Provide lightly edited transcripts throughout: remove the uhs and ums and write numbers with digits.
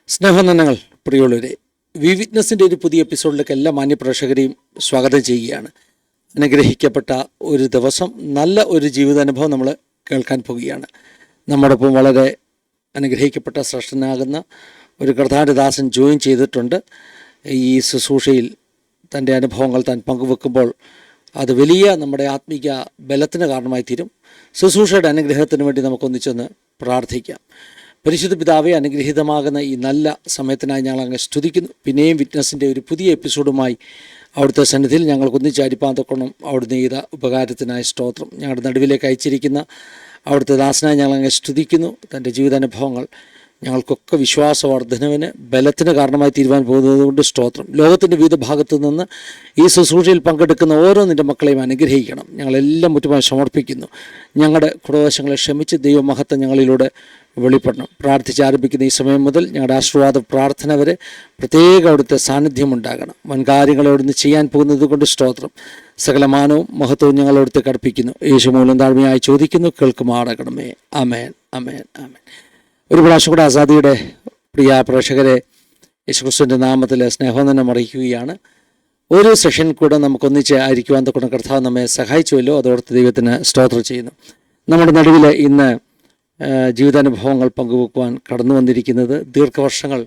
സ്നേഹനന്ദനങ്ങൾ പ്രിയമുള്ളവരെ, വി വിറ്റ്നസിൻ്റെ ഒരു പുതിയ എപ്പിസോഡിലേക്ക് എല്ലാ മാന്യപ്രേക്ഷകരെയും സ്വാഗതം ചെയ്യുകയാണ്. അനുഗ്രഹിക്കപ്പെട്ട ഒരു ദിവസം, നല്ല ഒരു ജീവിതാനുഭവം നമ്മൾ കേൾക്കാൻ പോവുകയാണ്. നമ്മോടൊപ്പം വളരെ അനുഗ്രഹിക്കപ്പെട്ട ശ്രേഷ്ഠനാകുന്ന ഒരു കർത്താരദാസൻ ജോയിൻ ചെയ്തിട്ടുണ്ട്. ഈ ശുശ്രൂഷയിൽ തൻ്റെ അനുഭവങ്ങൾ താൻ പങ്കുവെക്കുമ്പോൾ അത് വലിയ നമ്മുടെ ആത്മീക ബലത്തിന് കാരണമായി തീരും. ശുശ്രൂഷയുടെ അനുഗ്രഹത്തിന് വേണ്ടി നമുക്കൊന്നിച്ചൊന്ന് പ്രാർത്ഥിക്കാം. പരിശുദ്ധ പിതാവെ, അനുഗ്രഹീതമാകുന്ന ഈ നല്ല സമയത്തിനായി ഞങ്ങൾ അങ്ങ് സ്തുതിക്കുന്നു. പിന്നെയും വിറ്റ്നസിൻ്റെ ഒരു പുതിയ എപ്പിസോഡുമായി അവിടുത്തെ സന്നിധിയിൽ ഞങ്ങൾക്കൊന്നിച്ച് അരിപ്പാന്തക്കൊണം അവിടുന്ന് ചെയ്ത ഉപകാരത്തിനായി സ്തോത്രം. ഞങ്ങളുടെ നടുവിലേക്ക് അയച്ചിരിക്കുന്ന അവിടുത്തെ ദാസനായി ഞങ്ങൾ അങ്ങ് സ്തുതിക്കുന്നു. തൻ്റെ ജീവിതാനുഭവങ്ങൾ ഞങ്ങൾക്കൊക്കെ വിശ്വാസവർദ്ധനവിന് ബലത്തിന് കാരണമായി തീരുവാൻ പോകുന്നതുകൊണ്ട് സ്തോത്രം. ലോകത്തിൻ്റെ വിവിധ ഭാഗത്തു നിന്ന് ഈ ശുശ്രൂഷയിൽ പങ്കെടുക്കുന്ന ഓരോ നിൻ്റെ മക്കളെയും അനുഗ്രഹിക്കണം. ഞങ്ങളെല്ലാം മുറ്റുമായി സമർപ്പിക്കുന്നു. ഞങ്ങളുടെ കുടവശങ്ങളെ ക്ഷമിച്ച് ദൈവമഹത്വം ഞങ്ങളിലൂടെ വെളിപ്പെടണം. പ്രാർത്ഥിച്ച് ആരംഭിക്കുന്ന ഈ സമയം മുതൽ ഞങ്ങളുടെ ആശീർവാദ പ്രാർത്ഥന വരെ പ്രത്യേക അവിടുത്തെ സാന്നിധ്യം ഉണ്ടാകണം. വൻകാര്യങ്ങൾ അവിടുന്ന് ചെയ്യാൻ പോകുന്നത് കൊണ്ട് സ്തോത്രം. സകലമാനവും മഹത്വവും ഞങ്ങൾ അവിടുത്തെ കടപ്പിക്കുന്നു. യേശു മൂലം താഴ്മയായി ചോദിക്കുന്നു, കേൾക്കുമാറാകണമേ. ആമേൻ, ആമേൻ, ആമേൻ. ഒരു പ്രാവശ്യം കൂടെ ആസാദിയുടെ പ്രിയ പ്രേക്ഷകരെ യേശുക്രിസ്തുവിൻ്റെ നാമത്തിൽ സ്നേഹവന്ദനം അറിയിക്കുകയാണ്. ഒരു സെഷൻ കൂടെ നമുക്കൊന്നിച്ച് ആയിരിക്കുവാൻ തൊക്കുന്ന കർത്താവ് നമ്മെ സഹായിച്ചുവല്ലോ, അതോടൊത്ത് ദൈവത്തിന് സ്തോത്രം ചെയ്യുന്നു. നമ്മുടെ നടുവിൽ ഇന്ന് ജീവിതാനുഭവങ്ങൾ പങ്കുവെക്കുവാൻ കടന്നു വന്നിരിക്കുന്നത് ദീർഘവർഷങ്ങൾ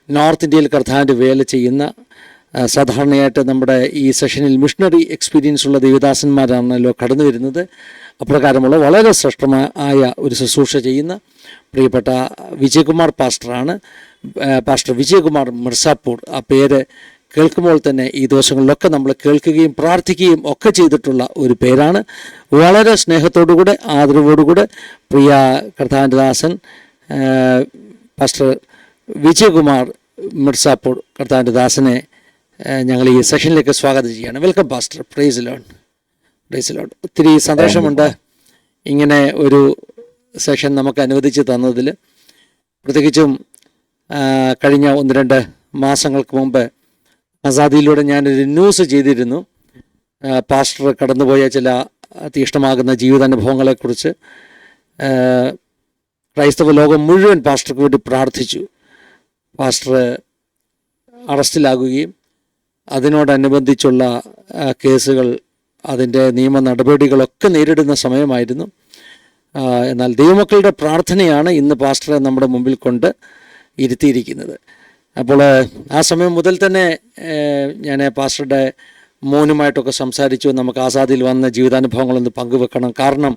നോർത്ത് ഇന്ത്യയിൽ കർത്താവിൻ്റെ വേല ചെയ്യുന്ന, സാധാരണയായിട്ട് നമ്മുടെ ഈ സെഷനിൽ മിഷണറി എക്സ്പീരിയൻസ് ഉള്ള ദൈവദാസന്മാരാണല്ലോ കടന്നു വരുന്നത്. അപ്രകാരമുള്ള വളരെ ശ്രേഷ്ഠമായ ഒരു ശുശ്രൂഷ ചെയ്യുന്ന പ്രിയപ്പെട്ട വിജയകുമാർ പാസ്റ്ററാണ്. പാസ്റ്റർ വിജയകുമാർ മിർസാപ്പൂർ. ആ പേര് കേൾക്കുമ്പോൾ തന്നെ ഈ ദിവസങ്ങളിലൊക്കെ നമ്മൾ കേൾക്കുകയും പ്രാർത്ഥിക്കുകയും ഒക്കെ ചെയ്തിട്ടുള്ള ഒരു പേരാണ്. വളരെ സ്നേഹത്തോടുകൂടെ ആദരവോടുകൂടെ പ്രിയ കർത്താവിൻ്റെ ദാസൻ പാസ്റ്റർ വിജയകുമാർ മിർസാപ്പൂർ കർത്താവിൻ്റെ ദാസനെ ഞങ്ങൾ ഈ സെഷനിലേക്ക് സ്വാഗതം ചെയ്യുകയാണ്. Welcome pastor. Praise Lord, praise Lord. ഒത്തിരി സന്തോഷമുണ്ട് ഇങ്ങനെ ഒരു സെഷൻ നമുക്ക് അനുവദിച്ച് തന്നതിൽ. പ്രത്യേകിച്ചും കഴിഞ്ഞ 1-2 മാസങ്ങൾക്ക് മുമ്പ് ആസാദിയിലൂടെ ഞാനൊരു ന്യൂസ് ചെയ്തിരുന്നു. പാസ്റ്റർ കടന്നുപോയ ചില തീഷ്ണമാകുന്ന ജീവിതാനുഭവങ്ങളെക്കുറിച്ച്. ക്രൈസ്തവ ലോകം മുഴുവൻ പാസ്റ്റർക്ക് വേണ്ടി പ്രാർത്ഥിച്ചു. പാസ്റ്റർ അറസ്റ്റിലാകുകയും അതിനോടനുബന്ധിച്ചുള്ള കേസുകൾ, അതിൻ്റെ നിയമ നടപടികളൊക്കെ നേരിടുന്ന സമയമായിരുന്നു. എന്നാൽ ദൈവമക്കളുടെ പ്രാർത്ഥനയാണ് ഇന്ന് പാസ്റ്ററെ നമ്മുടെ മുമ്പിൽ കൊണ്ട് ഇരുത്തിയിരിക്കുന്നത്. അപ്പോൾ ആ സമയം മുതൽ തന്നെ ഞാൻ പാസ്റ്ററുടെ മോനുമായിട്ടൊക്കെ സംസാരിച്ചു. നമുക്ക് ആസാദിയിൽ വന്ന ജീവിതാനുഭവങ്ങളൊന്ന് പങ്കുവെക്കണം. കാരണം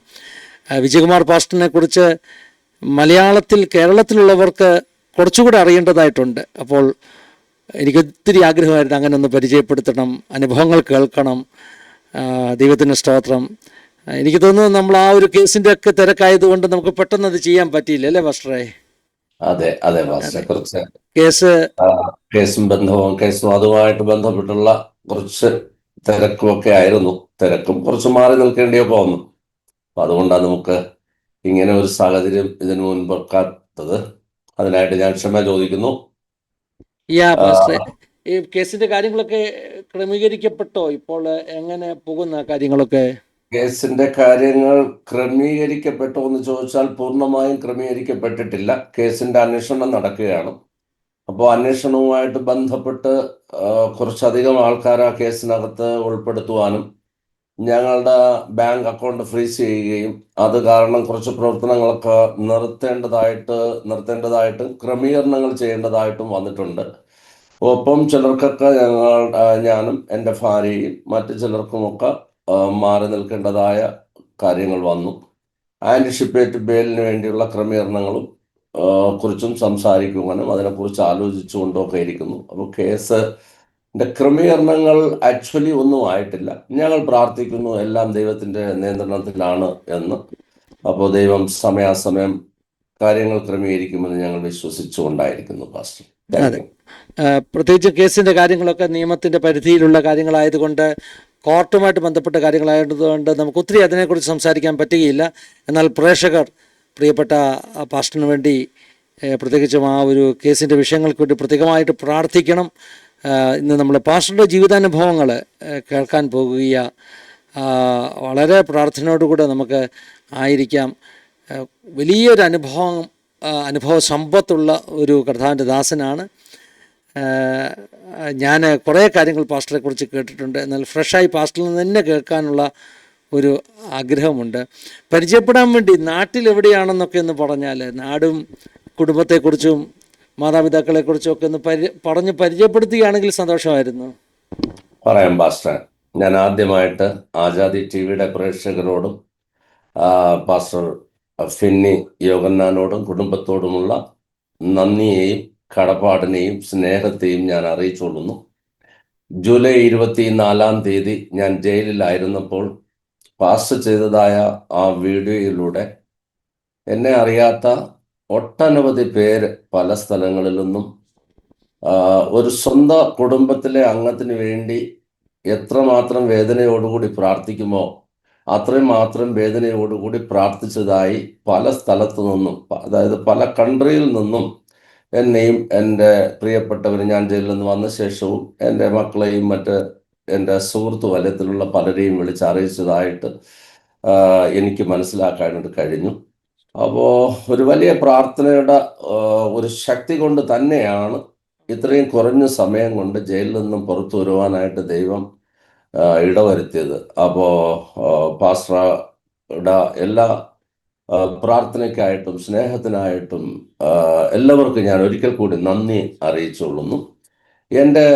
വിജയകുമാർ പാസ്റ്ററിനെ കുറിച്ച് മലയാളത്തിൽ, കേരളത്തിലുള്ളവർക്ക് കുറച്ചുകൂടെ അറിയേണ്ടതായിട്ടുണ്ട്. അപ്പോൾ എനിക്കൊത്തിരി ആഗ്രഹമായിരുന്നു അങ്ങനെ ഒന്ന് പരിചയപ്പെടുത്തണം, അനുഭവങ്ങൾ കേൾക്കണം. ദൈവത്തിൻ്റെ സ്തോത്രം. എനിക്ക് തോന്നുന്നു നമ്മൾ ആ ഒരു കേസിൻ്റെ ഒക്കെ തിരക്കായതുകൊണ്ട് നമുക്ക് പെട്ടെന്ന് അത് ചെയ്യാൻ പറ്റിയില്ല, അല്ലേ പാസ്റ്ററെ? അതെ അതെ പാസ്റ്ററെ, കുറച്ച് കേസും കേസും അതുമായിട്ട് ബന്ധപ്പെട്ടുള്ള കുറച്ച് തിരക്കുമൊക്കെ ആയിരുന്നു. തിരക്കും കുറച്ച് മാറി നിൽക്കേണ്ടിയൊക്കെ വന്നു. അപ്പൊ അതുകൊണ്ടാണ് നമുക്ക് ഇങ്ങനെ ഒരു സാഹചര്യം ഇതിനു മുൻപ് വെക്കാത്തത്. അതിനായിട്ട് ഞാൻ ക്ഷമ ചോദിക്കുന്നു. ഈ കേസിന്റെ കാര്യങ്ങളൊക്കെ ക്രമീകരിക്കപ്പെട്ടോ? ഇപ്പോൾ എങ്ങനെ പോകുന്ന കാര്യങ്ങളൊക്കെ? കേസിന്റെ കാര്യങ്ങൾ ക്രമീകരിക്കപ്പെട്ടോ എന്ന് ചോദിച്ചാൽ പൂർണ്ണമായും ക്രമീകരിക്കപ്പെട്ടിട്ടില്ല. കേസിന്റെ അന്വേഷണം നടക്കുകയാണ്. അപ്പോൾ അന്വേഷണവുമായിട്ട് ബന്ധപ്പെട്ട് കുറച്ചധികം ആൾക്കാർ ആ കേസിനകത്ത് ഉൾപ്പെടുത്തുവാനും ഞങ്ങളുടെ ബാങ്ക് അക്കൗണ്ട് ഫ്രീസ് ചെയ്യുകയും അത് കാരണം കുറച്ച് പ്രവർത്തനങ്ങളൊക്കെ നിർത്തേണ്ടതായിട്ടും ക്രമീകരണങ്ങൾ ചെയ്യേണ്ടതായിട്ടും വന്നിട്ടുണ്ട്. ഒപ്പം ചിലർക്കൊക്കെ ഞാനും എൻ്റെ ഭാര്യയും മറ്റു ചിലർക്കുമൊക്കെ മാറി നിൽക്കേണ്ടതായ കാര്യങ്ങൾ വന്നു. ആൻറ്റിസിപ്പേറ്റ് ബെയിലിന് വേണ്ടിയുള്ള ക്രമീകരണങ്ങളും കുറിച്ചും സംസാരിക്കുവാനും അതിനെക്കുറിച്ച് ആലോചിച്ചുകൊണ്ടൊക്കെ ഇരിക്കുന്നു. അപ്പോൾ കേസിൻ്റെ ക്രമീകരണങ്ങൾ ആക്ച്വലി ഒന്നും ആയിട്ടില്ല. ഞങ്ങൾ പ്രാർത്ഥിക്കുന്നു എല്ലാം ദൈവത്തിൻ്റെ നിയന്ത്രണത്തിലാണ് എന്ന്. അപ്പോൾ ദൈവം സമയാസമയം കാര്യങ്ങൾ ക്രമീകരിക്കുമെന്ന് ഞങ്ങൾ വിശ്വസിച്ചുകൊണ്ടായിരിക്കുന്നു പാസ്റ്റർ. പ്രത്യേകിച്ച് കേസിൻ്റെ കാര്യങ്ങളൊക്കെ നിയമത്തിൻ്റെ പരിധിയിലുള്ള കാര്യങ്ങളായതുകൊണ്ട്, കോർട്ടുമായിട്ട് ബന്ധപ്പെട്ട കാര്യങ്ങളായതുകൊണ്ട് നമുക്ക് ഒത്തിരി അതിനെക്കുറിച്ച് സംസാരിക്കാൻ പറ്റുകയില്ല. എന്നാൽ പ്രേക്ഷകർ പ്രിയപ്പെട്ട പാസ്റ്ററിന് വേണ്ടി പ്രത്യേകിച്ചും ആ ഒരു കേസിൻ്റെ വിഷയങ്ങൾക്ക് വേണ്ടി പ്രത്യേകമായിട്ട് പ്രാർത്ഥിക്കണം. ഇന്ന് നമ്മൾ പാസ്റ്ററുടെ ജീവിതാനുഭവങ്ങൾ കേൾക്കാൻ പോകുക. വളരെ പ്രാർത്ഥനയോടുകൂടെ നമുക്ക് ആയിരിക്കാം. വലിയൊരു അനുഭവം അനുഭവ സമ്പത്തുള്ള ഒരു കർത്താവിൻ്റെ ദാസനാണ്. ഞാൻ കുറേ കാര്യങ്ങൾ പാസ്റ്ററെക്കുറിച്ച് കേട്ടിട്ടുണ്ട്. എന്നാൽ ഫ്രഷായി പാസ്റ്ററിൽ നിന്ന് തന്നെ കേൾക്കാനുള്ള ഒരു ആഗ്രഹമുണ്ട്. പരിചയപ്പെടാൻ വേണ്ടി നാട്ടിലെവിടെയാണെന്നൊക്കെ ഒന്ന് പറഞ്ഞാൽ, നാടും കുടുംബത്തെക്കുറിച്ചും മാതാപിതാക്കളെക്കുറിച്ചും ഒക്കെ ഒന്ന് പറഞ്ഞ് പരിചയപ്പെടുത്തുകയാണെങ്കിൽ സന്തോഷമായിരുന്നു. പറയാം പാസ്റ്റർ. ഞാൻ ആദ്യമായിട്ട് ആജാദി ടി വിയുടെ പ്രേക്ഷകരോടും പാസ്റ്റർ ഫിന്നി യോഗന്നാനോടും കുടുംബത്തോടുമുള്ള നന്ദിയെയും കടപ്പാടിനെയും സ്നേഹത്തെയും ഞാൻ അറിയിച്ചുകൊള്ളുന്നു. ജൂലൈ 24 ഞാൻ ജയിലിലായിരുന്നപ്പോൾ പാസ്റ്റർ ചെയ്തതായ ആ വീഡിയോയിലൂടെ എന്നെ അറിയാത്ത ഒട്ടനവധി പേര് പല സ്ഥലങ്ങളിൽ നിന്നും ഒരു സ്വന്തം കുടുംബത്തിലെ അംഗത്തിന് വേണ്ടി എത്രമാത്രം വേദനയോടുകൂടി പ്രാർത്ഥിക്കുമോ അത്രയും മാത്രം വേദനയോടുകൂടി പ്രാർത്ഥിച്ചതായി പല സ്ഥലത്തു നിന്നും, അതായത് പല കൺട്രിയിൽ നിന്നും എന്നെയും എൻ്റെ പ്രിയപ്പെട്ടവരും ഞാൻ ജയിലിൽ നിന്ന് വന്ന ശേഷവും എൻ്റെ മക്കളെയും മറ്റ് എൻ്റെ സുഹൃത്തു വലയത്തിലുള്ള പലരെയും വിളിച്ചറിയിച്ചതായിട്ട് എനിക്ക് മനസ്സിലാക്കാനായിട്ട് കഴിഞ്ഞു. അപ്പോൾ ഒരു വലിയ പ്രാർത്ഥനയുടെ ഒരു ശക്തി കൊണ്ട് തന്നെയാണ് ഇത്രയും കുറഞ്ഞ സമയം കൊണ്ട് ജയിലിൽ നിന്നും പുറത്തു വരുവാനായിട്ട് ദൈവം ഇടവരുത്തിയത്. അപ്പോൾ പാസ്റ്ററുടെ എല്ലാ പ്രാർത്ഥനയ്ക്കായിട്ടും സ്നേഹത്തിനായിട്ടും എല്ലാവർക്കും ഞാൻ ഒരിക്കൽ കൂടി നന്ദി അറിയിച്ചുകൊള്ളുന്നു. എൻ്റെ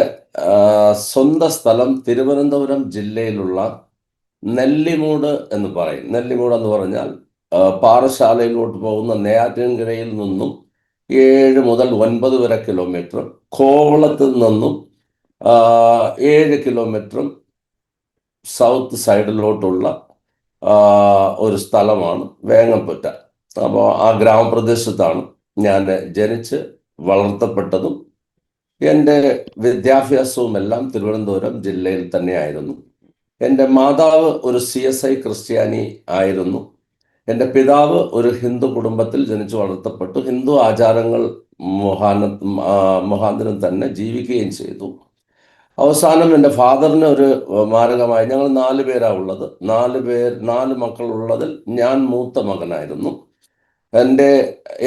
സ്വന്തം സ്ഥലം തിരുവനന്തപുരം ജില്ലയിലുള്ള നെല്ലിമൂട് എന്ന് പറയും. നെല്ലിമൂട് എന്ന് പറഞ്ഞാൽ പാറശാലയിലോട്ട് പോകുന്ന നെയ്യാറ്റിൻകരയിൽ നിന്നും 7 മുതൽ 9 വരെ കിലോമീറ്റർ, കോവളത്തിൽ നിന്നും 7 കിലോമീറ്ററും സൗത്ത് സൈഡിലോട്ടുള്ള ഒരു സ്ഥലമാണ് വേങ്ങപ്പുറ്റ. അപ്പോൾ ആ ഗ്രാമപ്രദേശത്താണ് ഞാൻ ജനിച്ച് വളർത്തപ്പെട്ടതും എൻ്റെ വിദ്യാഭ്യാസവും എല്ലാം തിരുവനന്തപുരം ജില്ലയിൽ തന്നെയായിരുന്നു. എൻ്റെ മാതാവ് ഒരു CSI ക്രിസ്ത്യാനി ആയിരുന്നു. എൻ്റെ പിതാവ് ഒരു ഹിന്ദു കുടുംബത്തിൽ ജനിച്ചു വളർത്തപ്പെട്ടു. ഹിന്ദു ആചാരങ്ങൾ മുഖാന്തരം തന്നെ ജീവിക്കുകയും ചെയ്തു. അവസാനം എൻ്റെ ഫാദറിന് ഒരു മാരകമായി, ഞങ്ങൾ 4 പേരാണ് ഉള്ളത്. 4 മക്കളുള്ളതിൽ ഞാൻ മൂത്ത മകനായിരുന്നു.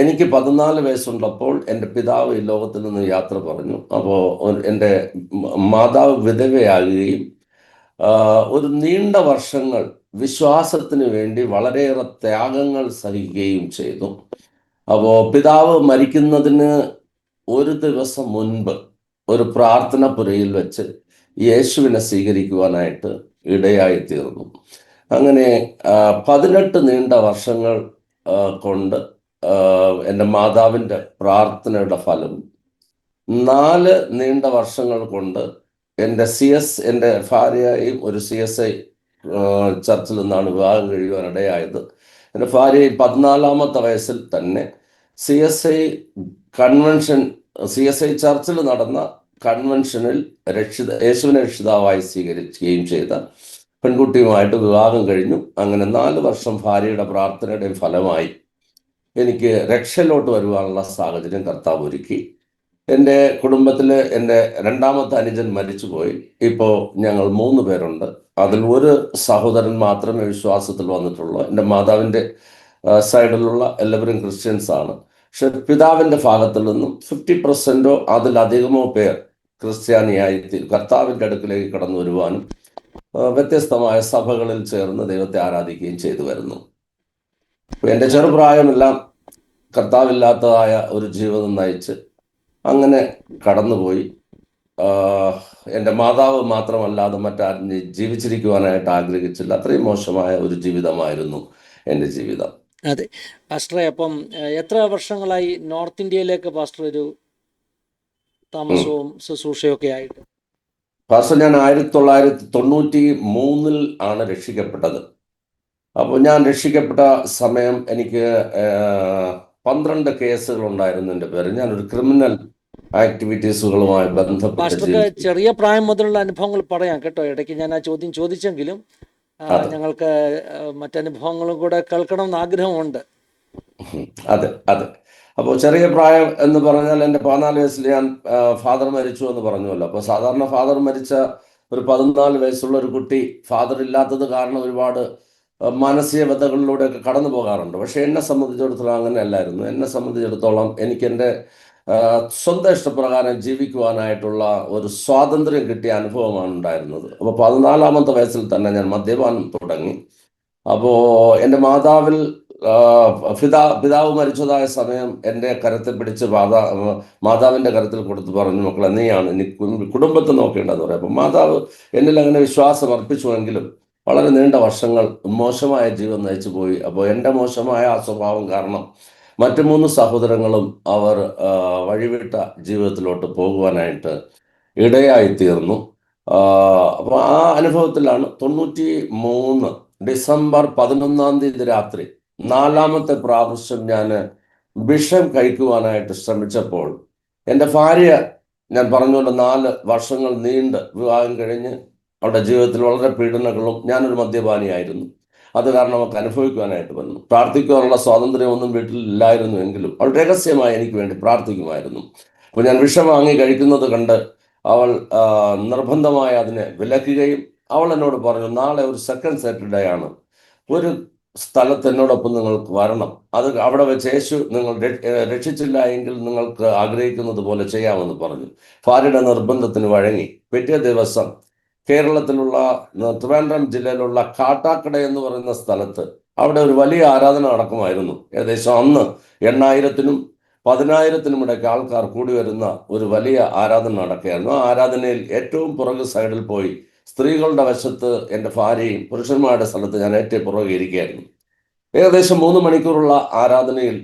എനിക്ക് 14 വയസ്സുള്ളപ്പോൾ എൻ്റെ പിതാവ് ഈ ലോകത്തിൽ നിന്ന് യാത്ര പറഞ്ഞു. അപ്പോൾ എൻ്റെ മാതാവ് വിധവയാകുകയും ഒരു നീണ്ട വർഷങ്ങൾ വിശ്വാസത്തിന് വേണ്ടി വളരെയേറെ ത്യാഗങ്ങൾ സഹിക്കുകയും ചെയ്തു. അപ്പോൾ പിതാവ് മരിക്കുന്നതിന് ഒരു ദിവസം മുൻപ് ഒരു പ്രാർത്ഥനപ്പുരയിൽ വെച്ച് യേശുവിനെ സ്വീകരിക്കുവാനായിട്ട് ഇടയായി തീർന്നു. അങ്ങനെ 18 നീണ്ട വർഷങ്ങൾ കൊണ്ട് എൻ്റെ മാതാവിൻ്റെ പ്രാർത്ഥനയുടെ ഫലം, 4 നീണ്ട വർഷങ്ങൾ കൊണ്ട് എൻ്റെ ഭാര്യയും ഒരു CSI ചർച്ചിൽ നിന്നാണ് വിവാഹം കഴിയുവാനിടയായത്. എൻ്റെ ഭാര്യ 14ാമത്തെ വയസ്സിൽ തന്നെ CSI ചർച്ചിൽ നടന്ന കൺവെൻഷനിൽ യേശുവിനെ രക്ഷിതാവായി സ്വീകരിക്കുകയും ചെയ്ത പെൺകുട്ടിയുമായിട്ട് വിവാഹം കഴിഞ്ഞു. അങ്ങനെ 4 വർഷം ഭാര്യയുടെ പ്രാർത്ഥനയുടെ ഫലമായി എനിക്ക് രക്ഷയിലോട്ട് വരുവാനുള്ള സാഹചര്യം കർത്താവ് ഒരുക്കി. എൻ്റെ കുടുംബത്തിൽ എൻ്റെ 2ാമത്തെ അനുജൻ മരിച്ചുപോയി. ഇപ്പോൾ ഞങ്ങൾ 3 പേരുണ്ട്. അതിൽ ഒരു സഹോദരൻ മാത്രമേ വിശ്വാസത്തിൽ വന്നിട്ടുള്ളൂ. എൻ്റെ മാതാവിൻ്റെ സൈഡിലുള്ള എല്ലാവരും ക്രിസ്ത്യൻസ് ആണ്. പക്ഷെ പിതാവിൻ്റെ ഭാഗത്തിൽ നിന്നും 50%ഓ അതിലധികമോ പേർ ക്രിസ്ത്യാനിയായി കർത്താവിൻ്റെ അടുക്കിലേക്ക് കടന്നു വരുവാനും വ്യത്യസ്തമായ സഭകളിൽ ചേർന്ന് ദൈവത്തെ ആരാധിക്കുകയും ചെയ്തു വരുന്നു. എൻ്റെ ചെറുപ്രായമെല്ലാം കർത്താവില്ലാത്തതായ ഒരു ജീവിതം നയിച്ച് അങ്ങനെ കടന്നുപോയി. എൻ്റെ മാതാവ് മാത്രമല്ലാതെ മറ്റാരും ജീവിച്ചിരിക്കുവാനായിട്ട് ആഗ്രഹിച്ചില്ല. അത്രയും മോശമായ ഒരു ജീവിതമായിരുന്നു എൻ്റെ ജീവിതം. അതെ പാസ്റ്ററെ, അപ്പം എത്ര വർഷങ്ങളായി നോർത്ത് ഇന്ത്യയിലേക്ക് പാസ്റ്റർ ഒരു താമസവും ശുശ്രൂഷയൊക്കെ ആയിട്ട്? പാസ്റ്റർ, ഞാൻ 1993 ആണ് രക്ഷിക്കപ്പെട്ടത്. അപ്പോൾ ഞാൻ രക്ഷിക്കപ്പെട്ട സമയം എനിക്ക് 12 കേസുകൾ ഉണ്ടായിരുന്നു എൻ്റെ പേര്. ഞാനൊരു ക്രിമിനൽ ആക്ടിവിറ്റീസുകളുമായി പാസ്റ്റർക്ക് ചെറിയ പ്രായം മുതലുള്ള അനുഭവങ്ങൾ പറയാം കേട്ടോ. ഇടയ്ക്ക് ഞാൻ ആ ചോദ്യം ചോദിച്ചെങ്കിലും ഞങ്ങൾക്ക് മറ്റനുഭവങ്ങളും കൂടെ കേൾക്കണമെന്ന് ആഗ്രഹമുണ്ട്. അതെ. അപ്പോൾ ചെറിയ പ്രായം എന്ന് പറഞ്ഞാൽ എൻ്റെ 14 വയസ്സിൽ ഞാൻ ഫാദർ മരിച്ചു എന്ന് പറഞ്ഞുവല്ലോ. അപ്പോൾ സാധാരണ ഫാദർ മരിച്ച ഒരു 14 വയസ്സുള്ള ഒരു കുട്ടി ഫാദർ ഇല്ലാത്തത് കാരണം ഒരുപാട് മാനസിക വ്യതകളിലൂടെയൊക്കെ കടന്നു പോകാറുണ്ട്. പക്ഷെ എന്നെ സംബന്ധിച്ചിടത്തോളം അങ്ങനെ അല്ലായിരുന്നു. എന്നെ സംബന്ധിച്ചിടത്തോളം എനിക്ക് എൻ്റെ സ്വന്തം ഇഷ്ടപ്രകാരം ജീവിക്കുവാനായിട്ടുള്ള ഒരു സ്വാതന്ത്ര്യം കിട്ടിയ അനുഭവമാണ് ഉണ്ടായിരുന്നത്. അപ്പോൾ 14-ാമത്തെ വയസ്സിൽ തന്നെ ഞാൻ മദ്യപാനം തുടങ്ങി. അപ്പോൾ എൻ്റെ മാതാവിൽ ആ, പിതാവ് മരിച്ചതായ സമയം എൻ്റെ കരത്തിൽ പിടിച്ച് മാതാവിൻ്റെ കരത്തിൽ കൊടുത്ത് പറഞ്ഞു, മക്കളെ നീയാണ് ഇനി കുടുംബത്തെ നോക്കേണ്ടതെന്ന് പറയും. അപ്പം മാതാവ് എന്നിൽ അങ്ങനെ വിശ്വാസം അർപ്പിച്ചുവെങ്കിലും വളരെ നീണ്ട വർഷങ്ങൾ മോശമായ ജീവിതം നയിച്ചു പോയി. അപ്പോൾ എൻ്റെ മോശമായ ആ സ്വഭാവം കാരണം മറ്റു 3 സഹോദരങ്ങളും അവർ വഴിവിട്ട ജീവിതത്തിലോട്ട് പോകുവാനായിട്ട് ഇടയായിത്തീർന്നു. അപ്പോൾ ആ അനുഭവത്തിലാണ് 93 ഡിസംബർ 11-ാം തീയതി രാത്രി 4-ാമത്തെ പ്രാവശ്യം ഞാൻ വിഷം കഴിക്കുവാനായിട്ട് ശ്രമിച്ചപ്പോൾ എൻ്റെ ഭാര്യ, ഞാൻ പറഞ്ഞുകൊണ്ട് 4 വർഷങ്ങൾ നീണ്ട് വിവാഹം കഴിഞ്ഞ് അവളുടെ ജീവിതത്തിൽ വളരെ പീഡനങ്ങളും, ഞാനൊരു മദ്യപാനിയായിരുന്നു, അത് കാരണം അവൾക്ക് അനുഭവിക്കുവാനായിട്ട് വന്നു. പ്രാർത്ഥിക്കുവാനുള്ള സ്വാതന്ത്ര്യമൊന്നും വീട്ടിൽ ഇല്ലായിരുന്നു എങ്കിലും അവൾ രഹസ്യമായി എനിക്ക് വേണ്ടി പ്രാർത്ഥിക്കുമായിരുന്നു. അപ്പോൾ ഞാൻ വിഷം വാങ്ങി കഴിക്കുന്നത് കണ്ട് അവൾ നിർബന്ധമായി അതിനെ വിലക്കുകയും അവൾ എന്നോട് പറഞ്ഞു, നാളെ ഒരു സെക്കൻഡ് സാറ്റർഡേ ആണ്, ഒരു സ്ഥലത്ത് എന്നോടൊപ്പം നിങ്ങൾക്ക് വരണം, അത് അവിടെ വെച്ച് യേശു നിങ്ങൾ രക്ഷിച്ചില്ല എങ്കിൽ നിങ്ങൾക്ക് ആഗ്രഹിക്കുന്നത് പോലെ ചെയ്യാമെന്ന് പറഞ്ഞു. ഭാര്യയുടെ നിർബന്ധത്തിന് വഴങ്ങി പിറ്റേ ദിവസം കേരളത്തിലുള്ള ട്രിവാൻഡ്രം ജില്ലയിലുള്ള കാട്ടാക്കട എന്ന് പറയുന്ന സ്ഥലത്ത് അവിടെ ഒരു വലിയ ആരാധന നടക്കുമായിരുന്നു. ഏകദേശം അന്ന് 8,000-നും 10,000-നും ഇടയ്ക്ക് ആൾക്കാർ കൂടി വരുന്ന ഒരു വലിയ ആരാധന നടക്കുകയായിരുന്നു. ആ ആരാധനയിൽ ഏറ്റവും പുറകു സൈഡിൽ പോയി സ്ത്രീകളുടെ വശത്ത് എൻ്റെ ഭാര്യയും പുരുഷന്മാരുടെ സ്ഥലത്ത് ഞാൻ ഏറ്റവും പുറകെ ഇരിക്കുകയായിരുന്നു. ഏകദേശം 3 മണിക്കൂറുള്ള ആരാധനയിൽ,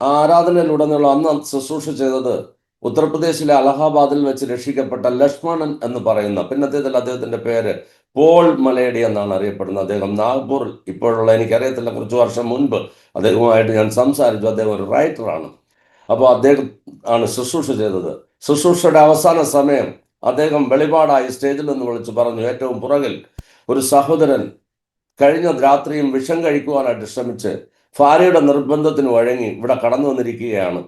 ആ ആരാധനയിലുടനീളം അന്ന് ശുശ്രൂഷ ചെയ്തത് ഉത്തർപ്രദേശിലെ അലഹാബാദിൽ വെച്ച് രക്ഷിക്കപ്പെട്ട ലക്ഷ്മണൻ എന്ന് പറയുന്ന, പിന്നത്തേതിൽ അദ്ദേഹത്തിന്റെ പേര് പോൾ മലയടി എന്നാണ് അറിയപ്പെടുന്നത്. അദ്ദേഹം നാഗ്പൂറിൽ ഇപ്പോഴുള്ള, എനിക്കറിയത്തില്ല, കുറച്ച് വർഷം മുൻപ് അദ്ദേഹവുമായിട്ട് ഞാൻ സംസാരിച്ചു. അദ്ദേഹം ഒരു റൈറ്ററാണ്. അപ്പോൾ അദ്ദേഹം ആണ് ശുശ്രൂഷ ചെയ്തത്. ശുശ്രൂഷയുടെ അവസാന സമയം അദ്ദേഹം വെളിപാടായി സ്റ്റേജിൽ നിന്ന് വിളിച്ച് പറഞ്ഞു, ഏറ്റവും പുറകിൽ ഒരു സഹോദരൻ കഴിഞ്ഞ രാത്രിയും വിഷം കഴിക്കുവാനായിട്ട് ശ്രമിച്ച് ഭാര്യയുടെ നിർബന്ധത്തിന് വഴങ്ങി ഇവിടെ കടന്നു വന്നിരിക്കുകയാണ്.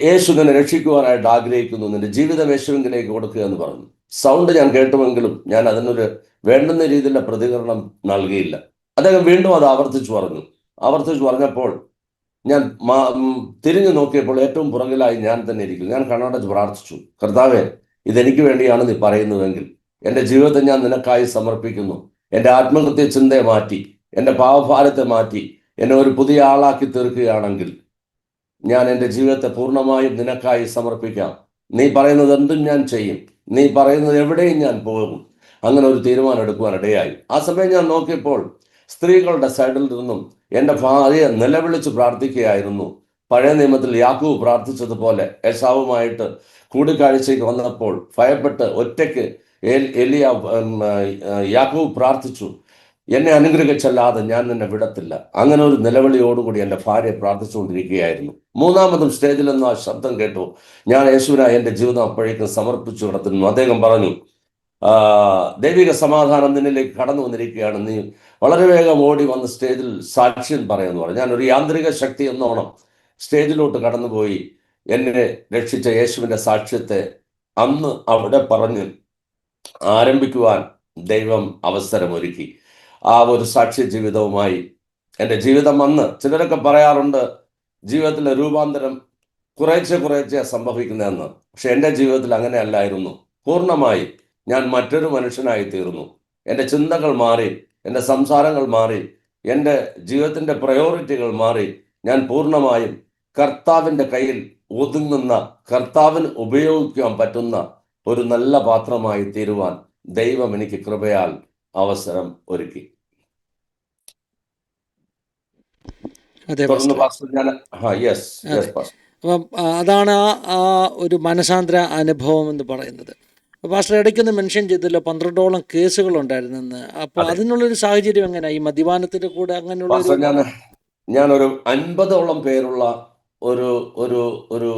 യേശുവിനെ രക്ഷിക്കുവാനായിട്ട് ആഗ്രഹിക്കുന്നു, നിന്റെ ജീവിതം യേശുവിലേക്ക് കൊടുക്കുക എന്ന് പറഞ്ഞു. സൗണ്ട് ഞാൻ കേട്ടുമെങ്കിലും ഞാൻ അതിനൊരു വേണ്ടുന്ന രീതിയിലുള്ള പ്രതികരണം നൽകിയില്ല. അദ്ദേഹം വീണ്ടും അത് ആവർത്തിച്ചു പറഞ്ഞപ്പോൾ ഞാൻ തിരിഞ്ഞു നോക്കിയപ്പോൾ ഏറ്റവും പുറകിലായി ഞാൻ തന്നെ ഇരിക്കുന്നു. ഞാൻ കണ്ണടച്ച് പ്രാർത്ഥിച്ചു, കർത്താവേ, ഇതെനിക്ക് വേണ്ടിയാണ് നീ പറയുന്നതെങ്കിൽ എൻ്റെ ജീവിതത്തെ ഞാൻ നിനക്കായി സമർപ്പിക്കുന്നു. എൻ്റെ ആത്മഹത്യ ചിന്തയെ മാറ്റി, എൻ്റെ പാവഭാരത്തെ മാറ്റി എന്നെ ഒരു പുതിയ ആളാക്കി തീർക്കുകയാണെങ്കിൽ ഞാൻ എൻ്റെ ജീവിതത്തെ പൂർണ്ണമായും നിനക്കായി സമർപ്പിക്കാം. നീ പറയുന്നത് എന്തും ഞാൻ ചെയ്യും, നീ പറയുന്നത് എവിടെയും ഞാൻ പോകും. അങ്ങനെ ഒരു തീരുമാനം എടുക്കുവാൻ ഇടയായി. ആ സമയം ഞാൻ നോക്കിയപ്പോൾ സ്ത്രീകളുടെ സൈഡിൽ നിന്നും എൻ്റെ ഭാര്യ നിലവിളിച്ച് പ്രാർത്ഥിക്കുകയായിരുന്നു. പഴയ നിയമത്തിൽ യാക്കോബ് പ്രാർത്ഥിച്ചതുപോലെ ഏശാവുമായിട്ട് കൂടിക്കാഴ്ചയ്ക്ക് വന്നപ്പോൾ ഭയപ്പെട്ട് ഒറ്റയ്ക്ക് യാക്കോബ് പ്രാർത്ഥിച്ചു, എന്നെ അനുഗ്രഹിച്ചല്ലാതെ ഞാൻ നിന്നെ വിടത്തില്ല. അങ്ങനെ ഒരു നിലവിളിയോടുകൂടി എൻ്റെ ഭാര്യ പ്രാർത്ഥിച്ചുകൊണ്ടിരിക്കുകയായിരുന്നു. 3-മതും സ്റ്റേജിൽ നിന്ന് ആ ശബ്ദം കേട്ടു. ഞാൻ യേശുവിനായി എൻ്റെ ജീവിതം അപ്പോഴേക്കും സമർപ്പിച്ചു കിടത്തുന്നു. അദ്ദേഹം പറഞ്ഞു, ദൈവിക സമാധാനം നിന്നിലേക്ക് കടന്നു വന്നിരിക്കുകയാണ്, നീ വളരെ വേഗം ഓടി വന്ന് സ്റ്റേജിൽ സാക്ഷ്യം പറയുമെന്ന് പറഞ്ഞു. ഞാനൊരു യാന്ത്രിക ശക്തി എന്നോണം സ്റ്റേജിലോട്ട് കടന്നുപോയി എന്നെ രക്ഷിച്ച യേശുവിൻ്റെ സാക്ഷ്യത്തെ അന്ന് അവിടെ പറഞ്ഞ് ആരംഭിക്കുവാൻ ദൈവം അവസരമൊരുക്കി. ആ ഒരു സാക്ഷ്യ ജീവിതവുമായി എൻ്റെ ജീവിതം വന്ന്, ചിലരൊക്കെ പറയാറുണ്ട് ജീവിതത്തിലെ രൂപാന്തരം കുറേശ്ശെ സംഭവിക്കുന്നതെന്ന്. പക്ഷെ എൻ്റെ ജീവിതത്തിൽ അങ്ങനെ അല്ലായിരുന്നു. പൂർണ്ണമായി ഞാൻ മറ്റൊരു മനുഷ്യനായി തീർന്നു. എൻ്റെ ചിന്തകൾ മാറി, എൻ്റെ സംസാരങ്ങൾ മാറി, എൻ്റെ ജീവിതത്തിൻ്റെ പ്രയോറിറ്റികൾ മാറി. ഞാൻ പൂർണ്ണമായും കർത്താവിൻ്റെ കയ്യിൽ ഒതുങ്ങുന്ന, കർത്താവിന് ഉപയോഗിക്കാൻ പറ്റുന്ന ഒരു നല്ല പാത്രമായി തീരുവാൻ ദൈവം എനിക്ക് കൃപയാൽ അവസരം ഒരുക്കി. അതെ തുടർന്ന് പാസ്റ്റർ. പാസ്റ്റർ ഞാൻ യെസ് പാസ്റ്റർ. അപ്പം അതാണ് ആ ഒരു മനസാന്തര അനുഭവം എന്ന് പറയുന്നത്. പാസ്റ്റർ ഇടയ്ക്കൊന്ന് മെൻഷൻ ചെയ്തല്ലോ 12ഓളം കേസുകൾ ഉണ്ടായിരുന്നെന്ന്. അപ്പോൾ അതെ അതിനുള്ളൊരു സാഹചര്യം എങ്ങനെയാ ഈ മദ്യപാനത്തിന്റെ കൂടെ അങ്ങനെയുള്ള ഒരു പാസ്റ്റർ, ഞാനൊരു 50ഓളം പേരുള്ള ഒരു ഒരു ഒരു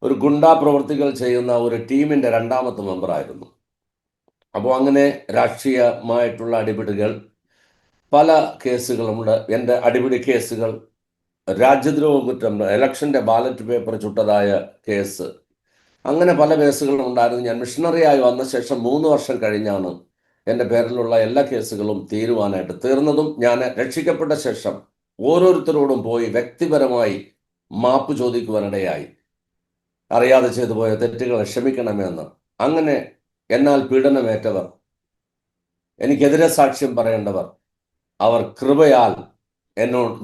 ഒരു ഗുണ്ടാ പ്രവർത്തികൾ ചെയ്യുന്ന ഒരു ടീമിന്റെ 2-മത്തെ മെമ്പറായിരുന്നു. അപ്പോൾ അങ്ങനെ രാഷ്ട്രീയമായിട്ടുള്ള അടിപിടികൾ, പല കേസുകളുമുണ്ട്. എൻ്റെ അടിപിടി കേസുകൾ, രാജ്യദ്രോഹ കുറ്റം, ഇലക്ഷന്റെ ബാലറ്റ് പേപ്പർ ചുട്ടതായ കേസ്, അങ്ങനെ പല കേസുകളും ഉണ്ടായിരുന്നു. ഞാൻ മിഷണറിയായി വന്ന ശേഷം 3 വർഷം കഴിഞ്ഞാണ് എൻ്റെ പേരിലുള്ള എല്ലാ കേസുകളും തീരുന്നതും ഞാൻ രക്ഷിക്കപ്പെട്ട ശേഷം ഓരോരുത്തരോടും പോയി വ്യക്തിപരമായി മാപ്പ് ചോദിക്കുവാനിടയായി. അറിയാതെ ചെയ്തു പോയ തെറ്റുകളെ ക്ഷമിക്കണമെന്ന്. അങ്ങനെ എന്നാൽ പീഡനമേറ്റവർ, എനിക്കെതിരെ സാക്ഷ്യം പറയേണ്ടവർ, അവർ കൃപയാൽ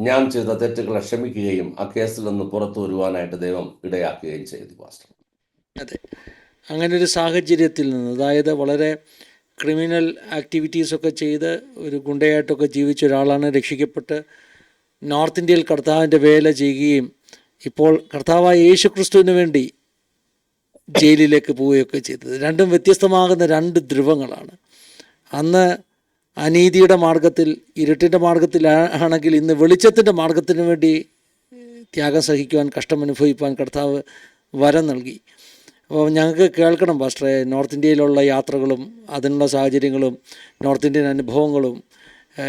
ഞാൻ ചെയ്ത തെറ്റുകളെ ക്ഷമിക്കുകയും ആ കേസിൽ നിന്ന് പുറത്തു വരുവാനായിട്ട് ദൈവം ഇടയാക്കുകയും ചെയ്തു പാസ്റ്റർ. അതെ, അങ്ങനെ ഒരു സാഹചര്യത്തിൽ നിന്ന്, അതായത് വളരെ ക്രിമിനൽ ആക്ടിവിറ്റീസൊക്കെ ചെയ്ത് ഒരു ഗുണ്ടയായിട്ടൊക്കെ ജീവിച്ച ഒരാളാണ് രക്ഷിക്കപ്പെട്ട് നോർത്ത് ഇന്ത്യയിൽ കർത്താവിൻ്റെ വേല ചെയ്യുകയും ഇപ്പോൾ കർത്താവായ യേശു ക്രിസ്തുവിന് വേണ്ടി ജയിലിലേക്ക് പോവുകയൊക്കെ ചെയ്തത്. രണ്ടും വ്യത്യസ്തമാകുന്ന രണ്ട് ധ്രുവങ്ങളാണ്. അന്ന് അനീതിയുടെ മാർഗത്തിൽ, ഇരുട്ടിൻ്റെ മാർഗത്തിലാണെങ്കിൽ ഇന്ന് വെളിച്ചത്തിൻ്റെ മാർഗത്തിന് വേണ്ടി ത്യാഗം സഹിക്കുവാൻ, കഷ്ടമനുഭവിപ്പാൻ കർത്താവ് വരം നൽകി. അപ്പോൾ ഞങ്ങൾക്ക് കേൾക്കണം പാസ്റ്ററെ, നോർത്ത് ഇന്ത്യയിലുള്ള യാത്രകളും അതിനുള്ള സാഹചര്യങ്ങളും നോർത്ത് ഇന്ത്യൻ അനുഭവങ്ങളും.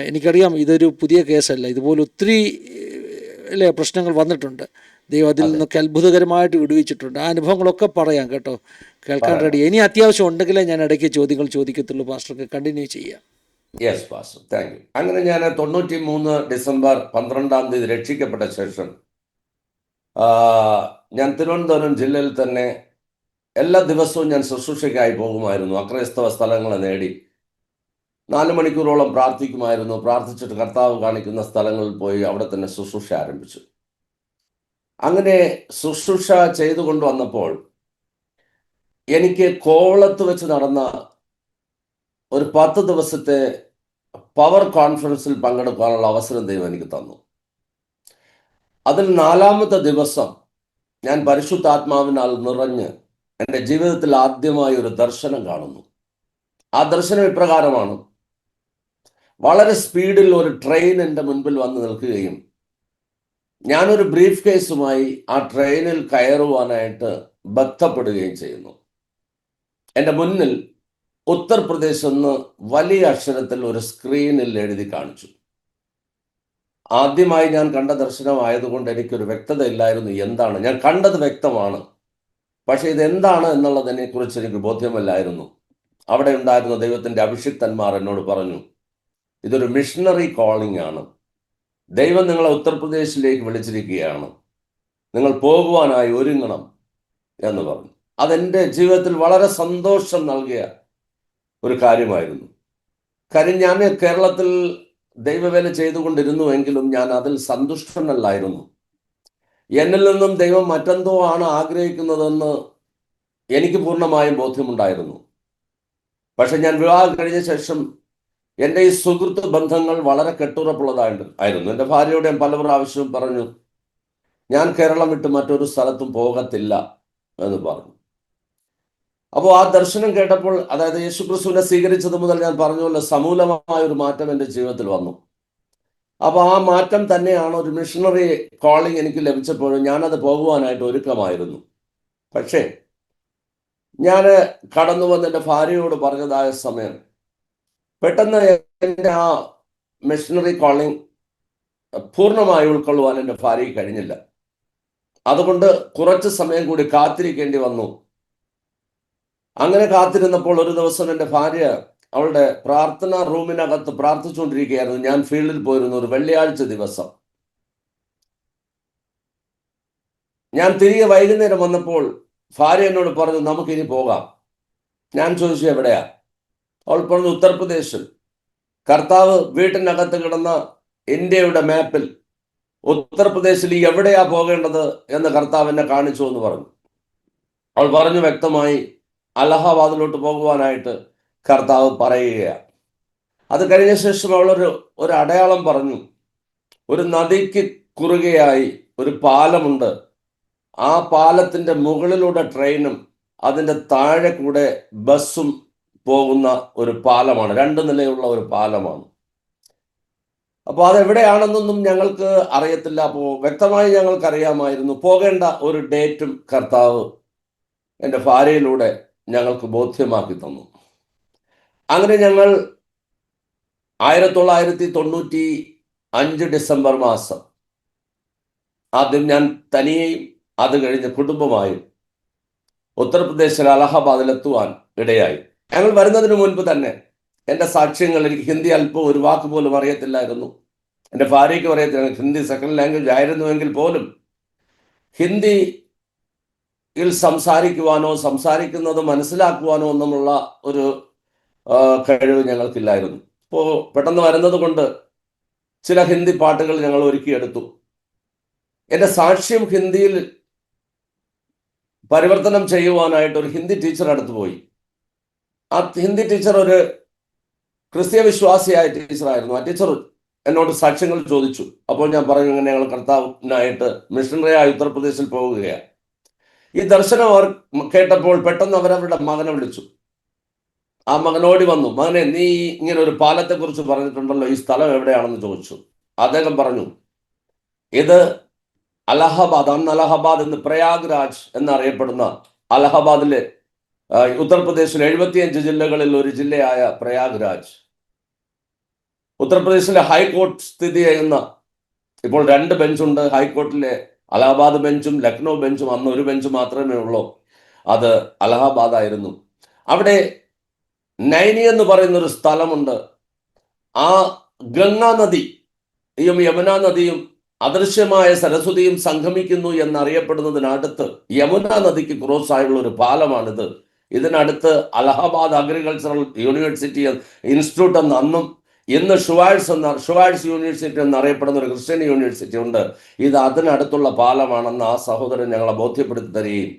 എനിക്കറിയാം ഇതൊരു പുതിയ കേസല്ല, ഇതുപോലെ ഒത്തിരി പ്രശ്നങ്ങൾ വന്നിട്ടുണ്ട്. ദൈവം അതിൽ നിന്നൊക്കെ അത്ഭുതകരമായിട്ട് വിടുവിച്ചിട്ടുണ്ട്. ആ അനുഭവങ്ങളൊക്കെ പറയാം കേട്ടോ, കേൾക്കാൻ റെഡി. ഇനി അത്യാവശ്യം ഉണ്ടെങ്കിലേ ഞാൻ ഇടയ്ക്ക് ചോദ്യങ്ങൾ ചോദിക്കത്തുള്ളൂ. പാസ്റ്റർക്ക് കണ്ടിന്യൂ ചെയ്യാം. Yes pastor, thank U. അങ്ങനെ ഞാൻ 93 ഡിസംബർ 12 രക്ഷിക്കപ്പെട്ട ശേഷം ഞാൻ തിരുവനന്തപുരം ജില്ലയിൽ തന്നെ എല്ലാ ദിവസവും ഞാൻ ശുശ്രൂഷയ്ക്കായി പോകുമായിരുന്നു. അക്രൈസ്തവ സ്ഥലങ്ങളെ നേടി 4 മണിക്കൂറോളം പ്രാർത്ഥിക്കുമായിരുന്നു. പ്രാർത്ഥിച്ചിട്ട് കർത്താവ് കാണിക്കുന്ന സ്ഥലങ്ങളിൽ പോയി അവിടെ തന്നെ ശുശ്രൂഷ ആരംഭിച്ചു. അങ്ങനെ ശുശ്രൂഷ ചെയ്തുകൊണ്ട് വന്നപ്പോൾ എനിക്ക് കോവളത്ത് വെച്ച് നടന്ന ഒരു 10 ദിവസത്തെ പവർ കോൺഫറൻസിൽ പങ്കെടുക്കാനുള്ള അവസരം ദൈവം എനിക്ക് തന്നു. അതിൽ 4-ാമത്തെ ദിവസം ഞാൻ പരിശുദ്ധാത്മാവിനാൽ നിറഞ്ഞ് എൻ്റെ ജീവിതത്തിൽ ആദ്യമായി ഒരു ദർശനം കാണുന്നു. ആ ദർശനം ഇപ്രകാരമാണ്: വളരെ സ്പീഡിൽ ഒരു ട്രെയിൻ എൻ്റെ മുൻപിൽ വന്ന് നിൽക്കുകയും ഞാനൊരു ബ്രീഫ് കേസുമായി ആ ട്രെയിനിൽ കയറുവാനായിട്ട് ബന്ധപ്പെടുകയും ചെയ്യുന്നു. എൻ്റെ മുന്നിൽ ഉത്തർപ്രദേശ് എന്ന് വലിയ അക്ഷരത്തിൽ ഒരു സ്ക്രീനിൽ എഴുതി കാണിച്ചു. ആദ്യമായി ഞാൻ കണ്ട ദർശനമായതുകൊണ്ട് എനിക്കൊരു വ്യക്തത ഇല്ലായിരുന്നു. എന്താണ് ഞാൻ കണ്ടത് വ്യക്തമാണ്, പക്ഷെ ഇതെന്താണ് എന്നുള്ളതിനെ കുറിച്ച് എനിക്ക് ബോധ്യമല്ലായിരുന്നു. അവിടെ ഉണ്ടായിരുന്ന ദൈവത്തിൻ്റെ അഭിഷിക്തന്മാർ എന്നോട് പറഞ്ഞു, ഇതൊരു മിഷണറി കോളിംഗ് ആണ്. ദൈവം നിങ്ങളെ ഉത്തർപ്രദേശിലേക്ക് വിളിച്ചിരിക്കുകയാണ്, നിങ്ങൾ പോകുവാനായി ഒരുങ്ങണം എന്ന് പറഞ്ഞു. അതെൻ്റെ ജീവിതത്തിൽ വളരെ സന്തോഷം നൽകിയ ഒരു കാര്യമായിരുന്നു. കാര്യം ഞാൻ കേരളത്തിൽ ദൈവവേല ചെയ്തുകൊണ്ടിരുന്നുവെങ്കിലും ഞാൻ അതിൽ സന്തുഷ്ടനല്ലായിരുന്നു. എന്നിൽ നിന്നും ദൈവം മറ്റെന്തോ ആണ് ആഗ്രഹിക്കുന്നതെന്ന് എനിക്ക് പൂർണ്ണമായും ബോധ്യമുണ്ടായിരുന്നു. പക്ഷെ ഞാൻ വിവാഹം കഴിഞ്ഞ ശേഷം എൻ്റെ ഈ സുഹൃത്ത് ബന്ധങ്ങൾ വളരെ കെട്ടുറപ്പുള്ളതായിരുന്നു. എൻ്റെ ഭാര്യയോട് ഞാൻ പല പ്രാവശ്യവും പറഞ്ഞു, ഞാൻ കേരളം വിട്ട് മറ്റൊരു സ്ഥലത്തും പോകത്തില്ല എന്ന് പറഞ്ഞു. അപ്പോൾ ആ ദർശനം കേട്ടപ്പോൾ, അതായത് യേശുക്രിസ്തുവിനെ സ്വീകരിച്ചത് മുതൽ ഞാൻ പറഞ്ഞുപോലെ സമൂലമായ ഒരു മാറ്റം എൻ്റെ ജീവിതത്തിൽ വന്നു. അപ്പോൾ ആ മാറ്റം തന്നെയാണ് ഒരു മിഷണറി കോളിംഗ് എനിക്ക് ലഭിച്ചപ്പോഴും ഞാനത് പോകുവാനായിട്ട് ഒരുക്കമായിരുന്നു. പക്ഷേ ഞാൻ കടന്നു വന്ന് എൻ്റെ ഭാര്യയോട് പറഞ്ഞതായ സമയം പെട്ടെന്ന് എൻ്റെ ആ മിഷണറി കോളിംഗ് പൂർണ്ണമായി ഉൾക്കൊള്ളുവാൻ എൻ്റെ ഭാര്യയ്ക്ക് കഴിഞ്ഞില്ല. അതുകൊണ്ട് കുറച്ച് സമയം കൂടി കാത്തിരിക്കേണ്ടി വന്നു. അങ്ങനെ കാത്തിരുന്നപ്പോൾ ഒരു ദിവസം എൻ്റെ ഭാര്യ അവളുടെ പ്രാർത്ഥനാ റൂമിനകത്ത് പ്രാർത്ഥിച്ചുകൊണ്ടിരിക്കുകയായിരുന്നു. ഞാൻ ഫീൽഡിൽ പോയിരുന്നു. ഒരു വെള്ളിയാഴ്ച ദിവസം ഞാൻ തിരികെ വൈകുന്നേരം വന്നപ്പോൾ ഭാര്യ എന്നോട് പറഞ്ഞു, നമുക്കിനി പോകാം. ഞാൻ ചോദിച്ചു, എവിടെയാ? അവൾ പറഞ്ഞു, ഉത്തർപ്രദേശിൽ. കർത്താവ് വീട്ടിനകത്ത് കിടന്ന ഇന്ത്യയുടെ മാപ്പിൽ ഉത്തർപ്രദേശിൽ എവിടെയാ പോകേണ്ടത് എന്ന് കർത്താവ് എന്നെ കാണിച്ചു എന്ന് പറഞ്ഞു. അവൾ പറഞ്ഞു വ്യക്തമായി, അലഹാബാദിലോട്ട് പോകുവാനായിട്ട് കർത്താവ് പറയുകയാണ്. അത് കഴിഞ്ഞ ശേഷം അവളൊരു അടയാളം പറഞ്ഞു. ഒരു നദിക്ക് കുറുകയായി ഒരു പാലമുണ്ട്. ആ പാലത്തിൻ്റെ മുകളിലൂടെ ട്രെയിനും അതിൻ്റെ താഴെ കൂടെ ബസ്സും പോകുന്ന ഒരു പാലമാണ്. 2 നിലയുള്ള ഒരു പാലമാണ്. അപ്പോൾ അതെവിടെയാണെന്നൊന്നും ഞങ്ങൾക്ക് അറിയത്തില്ല. അപ്പോൾ വ്യക്തമായി ഞങ്ങൾക്കറിയാമായിരുന്നു പോകേണ്ട ഒരു ഡേറ്റും കർത്താവ് എൻ്റെ ഭാര്യയിലൂടെ ഞങ്ങൾക്ക് ബോധ്യമാക്കി തന്നു. അങ്ങനെ ഞങ്ങൾ 1995 ഡിസംബർ മാസം ആദ്യം ഞാൻ തനിയെയും അത് കഴിഞ്ഞ് കുടുംബമായും ഉത്തർപ്രദേശിലെ അലഹബാദിലെത്തുവാൻ ഇടയായി. ഞങ്ങൾ വരുന്നതിന് മുൻപ് തന്നെ എൻ്റെ സാക്ഷ്യങ്ങൾ, എനിക്ക് ഹിന്ദി അല്പം ഒരു വാക്ക് പോലും അറിയത്തില്ലായിരുന്നു. എൻ്റെ ഭാര്യയ്ക്കും അറിയത്തില്ല. ഹിന്ദി സെക്കൻഡ് ലാംഗ്വേജ് ആയിരുന്നുവെങ്കിൽ പോലും ഹിന്ദിയിൽ സംസാരിക്കുവാനോ സംസാരിക്കുന്നത് മനസ്സിലാക്കുവാനോ ഒന്നുമുള്ള ഒരു കഴിവ് ഞങ്ങൾക്കില്ലായിരുന്നു. ഇപ്പോൾ പെട്ടെന്ന് വരുന്നത് കൊണ്ട് ചില ഹിന്ദി പാട്ടുകൾ ഞങ്ങൾ ഒരുക്കിയെടുത്തു. എൻ്റെ സാക്ഷ്യം ഹിന്ദിയിൽ പരിവർത്തനം ചെയ്യുവാനായിട്ട് ഒരു ഹിന്ദി ടീച്ചർ അടുത്ത് പോയി. ആ ഹിന്ദി ടീച്ചർ ഒരു ക്രിസ്ത്യ വിശ്വാസിയായ ടീച്ചറായിരുന്നു. ആ ടീച്ചർ എന്നോട് സാക്ഷ്യങ്ങൾ ചോദിച്ചു. അപ്പോൾ ഞാൻ പറഞ്ഞു, ഇങ്ങനെ ഞങ്ങൾ കർത്താവിനായിട്ട് മിഷണറിയായി ഉത്തർപ്രദേശിൽ പോവുകയാണ്. ഈ ദർശനം അവർ കേട്ടപ്പോൾ പെട്ടെന്ന് അവരവരുടെ മകനെ വിളിച്ചു. ആ മകനോടി വന്നു, മകനെ, നീ ഇങ്ങനെ ഒരു പാലത്തെക്കുറിച്ച് പറഞ്ഞിട്ടുണ്ടല്ലോ, ഈ സ്ഥലം എവിടെയാണെന്ന് ചോദിച്ചു. അദ്ദേഹം പറഞ്ഞു, ഇത് അലഹബാദ്, അന്ന് അലഹബാദ് എന്ന് പ്രയാഗ്രാജ് എന്നറിയപ്പെടുന്ന അലഹബാദിലെ ഉത്തർപ്രദേശിൽ 75 ജില്ലകളിൽ ഒരു ജില്ലയായ പ്രയാഗ്രാജ്, ഉത്തർപ്രദേശിലെ ഹൈക്കോർട്ട് സ്ഥിതി ചെയ്യുന്ന, ഇപ്പോൾ 2 ബെഞ്ചുണ്ട് ഹൈക്കോർട്ടിലെ, അലഹബാദ് ബെഞ്ചും ലക്നൗ ബെഞ്ചും. അന്ന് ഒരു ബെഞ്ച് മാത്രമേ ഉള്ളൂ, അത് അലഹബാദ് ആയിരുന്നു. അവിടെ നൈനി എന്ന് പറയുന്ന ഒരു സ്ഥലമുണ്ട്. ആ ഗംഗാ നദിയും യമുന നദിയും അദൃശ്യമായ സരസ്വതിയും സംഗമിക്കുന്നു എന്നറിയപ്പെടുന്നതിനടുത്ത് യമുന നദിക്ക് ക്രോസ് ആയുള്ള ഒരു പാലമാണിത്. ഇതിനടുത്ത് അലഹബാദ് അഗ്രികൾച്ചറൽ യൂണിവേഴ്സിറ്റി ഇൻസ്റ്റിറ്റ്യൂട്ട് എന്ന അന്നും ഇന്ന് ഷുവാഴ്സ് യൂണിവേഴ്സിറ്റി എന്നറിയപ്പെടുന്ന ഒരു ക്രിസ്ത്യൻ യൂണിവേഴ്സിറ്റി ഉണ്ട്. ഇത് അതിനടുത്തുള്ള പാലമാണെന്ന് ആ സഹോദരൻ ഞങ്ങളെ ബോധ്യപ്പെടുത്തി തരികയും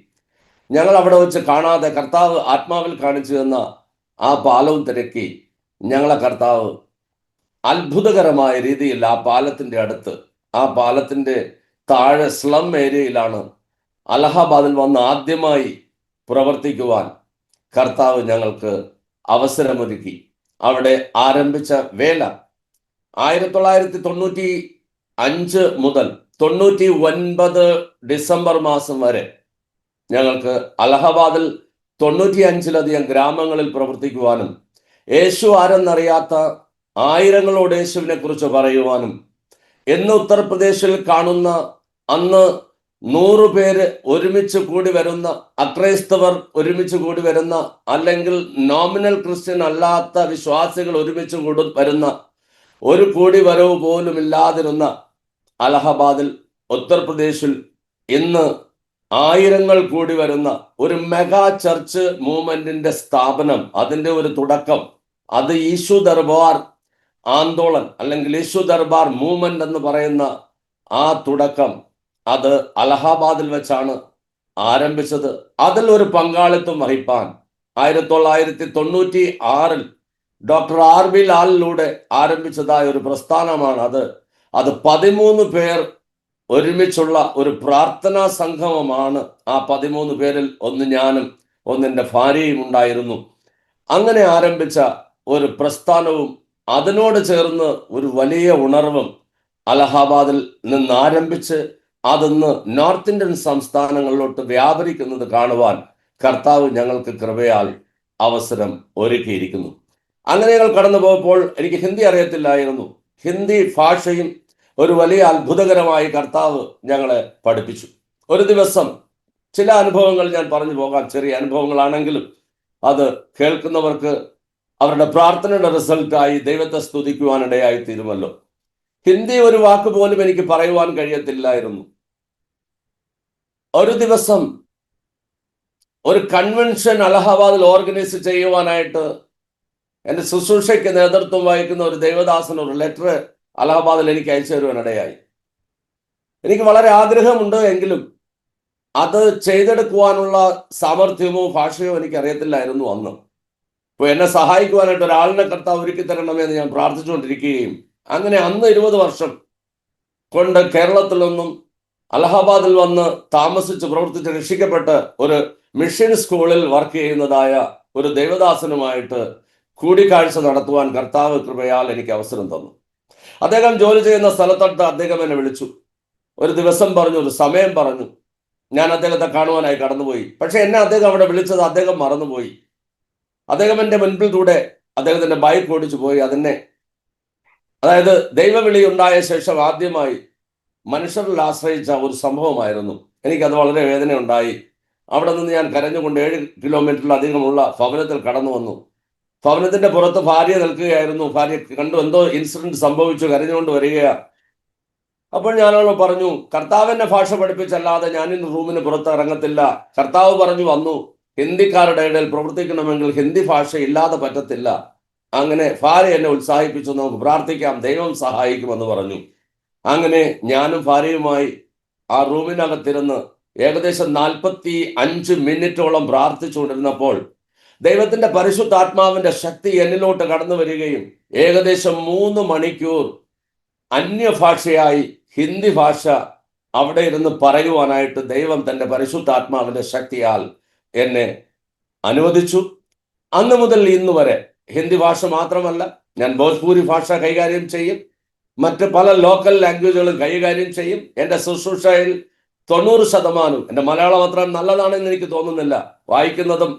ഞങ്ങൾ അവിടെ വെച്ച് കാണാതെ കർത്താവ് ആത്മാവിൽ കാണിച്ചു തന്ന ആ പാലവും തിരക്കി ഞങ്ങളെ കർത്താവ് അത്ഭുതകരമായ രീതിയിൽ ആ പാലത്തിൻ്റെ അടുത്ത്, ആ പാലത്തിൻ്റെ താഴെ സ്ലം ഏരിയയിലാണ് അലഹബാദിൽ വന്ന് ആദ്യമായി പ്രവർത്തിക്കുവാൻ കർത്താവ് ഞങ്ങൾക്ക് അവസരമൊരുക്കി. അവിടെ ആരംഭിച്ച വേല 1995 മുതൽ 99 ഡിസംബർ മാസം വരെ ഞങ്ങൾക്ക് അലഹബാദിൽ 95-ലധികം ഗ്രാമങ്ങളിൽ പ്രവർത്തിക്കുവാനും യേശു ആരെന്നറിയാത്ത ആയിരങ്ങളോട് യേശുവിനെ കുറിച്ച് പറയുവാനും, എന്ന് ഉത്തർപ്രദേശിൽ കാണുന്ന അന്ന് 100 പേര് ഒരുമിച്ച് കൂടി വരുന്ന, അക്രൈസ്തവർ ഒരുമിച്ച് കൂടി വരുന്ന, അല്ലെങ്കിൽ നോമിനൽ ക്രിസ്ത്യൻ അല്ലാത്ത വിശ്വാസികൾ ഒരുമിച്ച് കൂടി വരുന്ന ഒരു കൂടി വരവ് പോലും ഇല്ലാതിരുന്ന അലഹബാദിൽ, ഉത്തർപ്രദേശിൽ ഇന്ന് ആയിരങ്ങൾ കൂടി വരുന്ന ഒരു മെഗാ ചർച്ച് മൂവ്മെന്റിന്റെ സ്ഥാപനം, അതിൻ്റെ ഒരു തുടക്കം, അത് ഈശു ദർബാർ ആന്തോളൻ അല്ലെങ്കിൽ ഈശു ദർബാർ മൂവ്മെന്റ് എന്ന് പറയുന്ന ആ തുടക്കം, അത് അലഹബാദിൽ വെച്ചാണ് ആരംഭിച്ചത്. അതിൽ ഒരു പങ്കാളിത്തം വഹിപ്പാൻ 1996 ഡോക്ടർ RB ലാലിലൂടെ ആരംഭിച്ചതായ ഒരു പ്രസ്ഥാനമാണ് അത്. 13 പേർ ഒരുമിച്ചുള്ള ഒരു പ്രാർത്ഥനാ സംഗമമാണ്. ആ 13 പേരിൽ ഒന്ന് ഞാനും ഒന്നെൻ്റെ ഭാര്യയും ഉണ്ടായിരുന്നു. അങ്ങനെ ആരംഭിച്ച ഒരു പ്രസ്ഥാനവും അതിനോട് ചേർന്ന് ഒരു വലിയ ഉണർവും അലഹബാദിൽ നിന്ന് ആരംഭിച്ച് അതിന്ന് നോർത്ത് ഇന്ത്യൻ സംസ്ഥാനങ്ങളിലോട്ട് വ്യാപരിക്കുന്നത് കാണുവാൻ കർത്താവ് ഞങ്ങൾക്ക് കൃപയാൽ അവസരം ഒരുക്കിയിരിക്കുന്നു. അങ്ങനെ ഞങ്ങൾ കടന്നു പോയപ്പോൾ എനിക്ക് ഹിന്ദി അറിയത്തില്ലായിരുന്നു. ഹിന്ദി ഭാഷയും ഒരു വലിയ അത്ഭുതകരമായി കർത്താവ് ഞങ്ങളെ പഠിപ്പിച്ചു. ഒരു ദിവസം ചില അനുഭവങ്ങൾ ഞാൻ പറഞ്ഞു പോകാം. ചെറിയ അനുഭവങ്ങളാണെങ്കിലും അത് കേൾക്കുന്നവർക്ക് അവരുടെ പ്രാർത്ഥനയുടെ റിസൾട്ടായി ദൈവത്തെ സ്തുതിക്കുവാനിടയായി തീരുമല്ലോ. ഹിന്ദി ഒരു വാക്ക് പോലും എനിക്ക് പറയുവാൻ കഴിയത്തില്ലായിരുന്നു. ഒരു ദിവസം ഒരു കൺവെൻഷൻ അലഹബാദിൽ ഓർഗനൈസ് ചെയ്യുവാനായിട്ട് എൻ്റെ ശുശ്രൂഷയ്ക്ക് നേതൃത്വം വഹിക്കുന്ന ഒരു ദേവദാസൻ ഒരു ലെറ്റർ അലഹബാദിൽ എനിക്ക് അയച്ചു തരുവാനിടയായി. എനിക്ക് വളരെ ആഗ്രഹമുണ്ട്, എങ്കിലും അത് ചെയ്തെടുക്കുവാനുള്ള സാമർഥ്യമോ ഭാഷയോ എനിക്ക് അറിയത്തില്ലായിരുന്നു അന്ന്. അപ്പോൾ എന്നെ സഹായിക്കുവാനായിട്ട് ഒരാളിനെ കർത്താവ് ഒരുക്കി തരണമെന്ന് ഞാൻ പ്രാർത്ഥിച്ചുകൊണ്ടിരിക്കുകയും അങ്ങനെ അന്ന് 20 വർഷം കൊണ്ട് കേരളത്തിൽ നിന്നും അലഹബാദിൽ വന്ന് താമസിച്ച് പ്രവർത്തിച്ച് രക്ഷിക്കപ്പെട്ട് ഒരു മിഷൻ സ്കൂളിൽ വർക്ക് ചെയ്യുന്നതായ ഒരു ദേവദാസനുമായിട്ട് കൂടിക്കാഴ്ച നടത്തുവാൻ കർത്താവ് കൃപയാൽ എനിക്ക് അവസരം തന്നു. അദ്ദേഹം ജോലി ചെയ്യുന്ന സ്ഥലത്തോട്ട് അദ്ദേഹം എന്നെ വിളിച്ചു. ഒരു ദിവസം പറഞ്ഞു, ഒരു സമയം പറഞ്ഞു. ഞാൻ അദ്ദേഹത്തെ കാണുവാനായി കടന്നുപോയി. പക്ഷെ എന്നെ അദ്ദേഹം അവിടെ വിളിച്ചത് അദ്ദേഹം മറന്നുപോയി. അദ്ദേഹം എൻ്റെ മുൻപിലൂടെ അദ്ദേഹത്തിൻ്റെ ബൈക്ക് ഓടിച്ചു പോയി. അതായത് ദൈവവിളി ഉണ്ടായ ശേഷം ആദ്യമായി മനുഷ്യരിൽ ആശ്രയിച്ച ഒരു സംഭവമായിരുന്നു. എനിക്കത് വളരെ വേദന ഉണ്ടായി. അവിടെ നിന്ന് ഞാൻ കരഞ്ഞുകൊണ്ട് 7 കിലോമീറ്ററിലധികമുള്ള ഭവനത്തിൽ കടന്നു വന്നു. ഭവനത്തിന്റെ പുറത്ത് ഭാര്യ നിൽക്കുകയായിരുന്നു. ഭാര്യ കണ്ടു, എന്തോ ഇൻസിഡന്റ് സംഭവിച്ചു, കരഞ്ഞുകൊണ്ട് വരികയാ. അപ്പോൾ ഞാനോട് പറഞ്ഞു, കർത്താവിന്റെ ഭാഷ പഠിപ്പിച്ചല്ലാതെ ഞാൻ ഇന്ന് റൂമിന് പുറത്ത് ഇറങ്ങത്തില്ല. കർത്താവ് പറഞ്ഞു വന്നു, ഹിന്ദിക്കാരുടെ ഇടയിൽ പ്രവർത്തിക്കണമെങ്കിൽ ഹിന്ദി ഭാഷ ഇല്ലാതെ പറ്റത്തില്ല. അങ്ങനെ ഭാര്യ എന്നെ ഉത്സാഹിപ്പിച്ചു, നമുക്ക് പ്രാർത്ഥിക്കാം, ദൈവം സഹായിക്കുമെന്ന് പറഞ്ഞു. അങ്ങനെ ഞാനും ഭാര്യയുമായി ആ റൂമിനകത്തിരുന്ന് ഏകദേശം 45 മിനിറ്റോളം പ്രാർത്ഥിച്ചുകൊണ്ടിരുന്നപ്പോൾ ദൈവത്തിന്റെ പരിശുദ്ധാത്മാവിന്റെ ശക്തി എന്നിലോട്ട് കടന്നു വരികയും ഏകദേശം 3 മണിക്കൂർ അന്യഭാഷയായി ഹിന്ദി ഭാഷ അവിടെ ഇരുന്ന് പറയുവാനായിട്ട് ദൈവം തന്റെ പരിശുദ്ധാത്മാവിന്റെ ശക്തിയാൽ എന്നെ അനുവദിച്ചു. അന്ന് മുതൽ ഇന്ന് വരെ ഹിന്ദി ഭാഷ മാത്രമല്ല, ഞാൻ ഭോജ്പൂരി ഭാഷ കൈകാര്യം ചെയ്യും, മറ്റ് പല ലോക്കൽ ലാംഗ്വേജുകളും കൈകാര്യം ചെയ്യും. എൻ്റെ ശുശ്രൂഷയിൽ 90%, എൻ്റെ മലയാളം അത്ര നല്ലതാണെന്ന് എനിക്ക് തോന്നുന്നില്ല. വായിക്കുന്നതും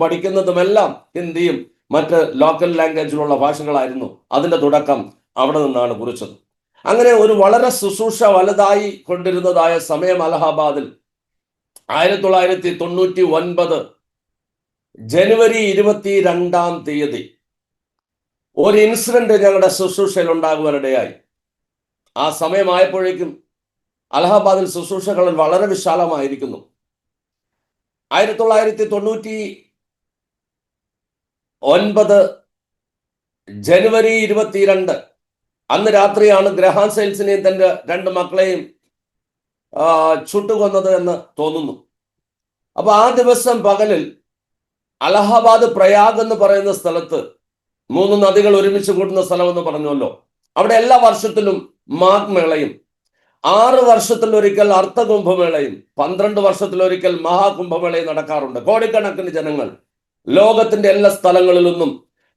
പഠിക്കുന്നതും എല്ലാം ഹിന്ദിയും മറ്റ് ലോക്കൽ ലാംഗ്വേജിലുള്ള ഭാഷകളായിരുന്നു. അതിൻ്റെ തുടക്കം അവിടെ നിന്നാണ് കുറിച്ചത്. അങ്ങനെ ഒരു വളരെ ശുശ്രൂഷ വലുതായി കൊണ്ടിരുന്നതായ സമയം അലഹാബാദിൽ 1999 ജനുവരി 22 ഒരു ഇൻസിഡന്റ് ഞങ്ങളുടെ ശുശ്രൂഷയിൽ ഉണ്ടാകുവാനിടയായി. ആ സമയമായപ്പോഴേക്കും അലഹാബാദിൽ ശുശ്രൂഷകൾ വളരെ വിശാലമായിരിക്കുന്നു. 1999 ജനുവരി 22 അന്ന് രാത്രിയാണ് ഗ്രഹാം സെയിൽസിനെയും തന്റെ 2 മക്കളെയും ചുട്ടുകൊന്നത് എന്ന് തോന്നുന്നു. അപ്പൊ ആ ദിവസം പകലിൽ അലഹാബാദ് പ്രയാഗ് എന്ന് പറയുന്ന സ്ഥലത്ത് 3 നദികൾ ഒരുമിച്ച് കൂടുന്ന സ്ഥലമെന്ന് പറഞ്ഞല്ലോ, അവിടെ എല്ലാ വർഷത്തിലും മാഘ് മേളയും 6 വർഷത്തിലൊരിക്കൽ അർത്ഥകുംഭമേളയും 12 വർഷത്തിലൊരിക്കൽ മഹാകുംഭമേളയും നടക്കാറുണ്ട്. കോടിക്കണക്കിന് ജനങ്ങൾ ലോകത്തിന്റെ എല്ലാ സ്ഥലങ്ങളിൽ നിന്നും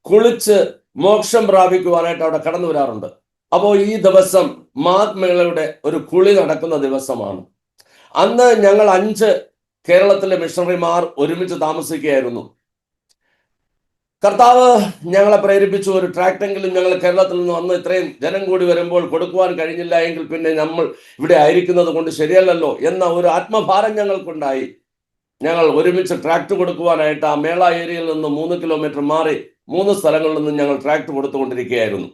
കുളിച്ച് മോക്ഷം പ്രാപിക്കുവാനായിട്ട് അവിടെ കടന്നു വരാറുണ്ട്. അപ്പോൾ ഈ ദിവസം മാഘ് മേളയുടെ ഒരു കുളി നടക്കുന്ന ദിവസമാണ്. അന്ന് ഞങ്ങൾ 5 കേരളത്തിലെ മിഷണറിമാർ ഒരുമിച്ച് താമസിക്കുകയായിരുന്നു. കർത്താവ് ഞങ്ങളെ പ്രേരിപ്പിച്ചു, ഒരു ട്രാക്ടെങ്കിലും ഞങ്ങൾ കേരളത്തിൽ നിന്ന് വന്ന് ഇത്രയും ജനം കൂടി വരുമ്പോൾ കൊടുക്കുവാൻ കഴിഞ്ഞില്ല എങ്കിൽ പിന്നെ നമ്മൾ ഇവിടെ ആയിരിക്കുന്നത് കൊണ്ട് ശരിയല്ലല്ലോ എന്ന ഒരു ആത്മഭാരം ഞങ്ങൾക്കുണ്ടായി. ഞങ്ങൾ ഒരുമിച്ച് ട്രാക്ട് കൊടുക്കുവാനായിട്ട് ആ മേള ഏരിയയിൽ നിന്ന് 3 കിലോമീറ്റർ മാറി 3 സ്ഥലങ്ങളിൽ നിന്ന് ഞങ്ങൾ ട്രാക്ട് കൊടുത്തുകൊണ്ടിരിക്കുകയായിരുന്നു.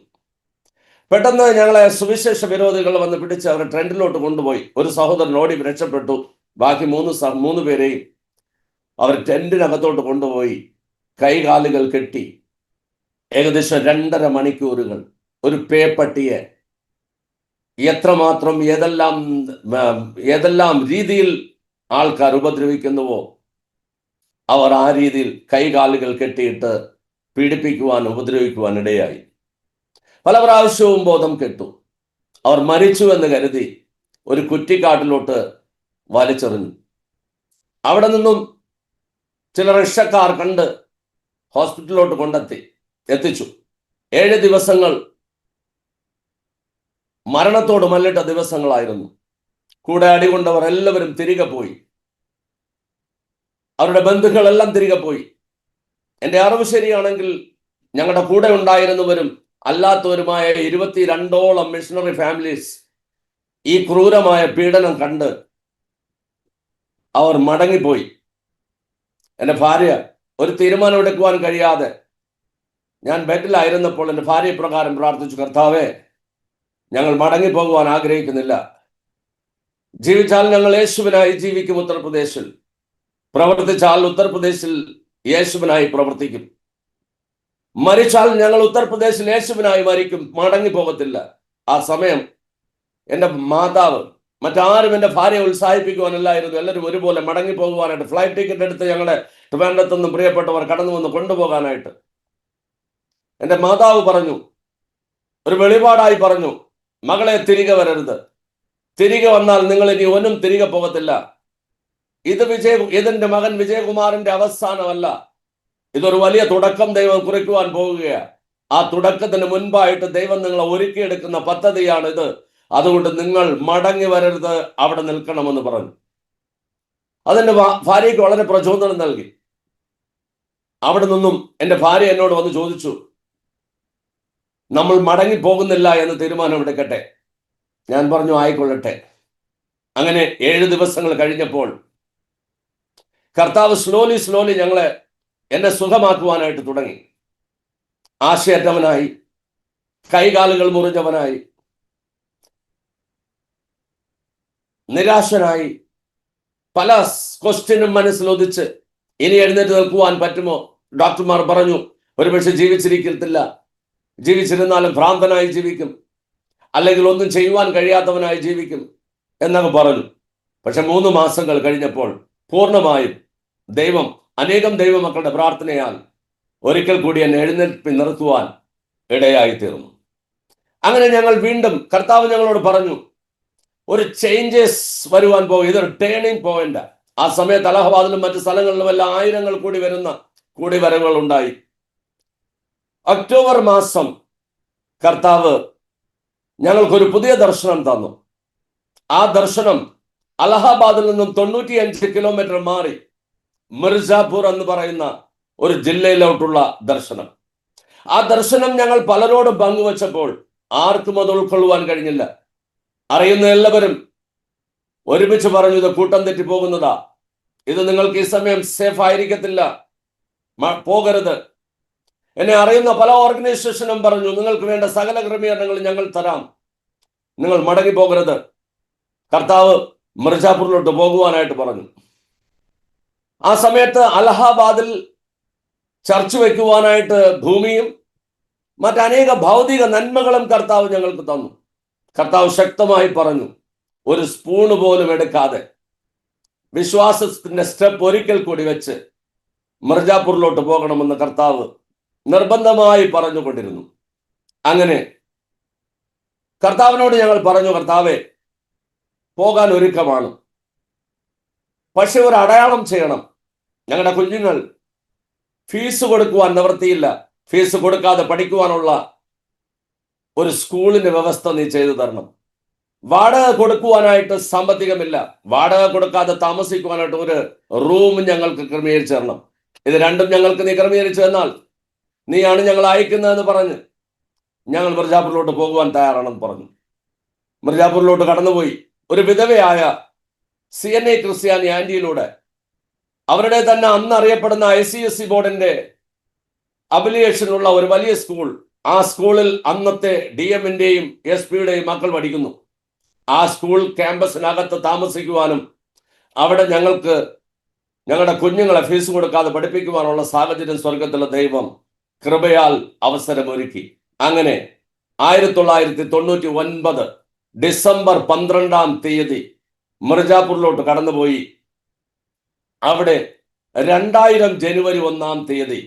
പെട്ടെന്ന് ഞങ്ങളെ സുവിശേഷ വിരോധികൾ വന്ന് പിടിച്ച് അവരെ ട്രെൻഡിലോട്ട് കൊണ്ടുപോയി. ഒരു സഹോദരൻ ഓടി രക്ഷപ്പെട്ടു. ബാക്കി 3 പേരെയും അവർ ടെന്റിനകത്തോട്ട് കൊണ്ടുപോയി കൈകാലുകൾ കെട്ടി ഏകദേശം 2.5 മണിക്കൂറുകൾ ഒരു പേപ്പട്ടിയെ എത്രമാത്രം ഏതെല്ലാം രീതിയിൽ ആൾക്കാർ ഉപദ്രവിക്കുന്നുവോ അവർ ആ രീതിയിൽ കൈകാലുകൾ കെട്ടിയിട്ട് പീഡിപ്പിക്കുവാൻ ഉപദ്രവിക്കുവാൻ ഇടയായി. പല പ്രാവശ്യവും ബോധം കെട്ടു. അവർ മരിച്ചു എന്ന് കരുതി ഒരു കുറ്റിക്കാട്ടിലോട്ട് വലിച്ചെറിഞ്ഞു. അവിടെ നിന്നും ചില റഷ്യക്കാർ കണ്ട് ഹോസ്പിറ്റലിലോട്ട് എത്തിച്ചു. 7 ദിവസങ്ങൾ മരണത്തോട് മല്ലിട്ട ദിവസങ്ങളായിരുന്നു. കൂടെ അടികൊണ്ടവർ എല്ലാവരും തിരികെ പോയി. അവരുടെ ബന്ധുക്കളെല്ലാം തിരികെ പോയി. എൻ്റെ അറിവ് ശരിയാണെങ്കിൽ ഞങ്ങളുടെ കൂടെ ഉണ്ടായിരുന്നവരും അല്ലാത്തവരുമായ 22ഓളം മിഷണറി ഫാമിലീസ് ഈ ക്രൂരമായ പീഡനം കണ്ട് അവർ മടങ്ങിപ്പോയി. എൻ്റെ ഭാര്യ ഒരു തീരുമാനം എടുക്കുവാൻ കഴിയാതെ ഞാൻ ബെഡിലായിരുന്നപ്പോൾ എൻ്റെ ഭാര്യ പ്രകാരം പ്രാർത്ഥിച്ചു, കർത്താവേ, ഞങ്ങൾ മടങ്ങിപ്പോകുവാൻ ആഗ്രഹിക്കുന്നില്ല. ജീവിച്ചാൽ ഞങ്ങൾ യേശുവിനായി ജീവിക്കും ഉത്തർപ്രദേശിൽ, പ്രവർത്തിച്ചാൽ ഉത്തർപ്രദേശിൽ യേശുവിനായി പ്രവർത്തിക്കും, മരിച്ചാൽ ഞങ്ങൾ ഉത്തർപ്രദേശിൽ യേശുവിനായി മരിക്കും, മടങ്ങിപ്പോകത്തില്ല. ആ സമയം എൻ്റെ മാതാവ്, മറ്റാരും എൻ്റെ ഭാര്യയെ ഉത്സാഹിപ്പിക്കുവാനല്ലായിരുന്നു. എല്ലാവരും ഒരുപോലെ മടങ്ങിപ്പോകുവാനായിട്ട് ഫ്ലൈറ്റ് ടിക്കറ്റ് എടുത്ത് ഞങ്ങളുടെ ട്രിവാൻഡ്രത്തു നിന്നും പ്രിയപ്പെട്ടവർ കടന്നു വന്ന് കൊണ്ടുപോകാനായിട്ട് എൻ്റെ മാതാവ് പറഞ്ഞു, ഒരു വെളിപാടായി പറഞ്ഞു, മകളെ തിരികെ വരരുത്. തിരികെ വന്നാൽ നിങ്ങൾ ഇനി ഒന്നും തിരികെ പോകത്തില്ല. ഇതിന്റെ മകൻ വിജയകുമാറിന്റെ അവസാനമല്ല, ഇതൊരു വലിയ തുടക്കം ദൈവം കുറിക്കുവാൻ പോവുകയാണ്. ആ തുടക്കത്തിന് മുൻപായിട്ട് ദൈവം നിങ്ങളെ ഒരുക്കിയെടുക്കുന്ന പദ്ധതിയാണ് ഇത്. അതുകൊണ്ട് നിങ്ങൾ മടങ്ങി വരരുത്, അവിടെ നിൽക്കണമെന്ന് പറഞ്ഞു. അതെന്റെ ഭാര്യയ്ക്ക് വളരെ പ്രചോദനം നൽകി. അവിടെ നിന്നും എൻ്റെ ഭാര്യ എന്നോട് വന്ന് ചോദിച്ചു, നമ്മൾ മടങ്ങി പോകുന്നില്ല എന്ന് തീരുമാനം എടുക്കട്ടെ. ഞാൻ പറഞ്ഞു, ആയിക്കൊള്ളട്ടെ. അങ്ങനെ 7 ദിവസങ്ങൾ കഴിഞ്ഞപ്പോൾ കർത്താവ് സ്ലോലി ഞങ്ങളെ എന്നെ സുഖമാക്കുവാനായിട്ട് തുടങ്ങി. ആശയറ്റവനായി, കൈകാലുകൾ മുറിഞ്ഞവനായി, നിരാശനായി, പല ക്വസ്റ്റ്യനും മനസ്സിലൊതിച്ച് ഇനി എഴുന്നേറ്റ് നിൽക്കുവാൻ പറ്റുമോ? ഡോക്ടർമാർ പറഞ്ഞു ഒരുപക്ഷെ ജീവിച്ചിരിക്കത്തില്ല, ജീവിച്ചിരുന്നാലും ഭ്രാന്തനായി ജീവിക്കും, അല്ലെങ്കിൽ ഒന്നും ചെയ്യുവാൻ കഴിയാത്തവനായി ജീവിക്കും എന്നൊക്കെ പറഞ്ഞു. പക്ഷെ 3 മാസങ്ങൾ കഴിഞ്ഞപ്പോൾ പൂർണ്ണമായും ദൈവം, അനേകം ദൈവമക്കളുടെ പ്രാർത്ഥനയാൽ ഒരിക്കൽ കൂടി എന്നെ എഴുന്നേൽപ്പി നിർത്തുവാൻ ഇടയായി തീർന്നു. അങ്ങനെ ഞങ്ങൾ വീണ്ടും, കർത്താവ് ഞങ്ങളോട് പറഞ്ഞു ഒരു ചേഞ്ചസ് വരുവാൻ പോകും, ഇതൊരു ടേണിംഗ് പോയിന്റ്. ആ സമയത്ത് അലഹബാദിലും മറ്റു സ്ഥലങ്ങളിലും എല്ലാം ആയിരങ്ങൾ കൂടി വരുന്ന കൂടിവരവുകൾ ഉണ്ടായി. ഒക്ടോബർ മാസം കർത്താവ് ഞങ്ങൾക്കൊരു പുതിയ ദർശനം തന്നു. ആ ദർശനം അലഹബാദിൽ നിന്നും 95 കിലോമീറ്റർ മാറി മിർജാപൂർ എന്ന് പറയുന്ന ഒരു ജില്ലയിലോട്ടുള്ള ദർശനം. ആ ദർശനം ഞങ്ങൾ പലരോടും പങ്കുവച്ചപ്പോൾ ആർക്കും അത് ഉൾക്കൊള്ളുവാൻ കഴിഞ്ഞില്ല. അറിയുന്ന എല്ലാവരും ഒരുമിച്ച് പറഞ്ഞു, ഇത് കൂട്ടം തെറ്റി പോകുന്നതാ, ഇത് നിങ്ങൾക്ക് ഈ സമയം സേഫ് ആയിരിക്കത്തില്ല, പോകരുത്. എന്നെ അറിയുന്ന പല ഓർഗനൈസേഷനും പറഞ്ഞു, നിങ്ങൾക്ക് വേണ്ട സകല ക്രമീകരണങ്ങളും ഞങ്ങൾ തരാം, നിങ്ങൾ മടങ്ങി പോകരുത്. കർത്താവ് മിർജാപൂരിലോട്ട് പോകുവാനായിട്ട് പറഞ്ഞു. ആ സമയത്ത് അലഹാബാദിൽ ചർച്ച വയ്ക്കുവാനായിട്ട് ഭൂമിയും മറ്റനേക ഭൗതിക നന്മകളും കർത്താവ് ഞങ്ങൾക്ക് തന്നു. കർത്താവ് ശക്തമായി പറഞ്ഞു, ഒരു സ്പൂണ് പോലും എടുക്കാതെ വിശ്വാസത്തിന്റെ സ്റ്റെപ്പ് ഒരിക്കൽ കൂടി വെച്ച് മിർജാപൂരിലോട്ട് പോകണമെന്ന് കർത്താവ് നിർബന്ധമായി പറഞ്ഞുകൊണ്ടിരുന്നു. അങ്ങനെ കർത്താവിനോട് ഞങ്ങൾ പറഞ്ഞു, കർത്താവേ, പോകാൻ ഒരുക്കമാണ്, പക്ഷെ ഒരു അടയാളം ചെയ്യണം. ഞങ്ങളുടെ കുഞ്ഞുങ്ങൾ ഫീസ് കൊടുക്കുവാൻ നിവൃത്തിയില്ല, ഫീസ് കൊടുക്കാതെ പഠിക്കുവാനുള്ള ഒരു സ്കൂളിന്റെ വ്യവസ്ഥ നീ ചെയ്തു തരണം. വാടക കൊടുക്കുവാനായിട്ട് സാമ്പത്തികമില്ല, വാടക കൊടുക്കാതെ താമസിക്കുവാനായിട്ട് ഒരു റൂം ഞങ്ങൾക്ക് ക്രമീകരിച്ചു തരണം. ഇത് രണ്ടും ഞങ്ങൾക്ക് നീ ക്രമീകരിച്ചു തന്നാൽ നീയാണ് ഞങ്ങൾ അയക്കുന്നതെന്ന് പറഞ്ഞ് ഞങ്ങൾ മിർജാപൂരിലോട്ട് പോകുവാൻ തയ്യാറാണെന്ന് പറഞ്ഞു. മിർജാപൂരിലോട്ട് കടന്നുപോയി. ഒരു വിധവയായ CNA ക്രിസ്ത്യാനി ആന്റിയിലൂടെ അവരുടെ തന്നെ അന്ന് അറിയപ്പെടുന്ന ICSE ബോർഡിന്റെ അഫിലിയേഷനുള്ള ഒരു വലിയ സ്കൂൾ, ആ സ്കൂളിൽ അന്നത്തെ DM-ന്റെയും SP-യുടെയും മക്കൾ പഠിക്കുന്നു. ആ സ്കൂൾ ക്യാമ്പസിനകത്ത് താമസിക്കുവാനും അവിടെ ഞങ്ങൾക്ക് ഞങ്ങളുടെ കുഞ്ഞുങ്ങളെ ഫീസ് കൊടുക്കാതെ പഠിപ്പിക്കുവാനുള്ള സാഹചര്യം സ്വർഗത്തിലെ ദൈവം കൃപയാൽ അവസരമൊരുക്കി. അങ്ങനെ 1999 ഡിസംബർ 12-ാം തീയതി മിർജാപൂരിലോട്ട് കടന്നുപോയി. അവിടെ 2000 ജനുവരി 1-ാം തീയതി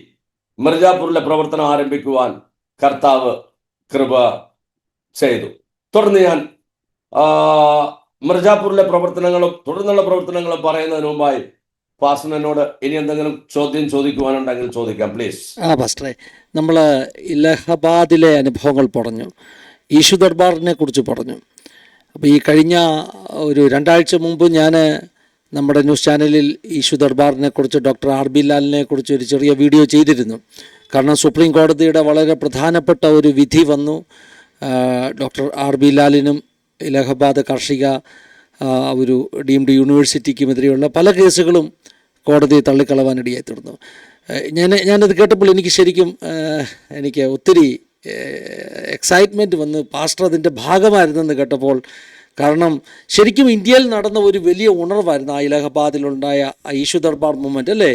മിർജാപൂരിലെ പ്രവർത്തനം ആരംഭിക്കുവാൻ കർത്താവ് കൃപ ചെയ്തു. തുടർന്ന് ഞാൻ മിർജാപൂരിലെ പ്രവർത്തനങ്ങളും തുടർന്നുള്ള പ്രവർത്തനങ്ങളും പറയുന്നതിന് മുമ്പായി പാസ്റ്ററിനോട് ഇനി എന്തെങ്കിലും ചോദ്യം ചോദിക്കുവാനുണ്ടെങ്കിൽ ചോദിക്കാം, പ്ലീസ്. പാസ്റ്ററെ, നമ്മൾ ഇലഹബാദിലെ അനുഭവങ്ങൾ പറഞ്ഞു, ഈശു ദർബാറിനെ കുറിച്ച് പറഞ്ഞു. അപ്പോൾ ഈ കഴിഞ്ഞ ഒരു 2 ആഴ്ച മുമ്പ് ഞാൻ നമ്മുടെ ന്യൂസ് ചാനലിൽ ഈശു ദർബാറിനെ കുറിച്ച് ഡോക്ടർ RB ലാലിനെ കുറിച്ച് ഒരു ചെറിയ വീഡിയോ ചെയ്തിരുന്നു. കാരണം സുപ്രീം കോടതിയുടെ വളരെ പ്രധാനപ്പെട്ട ഒരു വിധി വന്നു. ഡോക്ടർ RB ലാലിനും ഇലഹബാദ് കാർഷിക ഒരു ഡീംഡ് യൂണിവേഴ്സിറ്റിക്കുമെതിരെയുള്ള പല കേസുകളും കോടതി തള്ളിക്കളവാനിടയായി തീർന്നു. ഞാനത് കേട്ടപ്പോൾ എനിക്ക് ശരിക്കും എനിക്ക് ഒത്തിരി എക്സൈറ്റ്മെൻറ്റ് വന്ന്, പാസ്റ്റർ അതിൻ്റെ ഭാഗമായിരുന്നെന്ന് കേട്ടപ്പോൾ. കാരണം ശരിക്കും ഇന്ത്യയിൽ നടന്ന ഒരു വലിയ ഉണർവായിരുന്നു ആ ഇലഹബാദിലുണ്ടായ ഈശു ദർബാർ മൂവ്മെന്റ്, അല്ലേ?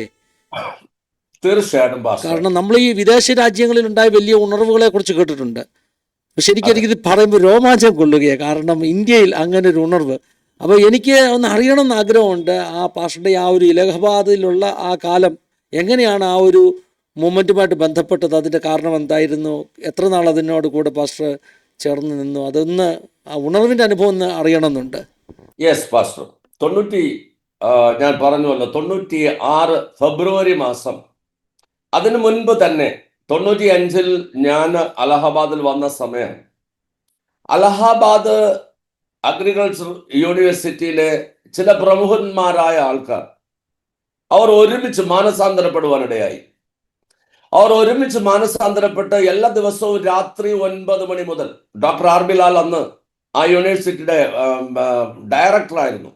തീർച്ചയായിട്ടും. കാരണം നമ്മൾ ഈ വിദേശ രാജ്യങ്ങളിലുണ്ടായ വലിയ ഉണർവുകളെ കുറിച്ച് കേട്ടിട്ടുണ്ട്. ശരിക്കും എനിക്കിത് പറയുമ്പോൾ രോമാഞ്ചം കൊള്ളുകയാണ്. കാരണം ഇന്ത്യയിൽ അങ്ങനെ ഒരു ഉണർവ്. അപ്പോൾ എനിക്ക് ഒന്ന് അറിയണമെന്ന് ആഗ്രഹമുണ്ട്, ആ പാസ്റ്ററുടെ ആ ഒരു ഇലഹബാദിലുള്ള ആ കാലം എങ്ങനെയാണ് ആ ഒരു മൂവ്മെൻറ്റുമായിട്ട് ബന്ധപ്പെട്ടത്, അതിൻ്റെ കാരണം എന്തായിരുന്നു, എത്ര നാൾ അതിനോട് കൂടെ പാസ്റ്റർ ചേർന്ന് നിന്നു, അതൊന്ന് ആ ഉണർവിൻ്റെ അനുഭവം ഒന്ന് അറിയണമെന്നുണ്ട്. Yes pastor. ഞാൻ പറഞ്ഞുവല്ലോ, 96 ഫെബ്രുവരി മാസം, അതിനു മുൻപ് തന്നെ 95-ൽ ഞാൻ അലഹബാദിൽ വന്ന സമയം അലഹാബാദ് അഗ്രികൾച്ചർ യൂണിവേഴ്സിറ്റിയിലെ ചില പ്രമുഖന്മാരായ ആൾക്കാർ അവർ ഒരുമിച്ച് മാനസാന്തരപ്പെടുവാനിടയായി. അവർ ഒരുമിച്ച് മാനസാന്തരപ്പെട്ട് എല്ലാ ദിവസവും രാത്രി 9 മണി മുതൽ, ഡോക്ടർ RB ലാൽ അന്ന് ആ യൂണിവേഴ്സിറ്റിയുടെ ഡയറക്ടറായിരുന്നു.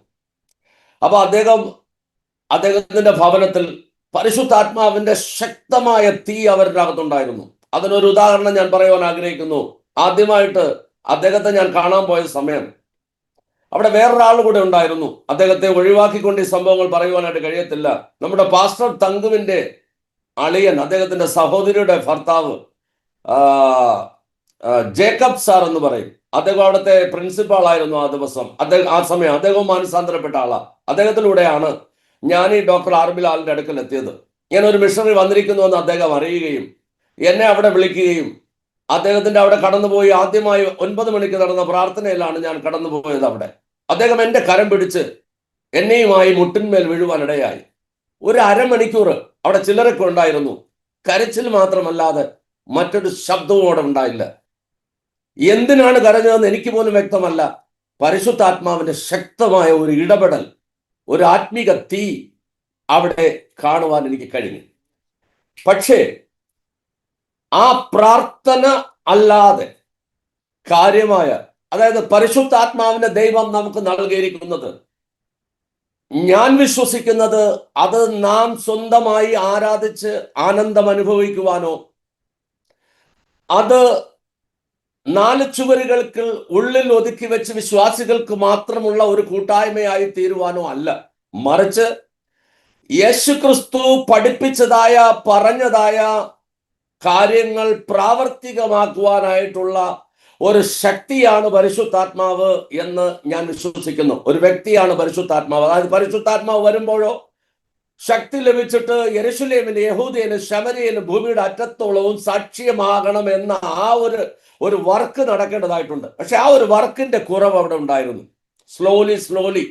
അപ്പോൾ അദ്ദേഹത്തിന്റെ ഭവനത്തിൽ പരിശുദ്ധാത്മാവിന്റെ ശക്തമായ തീ അവരുടെ അകത്തുണ്ടായിരുന്നു. അതിനൊരു ഉദാഹരണം ഞാൻ പറയുവാൻ ആഗ്രഹിക്കുന്നു. ആദ്യമായിട്ട് അദ്ദേഹത്തെ ഞാൻ കാണാൻ പോയ സമയം അവിടെ വേറൊരാൾ കൂടെ ഉണ്ടായിരുന്നു. അദ്ദേഹത്തെ ഒഴിവാക്കിക്കൊണ്ട് ഈ സംഭവങ്ങൾ പറയുവാനായിട്ട് കഴിയത്തില്ല. നമ്മുടെ പാസ്റ്റർ തങ്കുവിന്റെ അളിയൻ, അദ്ദേഹത്തിന്റെ സഹോദരിയുടെ ഭർത്താവ്, ജേക്കബ് സാർ എന്ന് പറയും. അദ്ദേഹം അവിടുത്തെ പ്രിൻസിപ്പാൾ ആയിരുന്നു ആ ദിവസം. ആ സമയം അദ്ദേഹവും മാനസാന്തരപ്പെട്ട ആളാ. അദ്ദേഹത്തിലൂടെയാണ് ഞാൻ ഈ ഡോക്ടർ ആർ ബിലാലിന്റെ അടുക്കൽ എത്തിയത്. ഞാൻ ഒരു മിഷണറി വന്നിരിക്കുന്നുവെന്ന് അദ്ദേഹം അറിയുകയും എന്നെ അവിടെ വിളിക്കുകയും അദ്ദേഹത്തിന്റെ അവിടെ കടന്നുപോയി. ആദ്യമായി 9 മണിക്ക് നടന്ന പ്രാർത്ഥനയിലാണ് ഞാൻ കടന്നുപോയത്. അവിടെ അദ്ദേഹം എന്റെ കരം പിടിച്ച് എന്നെയുമായി മുട്ടിന്മേൽ വീഴുവാനിടയായി. ഒരു അരമണിക്കൂർ അവിടെ ചിലരൊക്കെ ഉണ്ടായിരുന്നു. കരച്ചിൽ മാത്രമല്ലാതെ മറ്റൊരു ശബ്ദവും അവിടെ ഉണ്ടായില്ല. എന്തിനാണ് കരഞ്ഞതെന്ന് എനിക്ക് പോലും വ്യക്തമല്ല. പരിശുദ്ധാത്മാവിന്റെ ശക്തമായ ഒരു ഇടപെടൽ, ഒരു ആത്മീക തീ അവിടെ കാണുവാൻ എനിക്ക് കഴിഞ്ഞു. പക്ഷേ ആ പ്രാർത്ഥന അല്ലാതെ കാര്യമായ, അതായത് പരിശുദ്ധാത്മാവിന്റെ ദൈവം നമുക്ക് നൽകിയിരിക്കുന്നത്, ഞാൻ വിശ്വസിക്കുന്നത് അത് നാം സ്വന്തമായി ആരാധിച്ച് ആനന്ദം അനുഭവിക്കുവാനോ അത് 4 ചുവരുകൾക്ക് ഉള്ളിൽ ഒതുക്കി വെച്ച് വിശ്വാസികൾക്ക് മാത്രമുള്ള ഒരു കൂട്ടായ്മയായി തീരുവാനോ അല്ല. മറിച്ച് യേശുക്രിസ്തു പഠിപ്പിച്ചതായ, പറഞ്ഞതായ കാര്യങ്ങൾ പ്രാവർത്തികമാക്കുവാനായിട്ടുള്ള ഒരു ശക്തിയാണ് പരിശുദ്ധാത്മാവ് എന്ന് ഞാൻ വിശ്വസിക്കുന്നു. ഒരു വ്യക്തിയാണ് പരിശുദ്ധാത്മാവ്. അതായത് പരിശുദ്ധാത്മാവ് വരുമ്പോഴോ ശക്തി ലഭിച്ചിട്ട് യെരൂശലേമിന്, യഹൂദയിലും ശമരിയയിലും ഭൂമിയുടെ അറ്റത്തോളവും സാക്ഷ്യമാകണം എന്ന ആ ഒരു വർക്ക് നടക്കേണ്ടതായിട്ടുണ്ട്. പക്ഷെ ആ ഒരു വർക്കിന്റെ കുറവ് അവിടെ ഉണ്ടായിരുന്നു. സ്ലോലി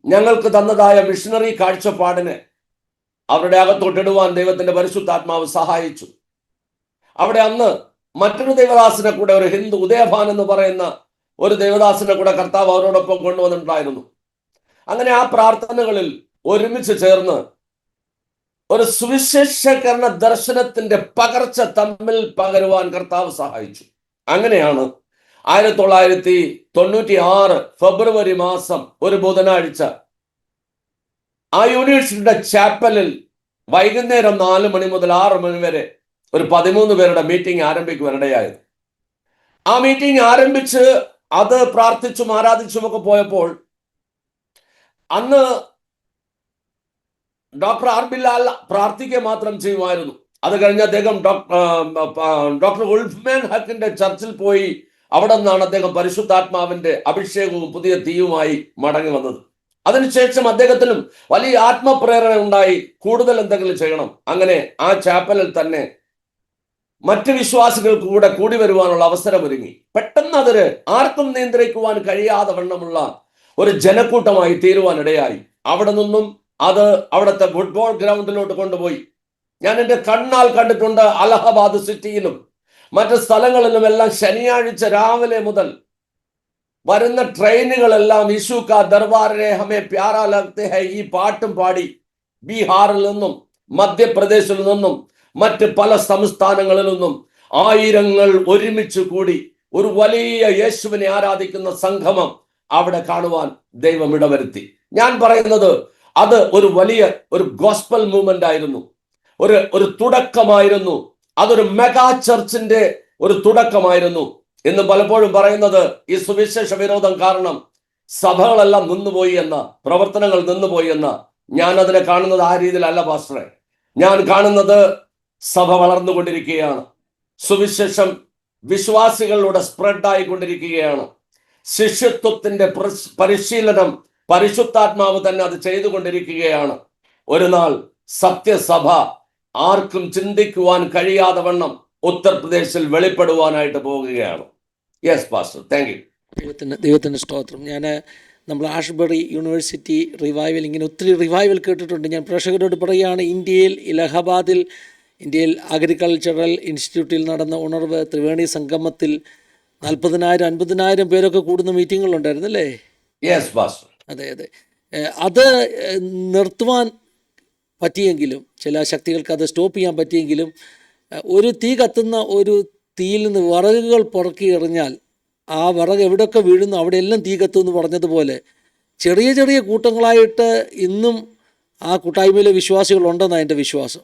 ഞങ്ങൾക്ക് തന്നതായ മിഷണറി കാഴ്ചപ്പാടിനെ അവരുടെ അകത്തോട്ടിടുവാൻ ദൈവത്തിന്റെ പരിശുദ്ധാത്മാവ് സഹായിച്ചു. അവിടെ അന്ന് മറ്റൊരു ദൈവദാസനെ കൂടെ, ഒരു ഹിന്ദു, ഉദയഭാൻ എന്ന് പറയുന്ന ഒരു ദൈവദാസനെ കൂടെ കർത്താവ് അവരോടൊപ്പം കൊണ്ടുവന്നിട്ടുണ്ടായിരുന്നു. അങ്ങനെ ആ പ്രാർത്ഥനകളിൽ ഒരുമിച്ച് ചേർന്ന് ഒരു സുവിശേഷീകരണ ദർശനത്തിന്റെ പകർച്ച തമ്മിൽ പകരുവാൻ കർത്താവ് സഹായിച്ചു. അങ്ങനെയാണ് 1996 ഫെബ്രുവരി മാസം ഒരു ബുധനാഴ്ച ആ യൂണിവേഴ്സിറ്റിയുടെ ചാപ്പലിൽ വൈകുന്നേരം 4 മണി മുതൽ 6 മണി വരെ ഒരു 13 പേരുടെ മീറ്റിംഗ് ആരംഭിക്കുവാനിടയായത്. ആ മീറ്റിംഗ് ആരംഭിച്ച് അത് പ്രാർത്ഥിച്ചും ആരാധിച്ചുമൊക്കെ പോയപ്പോൾ അന്ന് ഡോക്ടർ ആർ ബിലാൽ പ്രാർത്ഥിക്കുക മാത്രം ചെയ്യുമായിരുന്നു. അത് കഴിഞ്ഞ് അദ്ദേഹം ഡോക്ടർ ഉൾഫ്മാൻ ഹക്കിന്റെ ചർച്ചിൽ പോയി. അവിടെ നിന്നാണ് അദ്ദേഹം പരിശുദ്ധാത്മാവിന്റെ അഭിഷേകവും പുതിയ തീയുമായി മടങ്ങി വന്നത്. അതിനുശേഷം അദ്ദേഹത്തിനും വലിയ ആത്മപ്രേരണ ഉണ്ടായി, കൂടുതൽ എന്തെങ്കിലും ചെയ്യണം. അങ്ങനെ ആ ചാപ്പലിൽ തന്നെ മറ്റ് വിശ്വാസികൾക്ക് കൂടെ കൂടി വരുവാനുള്ള അവസരം ഒരുങ്ങി. പെട്ടെന്ന് അതിന് ആർക്കും നിയന്ത്രിക്കുവാൻ കഴിയാതെ വണ്ണമുള്ള ഒരു ജനക്കൂട്ടമായി തീരുവാനിടയായി. അവിടെ നിന്നും അത് അവിടുത്തെ ഫുട്ബോൾ ഗ്രൗണ്ടിലോട്ട് കൊണ്ടുപോയി. ഞാൻ എൻ്റെ കണ്ണാൽ കണ്ടിട്ടുണ്ട്. അലഹബാദ് സിറ്റിയിലും മറ്റ് സ്ഥലങ്ങളിലും എല്ലാം ശനിയാഴ്ച രാവിലെ മുതൽ വരുന്ന ട്രെയിനുകളെല്ലാം യീശു കാ ദർബാരെ ഹമേ പ്യാരാ ലഗ്തേ ഹൈ ഈ പാട്ടും പാടി ബീഹാറിൽ നിന്നും മധ്യപ്രദേശിൽ നിന്നും മറ്റ് പല സംസ്ഥാനങ്ങളിൽ നിന്നും ആയിരങ്ങൾ ഒരുമിച്ച് കൂടി ഒരു വലിയ യേശുവിനെ ആരാധിക്കുന്ന സംഗമം അവിടെ കാണുവാൻ ദൈവം ഇടവരുത്തി. ഞാൻ പറയുന്നത് അത് ഒരു വലിയ ഒരു ഗോസ്പൽ മൂവ്മെന്റ് ആയിരുന്നു, ഒരു തുടക്കമായിരുന്നു. അതൊരു മെഗാ ചർച്ചിന്റെ ഒരു തുടക്കമായിരുന്നു. എന്ന് പലപ്പോഴും പറയുന്നത് ഈ സുവിശേഷ വിരോധം കാരണം സഭകളെല്ലാം നിന്നുപോയി എന്ന, പ്രവർത്തനങ്ങൾ നിന്നുപോയി എന്ന. ഞാൻ അതിനെ കാണുന്നത് ആ രീതിയിലല്ല പാസ്റ്ററെ. ഞാൻ കാണുന്നത് സഭ വളർന്നുകൊണ്ടിരിക്കുകയാണ്. സുവിശേഷം വിശ്വാസികളിലൂടെ സ്പ്രെഡ് ആയിക്കൊണ്ടിരിക്കുകയാണ്. ശിഷ്യത്വത്തിന്റെ പരിശീലനം പരിശുദ്ധാത്മാവ് തന്നെ അത് ചെയ്തുകൊണ്ടിരിക്കുകയാണ്. ഒരു നാൾ സത്യസഭ ആർക്കും ചിന്തിക്കുവാൻ കഴിയാതെ വണ്ണം ഉത്തർപ്രദേശിൽ വെളിപ്പെടുവാനായിട്ട് പോവുകയാണ്. Yes pastor, thank U. ദൈവത്തിന് സ്തോത്രം. നമ്മൾ ആഷ്ബറി യൂണിവേഴ്സിറ്റി റിവൈവൽ, ഇങ്ങനെ ഒത്തിരി റിവൈവൽ കേട്ടിട്ടുണ്ട്. ഞാൻ പ്രേക്ഷകരോട് പറയുകയാണ്, ഇന്ത്യയിൽ അഗ്രികൾച്ചറൽ ഇൻസ്റ്റിറ്റ്യൂട്ടിൽ നടന്ന ഉണർവ് ത്രിവേണി സംഗമത്തിൽ 40,000-50,000 പേരൊക്കെ കൂടുന്ന മീറ്റിങ്ങുകളുണ്ടായിരുന്നു അല്ലേ? Yes pastor. അതെ. അത് നിർത്തുവാൻ പറ്റിയെങ്കിലും, ചില ശക്തികൾക്ക് അത് സ്റ്റോപ്പ് ചെയ്യാൻ പറ്റിയെങ്കിലും, ഒരു തീ കത്തുന്ന ഒരു തീയിൽ നിന്ന് വിറകുകൾ പുറക്കി എറിഞ്ഞാൽ ആ വിറക് എവിടെയൊക്കെ വീഴുന്നു അവിടെയെല്ലാം തീ കത്തുമെന്ന് പറഞ്ഞതുപോലെ ചെറിയ ചെറിയ കൂട്ടങ്ങളായിട്ട് ഇന്നും ആ കൂട്ടായ്മയിലെ വിശ്വാസികളുണ്ടെന്നാണ് എൻ്റെ വിശ്വാസം.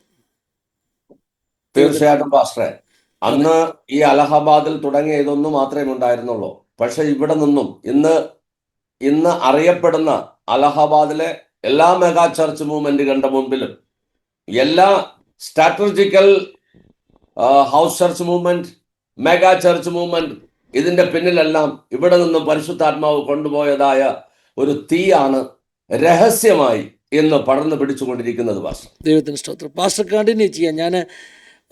തീർച്ചയായിട്ടും പാസ്റ്ററെ, അതെ. അന്ന് ഈ അലഹബാദിൽ തുടങ്ങിയ ഇതൊന്നും മാത്രമേ ഉണ്ടായിരുന്നുള്ളൂ. പക്ഷെ ഇവിടെ നിന്നും ഇന്ന് അറിയപ്പെടുന്ന അലഹബാദിലെ എല്ലാ മെഗാ ചർച്ച് മൂവ്മെന്റുകളുടെ മുൻപിലും, എല്ലാ strategical house church movement, mega church movement, ഇതിന്റെ പിന്നിലെല്ലാം ഇവിടെ നിന്നും പരിശുദ്ധാത്മാവ് കൊണ്ടുപോയതായ ഒരു തീയാണ് രഹസ്യമായി ഇന്ന് പടർന്നു പിടിച്ചുകൊണ്ടിരിക്കുന്നത്. പാസ്റ്റർ, ദൈവത്തിന് സ്തോത്രം. പാസ്റ്റർ കണ്ടിന്യൂ ചെയ്യാം. ഞാൻ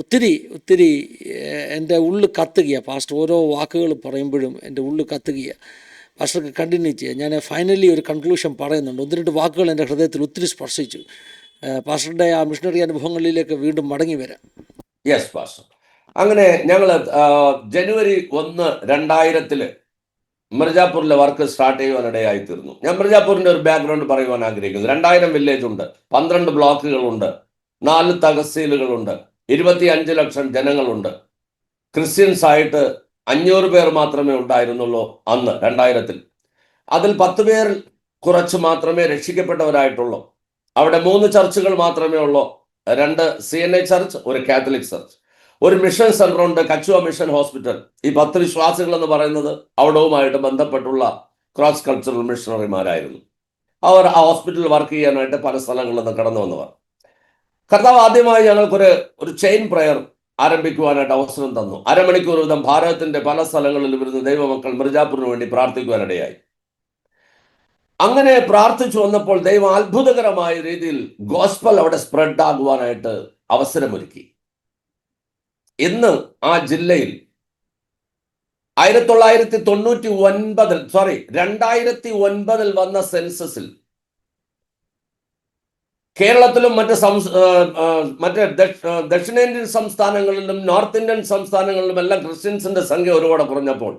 ഒത്തിരി ഒത്തിരി എൻ്റെ ഉള്ളിൽ കത്തുകയാണ് പാസ്റ്റർ. ഓരോ വാക്കുകൾ പറയുമ്പോഴും എൻ്റെ ഉള്ളിൽ കത്തുകയാണ്. പാസ്റ്റർക്ക് കണ്ടിന്യൂ ചെയ്യാം. ഞാൻ ഫൈനലി ഒരു കൺക്ലൂഷൻ പറയുന്നുണ്ട്. ഒന്ന് രണ്ട് വാക്കുകൾ എൻ്റെ ഹൃദയത്തിൽ ഒത്തിരി സ്പർശിച്ചു. പാസ്റ്ററുടെ ആ മിഷണറി അനുഭവങ്ങളിലേക്ക് വീണ്ടും മടങ്ങി വരാം. Yes pastor. അങ്ങനെ ഞങ്ങൾ ജനുവരി 1, 2000 മിർജാപൂരിലെ വർക്ക് സ്റ്റാർട്ട് ചെയ്യുവാനിടയായി തീർന്നു. ഞാൻ മിർജാപൂരിന്റെ ഒരു ബാക്ക്ഗ്രൗണ്ട് പറയുവാൻ ആഗ്രഹിക്കുന്നു. 2000 വില്ലേജ് ഉണ്ട്, 12 ബ്ലോക്കുകളുണ്ട്, 4 തഹസീലുകളുണ്ട്, 25 ലക്ഷം ജനങ്ങളുണ്ട്. ക്രിസ്ത്യൻസ് ആയിട്ട് 500 പേർ മാത്രമേ ഉണ്ടായിരുന്നുള്ളൂ അന്ന് 2000. അതിൽ 10 പേർ കുറച്ച് മാത്രമേ രക്ഷിക്കപ്പെട്ടവരായിട്ടുള്ളൂ. അവിടെ 3 ചർച്ചുകൾ മാത്രമേ ഉള്ളൂ. 2 CNA ചർച്ച്, ഒരു കാത്തലിക് ചർച്ച്, ഒരു മിഷൻ സെന്റർ ഉണ്ട്, കച്ചുവ മിഷൻ ഹോസ്പിറ്റൽ. ഈ 10 വിശ്വാസികൾ എന്ന് പറയുന്നത് അവിടവുമായിട്ട് ബന്ധപ്പെട്ടുള്ള ക്രോസ് കൾച്ചറൽ മിഷണറിമാരായിരുന്നു. അവർ ആ ഹോസ്പിറ്റലിൽ വർക്ക് ചെയ്യാനായിട്ട് പല സ്ഥലങ്ങളിൽ നിന്ന് കടന്നു വന്നവർ. കർത്താവ് ആദ്യമായി ഞങ്ങൾക്കൊരു ചെയിൻ പ്രയർ ആരംഭിക്കുവാനായിട്ട് അവസരം തന്നു. അരമണിക്കൂർ വീതം ഭാരതത്തിന്റെ പല സ്ഥലങ്ങളിലും ഇരുന്ന് ദൈവമക്കൾ മിർജാപൂരിന് വേണ്ടി പ്രാർത്ഥിക്കുവാനിടയായി. അങ്ങനെ പ്രാർത്ഥിച്ചു വന്നപ്പോൾ ദൈവം അത്ഭുതകരമായ രീതിയിൽ ഗോസ്പൽ അവിടെ സ്പ്രെഡ് ആകുവാനായിട്ട് അവസരമൊരുക്കി. ഇന്ന് ആ ജില്ലയിൽ 2009 വന്ന സെൻസസിൽ കേരളത്തിലും മറ്റ് ദക്ഷിണേന്ത്യൻ സംസ്ഥാനങ്ങളിലും നോർത്ത് ഇന്ത്യൻ സംസ്ഥാനങ്ങളിലും എല്ലാം ക്രിസ്ത്യൻസിന്റെ സംഖ്യ ഒരുപാട് കുറഞ്ഞപ്പോൾ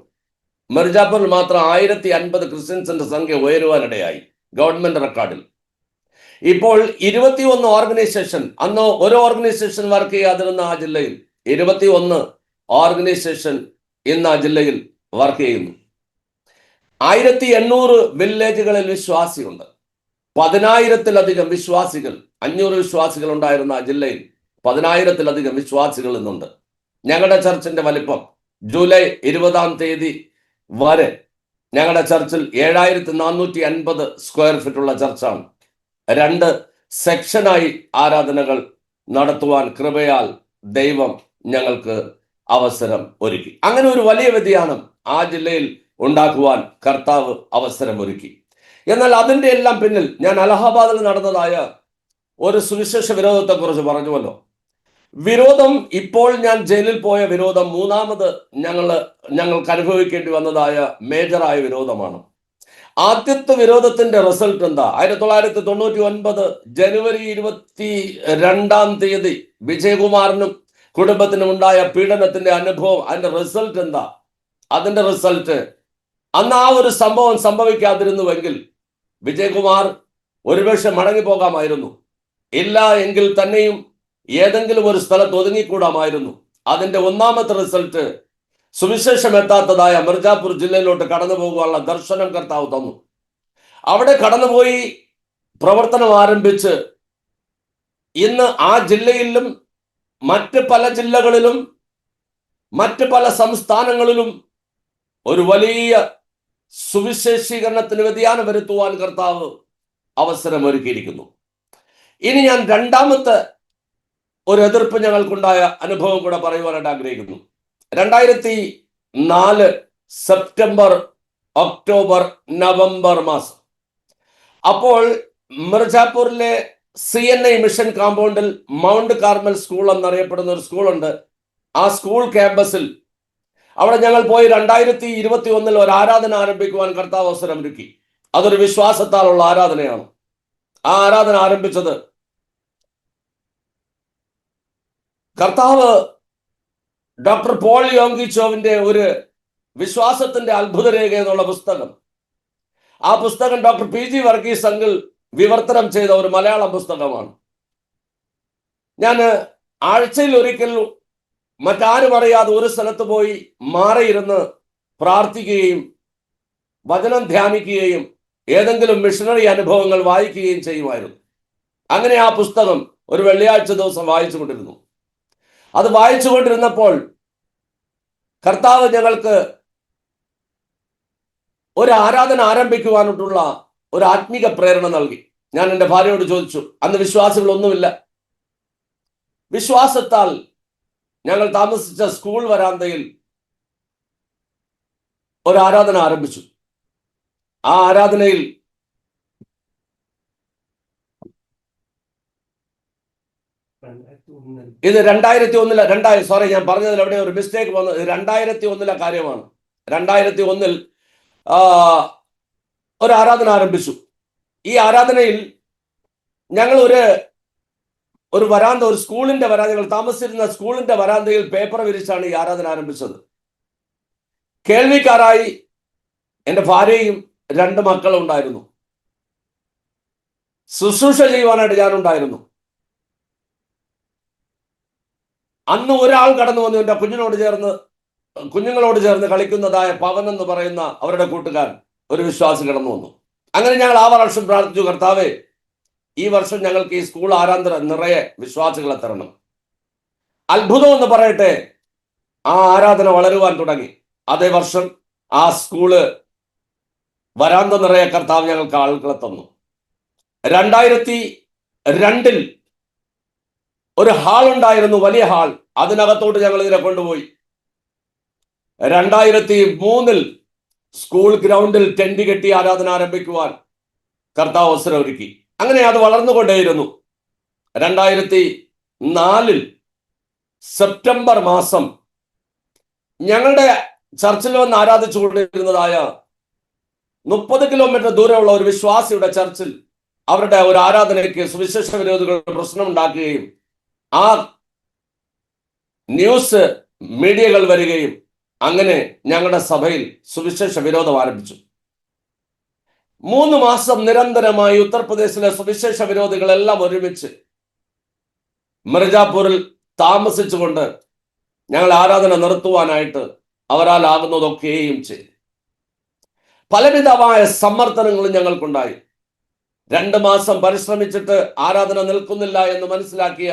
മിർജാപൂരിൽ മാത്രം 1050 ക്രിസ്ത്യൻസിന്റെ സംഖ്യ ഉയരുവാനിടയായി ഗവൺമെന്റ് റെക്കോർഡിൽ. ഇപ്പോൾ 21 ഓർഗനൈസേഷൻ, അന്ന് ഒരു ഓർഗനൈസേഷൻ വർക്ക് ചെയ്യാതിരുന്ന ആ ജില്ലയിൽ 21 ഓർഗനൈസേഷൻ ഇന്ന് ആ ജില്ലയിൽ വർക്ക് ചെയ്യുന്നു. 1800 വില്ലേജുകളിൽ വിശ്വാസിയുണ്ട്. 10,000-ലധികം വിശ്വാസികൾ, 500 വിശ്വാസികൾ ഉണ്ടായിരുന്ന ആ ജില്ലയിൽ 10,000-ലധികം വിശ്വാസികൾ ഇന്നുണ്ട്. ഞങ്ങളുടെ ചർച്ചിന്റെ വലിപ്പം ജൂലൈ 20 വരെ ഞങ്ങളുടെ ചർച്ചിൽ 7450 സ്ക്വയർ ഫീറ്റ് ഉള്ള ചർച്ചാണ്. 2 സെക്ഷനായി ആരാധനകൾ നടത്തുവാൻ കൃപയാൽ ദൈവം ഞങ്ങൾക്ക് അവസരം ഒരുക്കി. അങ്ങനെ ഒരു വലിയ വ്യതിയാനം ആ ജില്ലയിൽ ഉണ്ടാക്കുവാൻ കർത്താവ് അവസരമൊരുക്കി. എന്നാൽ അതിൻ്റെ എല്ലാം പിന്നിൽ ഞാൻ അലഹബാദിൽ നടന്നതായ ഒരു സുവിശേഷ വിരോധത്തെക്കുറിച്ച് പറഞ്ഞുവല്ലോ. വിരോധം, ഇപ്പോൾ ഞാൻ ജയിലിൽ പോയ വിരോധം മൂന്നാമത് ഞങ്ങൾക്ക് അനുഭവിക്കേണ്ടി വന്നതായ മേജറായ വിരോധമാണ്. ആദ്യത്തെ വിരോധത്തിന്റെ റിസൾട്ട് എന്താ? 1999 ജനുവരി 22 വിജയകുമാറിനും കുടുംബത്തിനും ഉണ്ടായ പീഡനത്തിന്റെ അനുഭവം. അതിന്റെ റിസൾട്ട് എന്താ? അതിന്റെ റിസൾട്ട്, അന്ന് ആ ഒരു സംഭവം സംഭവിക്കാതിരുന്നുവെങ്കിൽ വിജയകുമാർ ഒരുപക്ഷെ മടങ്ങിപ്പോകാമായിരുന്നു. ഇല്ല എങ്കിൽ തന്നെയും ഏതെങ്കിലും ഒരു സ്ഥലത്ത് ഒതുങ്ങിക്കൂടാമായിരുന്നു. അതിന്റെ ഒന്നാമത്തെ റിസൾട്ട്, സുവിശേഷം എത്താത്തതായ മിർജാപൂർ ജില്ലയിലോട്ട് കടന്നു പോകുവാനുള്ള ദർശനം കർത്താവ് തന്നു. അവിടെ കടന്നുപോയി പ്രവർത്തനം ആരംഭിച്ച് ഇന്ന് ആ ജില്ലയിലും മറ്റ് പല ജില്ലകളിലും മറ്റ് പല സംസ്ഥാനങ്ങളിലും ഒരു വലിയ സുവിശേഷീകരണത്തിന് വ്യതിയാനം വരുത്തുവാൻ കർത്താവ് അവസരമൊരുക്കിയിരിക്കുന്നു. ഇനി ഞാൻ രണ്ടാമത്തെ ഒരു എതിർപ്പ് ഞങ്ങൾക്കുണ്ടായ അനുഭവം കൂടെ പറയുവാനായിട്ട് ആഗ്രഹിക്കുന്നു. 2004 സെപ്റ്റംബർ, ഒക്ടോബർ, നവംബർ മാസം, അപ്പോൾ മിർജാപൂരിലെ CNI മിഷൻ കാമ്പൗണ്ടിൽ മൗണ്ട് കാർമൽ സ്കൂൾ എന്നറിയപ്പെടുന്ന ഒരു സ്കൂളുണ്ട്. ആ സ്കൂൾ ക്യാമ്പസിൽ അവിടെ ഞങ്ങൾ പോയി 2021 ഒരു ആരാധന ആരംഭിക്കുവാൻ കർത്താവ് അവസരം ഒരുക്കി. അതൊരു വിശ്വാസത്താലുള്ള ആരാധനയാണ്. ആ ആരാധന ആരംഭിച്ചത് കർത്താവ് ഡോക്ടർ പോൾ യോങ്കിച്ചോവിന്റെ ഒരു വിശ്വാസത്തിന്റെ അത്ഭുതരേഖ എന്നുള്ള പുസ്തകം, ആ പുസ്തകം ഡോക്ടർ PG വർഗീസ് അങ്കിൾ വിവർത്തനം ചെയ്ത ഒരു മലയാളം പുസ്തകമാണ്. ഞാൻ ആഴ്ചയിൽ ഒരിക്കൽ മറ്റാരും അറിയാതെ ഒരു സ്ഥലത്ത് പോയി മാറിയിരുന്ന് പ്രാർത്ഥിക്കുകയും വചനം ധ്യാനിക്കുകയും ഏതെങ്കിലും മിഷണറി അനുഭവങ്ങൾ വായിക്കുകയും ചെയ്യുമായിരുന്നു. അങ്ങനെ ആ പുസ്തകം ഒരു വെള്ളിയാഴ്ച ദിവസം വായിച്ചുകൊണ്ടിരുന്നു. അത് വായിച്ചുകൊണ്ടിരുന്നപ്പോൾ കർത്താവ് ഞങ്ങൾക്ക് ഒരു ആരാധന ആരംഭിക്കുവാനുള്ള ഒരു ആത്മീക പ്രേരണ നൽകി. ഞാൻ എൻ്റെ ഭാര്യയോട് ചോദിച്ചു. അന്ന് വിശ്വാസികളൊന്നുമില്ല. വിശ്വാസത്താൽ ഞങ്ങൾ താമസിച്ച സ്കൂൾ വരാന്തയിൽ ഒരു ആരാധന ആരംഭിച്ചു. ആ ആരാധനയിൽ ഇത് 2001 സോറി, ഞാൻ പറഞ്ഞതിൽ എവിടെ ഒരു മിസ്റ്റേക്ക് വന്നു. 2001 കാര്യമാണ്. 2001 ഒരു ആരാധന ആരംഭിച്ചു. ഈ ആരാധനയിൽ ഞങ്ങൾ ഒരു വരാന്ത, ഒരു സ്കൂളിന്റെ വരാന്ത, ഞങ്ങൾ താമസിച്ചിരുന്ന സ്കൂളിന്റെ വരാന്തയിൽ പേപ്പർ വിരിച്ചാണ് ഈ ആരാധന ആരംഭിച്ചത്. കേൾവിക്കാരായി എൻ്റെ ഭാര്യയും 2 മക്കളും ഉണ്ടായിരുന്നു. ശുശ്രൂഷ ചെയ്യുവാനായിട്ട് ഞാനുണ്ടായിരുന്നു. അന്ന് ഒരാൾ കടന്നു വന്നു. എൻ്റെ കുഞ്ഞുങ്ങളോട് ചേർന്ന് കളിക്കുന്നതായ പവൻ എന്ന് പറയുന്ന അവരുടെ കൂട്ടുകാരൻ, ഒരു വിശ്വാസി കടന്നു വന്നു. അങ്ങനെ ഞങ്ങൾ ആ വർഷം പ്രാർത്ഥിച്ചു, കർത്താവേ, ഈ വർഷം ഞങ്ങൾക്ക് ഈ സ്കൂൾ ആരാധന നിറയെ വിശ്വാസികളെ തരണം. അത്ഭുതം എന്ന് പറയട്ടെ, ആ ആരാധന വളരുവാൻ തുടങ്ങി. അതേ വർഷം ആ സ്കൂള് വരാന്ത നിറയെ കർത്താവ് ഞങ്ങൾക്ക് ആളുകളെ തന്നു. 2002 ഒരു ഹാൾ ഉണ്ടായിരുന്നു, വലിയ ഹാൾ. അതിനകത്തോട്ട് ഞങ്ങൾ ഇതിനെ കൊണ്ടുപോയി. 2003 സ്കൂൾ ഗ്രൗണ്ടിൽ ടെന്റ് കെട്ടി ആരാധന ആരംഭിക്കുവാൻ കർത്താവ് അവസരം ഒരുക്കി. അങ്ങനെ അത് വളർന്നുകൊണ്ടേയിരുന്നു. 2004 സെപ്റ്റംബർ മാസം ഞങ്ങളുടെ ചർച്ചിൽ വന്ന് ആരാധിച്ചുകൊണ്ടിരുന്നതായ 30 കിലോമീറ്റർ ദൂരമുള്ള ഒരു വിശ്വാസിയുടെ ചർച്ചിൽ അവരുടെ ഒരു ആരാധനയ്ക്ക് സുവിശേഷ വിരോധികൾ പ്രശ്നമുണ്ടാക്കുകയും ആ ന്യൂസ് മീഡിയകൾ വരികയും അങ്ങനെ ഞങ്ങളുടെ സഭയിൽ സുവിശേഷ വിരോധം ആരംഭിച്ചു. 3 മാസം നിരന്തരമായി ഉത്തർപ്രദേശിലെ സുവിശേഷ വിരോധികളെല്ലാം ഒരുമിച്ച് മിർജാപൂരിൽ താമസിച്ചുകൊണ്ട് ഞങ്ങൾ ആരാധന നിർത്തുവാനായിട്ട് അവരാൽ ആകുന്നതൊക്കെയും ചെയ്തു. പലവിധമായ സമ്മർദ്ദനങ്ങളും ഞങ്ങൾക്കുണ്ടായി. 2 മാസം പരിശ്രമിച്ചിട്ട് ആരാധന നിൽക്കുന്നില്ല എന്ന് മനസ്സിലാക്കിയ